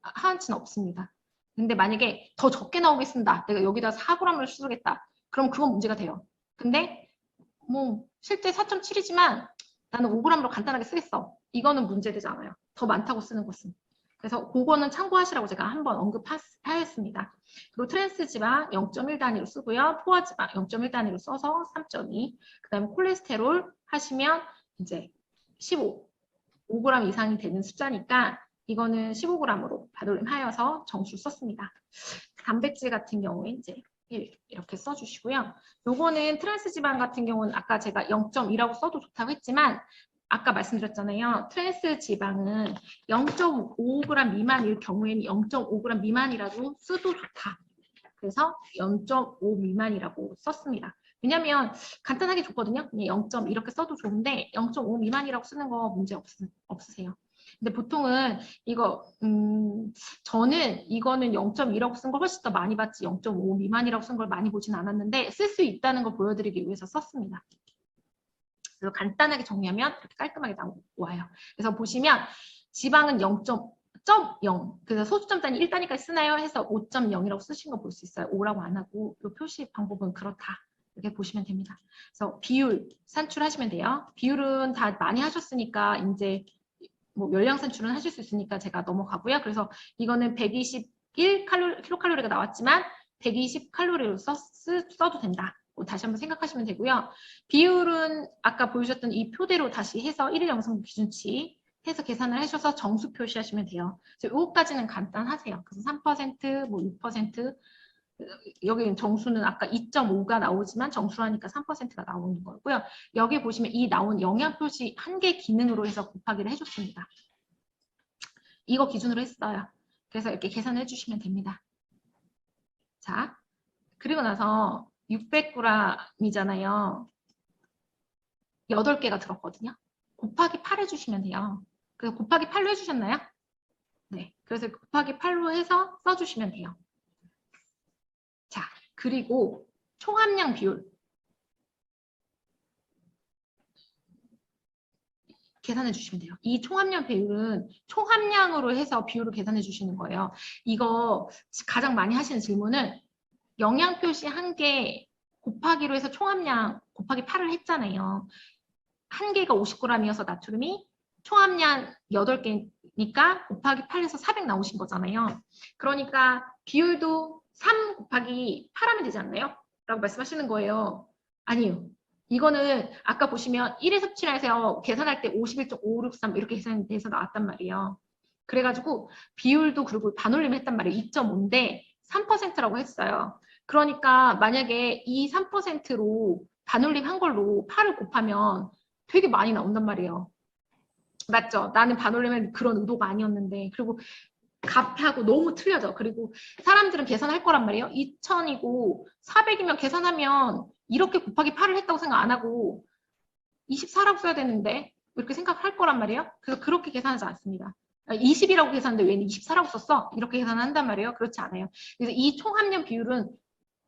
A: 하한치는 없습니다. 근데 만약에 더 적게 나오겠습니다. 내가 여기다 4g을 쓰겠다. 그럼 그건 문제가 돼요. 근데 뭐 실제 4.7이지만 나는 5g으로 간단하게 쓰겠어. 이거는 문제되지 않아요. 더 많다고 쓰는 것은. 그래서 그거는 참고하시라고 제가 한번 언급하였습니다. 그리고 트랜스 지방 0.1 단위로 쓰고요. 포화 지방 0.1 단위로 써서 3.2. 그 다음에 콜레스테롤 하시면 이제 5g 이상이 되는 숫자니까 이거는 15g으로 반올림하여서 정수를 썼습니다. 단백질 같은 경우에 이제 이렇게 써주시고요. 요거는 트랜스 지방 같은 경우는 아까 제가 0.2라고 써도 좋다고 했지만 아까 말씀드렸잖아요. 트랜스 지방은 0.5g 미만일 경우에는 0.5g 미만이라도 써도 좋다. 그래서 0.5 미만이라고 썼습니다. 왜냐면 간단하게 좋거든요. 그냥 0. 이렇게 써도 좋은데 0.5 미만이라고 쓰는 거 문제 없으세요. 근데 보통은 이거 저는 이거는 0.2라고 쓴 걸 훨씬 더 많이 봤지 0.5 미만이라고 쓴 걸 많이 보진 않았는데 쓸 수 있다는 걸 보여드리기 위해서 썼습니다. 그래서 간단하게 정리하면 이렇게 깔끔하게 나와요. 그래서 보시면 지방은 0.0 그래서 소수점 단위 1단위까지 쓰나요? 해서 5.0이라고 쓰신 거 볼 수 있어요. 5라고 안 하고 이 표시 방법은 그렇다. 이렇게 보시면 됩니다. 그래서 비율 산출하시면 돼요. 비율은 다 많이 하셨으니까 이제 뭐 열량 산출은 하실 수 있으니까 제가 넘어가고요. 그래서 이거는 121kcal가 나왔지만 120칼로리로 써도 된다. 다시 한번 생각하시면 되고요. 비율은 아까 보여주셨던 이 표대로 다시 해서 1일 영상부 기준치 해서 계산을 하셔서 정수 표시하시면 돼요. 요거까지는 간단하세요. 그래서 3%, 뭐 6%, 여기 정수는 아까 2.5가 나오지만 정수하니까 3%가 나오는 거고요. 여기 보시면 이 나온 영양 표시 한 개 기능으로 해서 곱하기를 해줬습니다. 이거 기준으로 했어요. 그래서 이렇게 계산해 주시면 됩니다. 자, 그리고 나서 600g이잖아요. 8개가 들었거든요. 곱하기 8 해주시면 돼요. 그래서 곱하기 8로 해주셨나요? 네. 그래서 곱하기 8로 해서 써주시면 돼요. 자, 그리고 총함량 비율. 계산해 주시면 돼요. 이 총함량 비율은 총함량으로 해서 비율을 계산해 주시는 거예요. 이거 가장 많이 하시는 질문은 영양 표시 한 개 곱하기로 해서 총함량 곱하기 8을 했잖아요. 한 개가 50g이어서 나트륨이 총함량 8개니까 곱하기 8에서 400 나오신 거잖아요. 그러니까 비율도 3 곱하기 8 하면 되지 않나요? 라고 말씀하시는 거예요. 아니요. 이거는 아까 보시면 1회 섭취량에서 계산할 때 51.563 이렇게 계산돼서 나왔단 말이에요. 그래가지고 비율도 그리고 반올림 했단 말이에요. 2.5인데 3%라고 했어요. 그러니까 만약에 이 3%로 반올림 한 걸로 8을 곱하면 되게 많이 나온단 말이에요. 맞죠? 나는 반올림은 그런 의도가 아니었는데. 그리고 값하고 너무 틀려져. 그리고 사람들은 계산할 거란 말이에요. 2000이고 400이면 계산하면 이렇게 곱하기 8을 했다고 생각 안 하고 24라고 써야 되는데 이렇게 생각할 거란 말이에요. 그래서 그렇게 계산하지 않습니다. 20이라고 계산하는데 왜 24라고 썼어? 이렇게 계산한단 말이에요. 그렇지 않아요. 그래서 이 총합량 비율은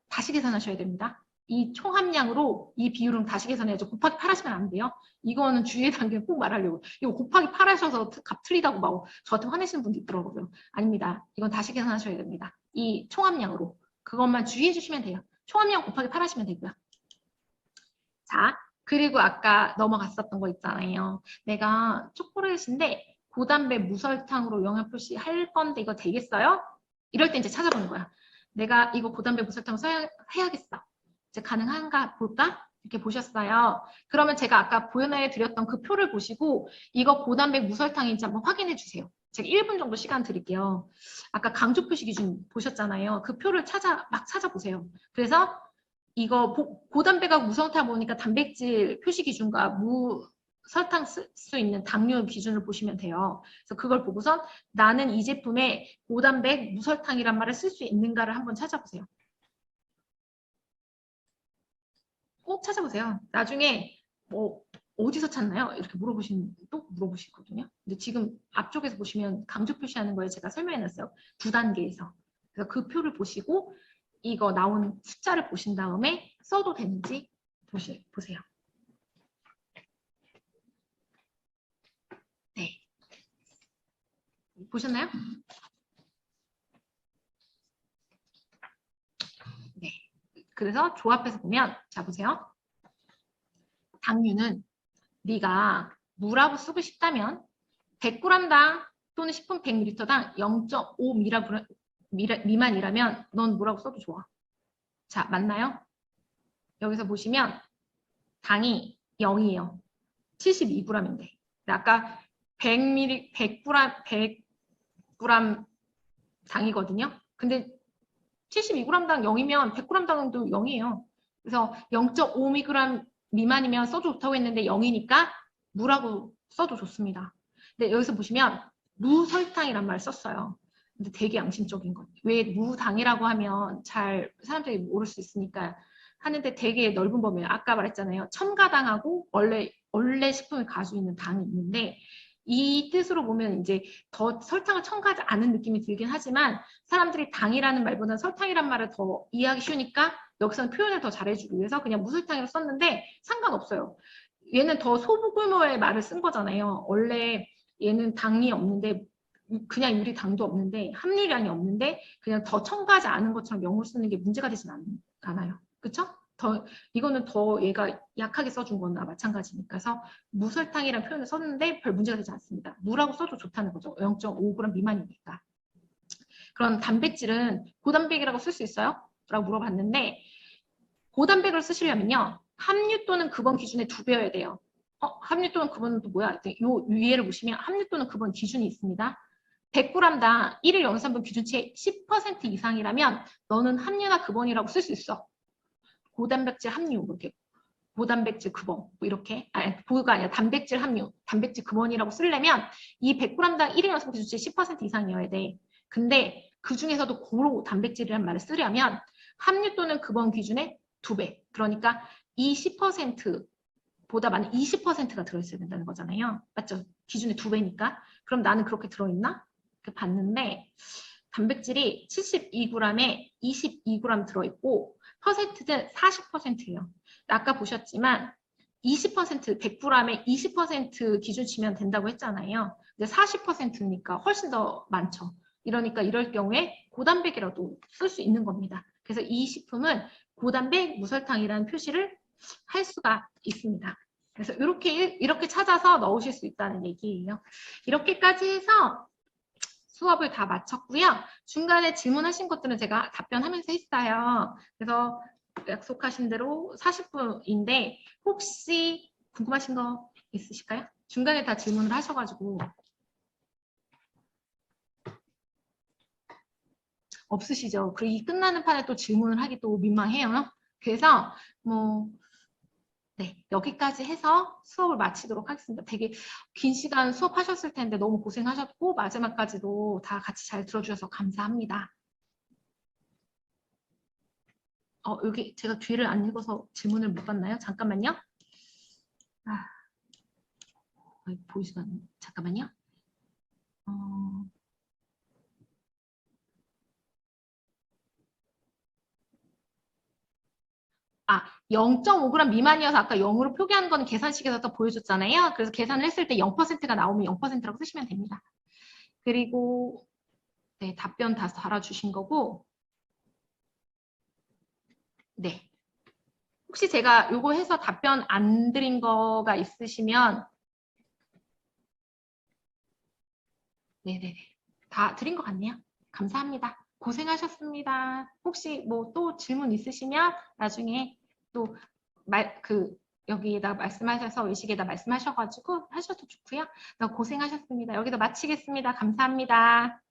A: 다시 계산하셔야 됩니다. 이 총합량으로 이 비율은 다시 계산해야죠. 곱하기 8 하시면 안 돼요. 이거는 주의의 단계 꼭 말하려고. 이거 곱하기 8 하셔서 값 틀리다고 막 저한테 화내시는 분도 있더라고요. 아닙니다. 이건 다시 계산하셔야 됩니다. 이 총합량으로. 그것만 주의해 주시면 돼요. 총합량 곱하기 8 하시면 되고요. 자, 그리고 아까 넘어갔었던 거 있잖아요. 내가 초콜릿인데 고단백 무설탕으로 영양 표시할 건데 이거 되겠어요? 이럴 때 이제 찾아보는 거야. 내가 이거 고단백 무설탕을 해야겠어. 이제 가능한가 볼까? 이렇게 보셨어요. 그러면 제가 아까 보여내 드렸던 그 표를 보시고 이거 고단백 무설탕인지 한번 확인해 주세요. 제가 1분 정도 시간 드릴게요. 아까 강조 표시 기준 보셨잖아요. 그 표를 막 찾아보세요. 그래서 이거 고단백하고 무설탕 보니까 단백질 표시 기준과 무설탕 쓸 수 있는 당류 기준을 보시면 돼요. 그래서 그걸 보고선 나는 이 제품에 고단백 무설탕이란 말을 쓸 수 있는가를 한번 찾아보세요. 꼭 찾아보세요. 나중에 뭐 어디서 찾나요? 이렇게 또 물어보시거든요. 근데 지금 앞쪽에서 보시면 강조 표시하는 거에 제가 설명해놨어요. 2단계에서. 그래서 그 표를 보시고 이거 나온 숫자를 보신 다음에 써도 되는지 보세요. 네. 보셨나요? 네. 그래서 조합해서 보면 자 보세요. 당류는 네가 무라고 쓰고 싶다면 100g당 또는 10분 100ml당 0.5 미만이라면 넌 뭐라고 써도 좋아. 자, 맞나요? 여기서 보시면 당이 0이에요. 72g인데. 아까 100ml, 100g 당이거든요. 근데 72g당 0이면 100g당도 0이에요. 그래서 0.5mg 미만이면 써도 좋다고 했는데 0이니까 무라고 써도 좋습니다. 근데 여기서 보시면 무설탕이란 말을 썼어요. 근데 되게 양심적인 것. 왜 무당이라고 하면 잘 사람들이 모를 수 있으니까 하는데 되게 넓은 범위예요. 아까 말했잖아요. 첨가당하고 원래 식품을 가지고 있는 당이 있는데 이 뜻으로 보면 이제 더 설탕을 첨가하지 않은 느낌이 들긴 하지만 사람들이 당이라는 말보다는 설탕이란 말을 더 이해하기 쉬우니까 여기서는 표현을 더 잘해주기 위해서 그냥 무설탕이라고 썼는데 상관없어요. 얘는 더 소규모의 말을 쓴 거잖아요. 원래 얘는 당이 없는데 그냥 유리 당도 없는데 함유량이 없는데 그냥 더 첨가하지 않은 것처럼 명을 쓰는 게 문제가 되진 않아요. 그렇죠? 이거는 더 얘가 약하게 써준 거나 마찬가지니까. 그래서 무설탕이라는 표현을 썼는데 별 문제가 되지 않습니다. 무라고 써도 좋다는 거죠. 0.5g 미만이니까. 그럼 단백질은 고단백이라고 쓸 수 있어요? 라고 물어봤는데 고단백을 쓰시려면요. 함유 또는 급원 기준의 2배여야 돼요. 함유 또는 급원은 또 뭐야? 요 위에를 보시면 함유 또는 급원 기준이 있습니다. 100g당 1일 영산분 기준치의 10% 이상이라면 너는 함유나 급원이라고 쓸 수 있어. 고단백질 함유 이렇게 고단백질 급원 뭐 이렇게 고가 아니라 단백질 함유, 단백질 급원이라고 쓰려면 이 100g당 1일 영산분 기준치의 10% 이상이어야 돼. 근데 그 중에서도 고로 단백질이라는 말을 쓰려면 함유 또는 급원 기준의 2배. 그러니까 이 10%보다 많은 20%가 들어있어야 된다는 거잖아요. 맞죠? 기준의 2배니까. 그럼 나는 그렇게 들어있나? 봤는데 단백질이 72g에 22g 들어있고 퍼센트는 40%예요. 아까 보셨지만 20% 100g에 20% 기준 치면 된다고 했잖아요. 근데 40%니까 훨씬 더 많죠. 이러니까 이럴 경우에 고단백이라도 쓸 수 있는 겁니다. 그래서 이 식품은 고단백 무설탕이라는 표시를 할 수가 있습니다. 그래서 이렇게 찾아서 넣으실 수 있다는 얘기예요. 이렇게까지 해서 수업을 다 마쳤고요. 중간에 질문하신 것들은 제가 답변하면서 했어요. 그래서 약속하신 대로 40분인데 혹시 궁금하신 거 있으실까요? 중간에 다 질문을 하셔가지고 없으시죠? 그리고 이 끝나는 판에 또 질문을 하기 또 민망해요. 그래서 네, 여기까지 해서 수업을 마치도록 하겠습니다. 되게 긴 시간 수업하셨을 텐데 너무 고생하셨고 마지막까지도 다 같이 잘 들어주셔서 감사합니다. 여기 제가 뒤를 안 읽어서 질문을 못 봤나요? 잠깐만요. 보이지가 않네. 잠깐만요. 0.5g 미만이어서 아까 0으로 표기하는 건 계산식에서 또 보여줬잖아요. 그래서 계산을 했을 때 0%가 나오면 0%라고 쓰시면 됩니다. 그리고 네, 답변 다 달아주신 거고 네. 혹시 제가 요거 해서 답변 안 드린 거가 있으시면 네네네. 다 드린 것 같네요. 감사합니다. 고생하셨습니다. 혹시 뭐 또 질문 있으시면 나중에 또 여기에다 말씀하셔서 의식에다 말씀하셔가지고 하셔도 좋고요. 고생하셨습니다. 여기서 마치겠습니다. 감사합니다.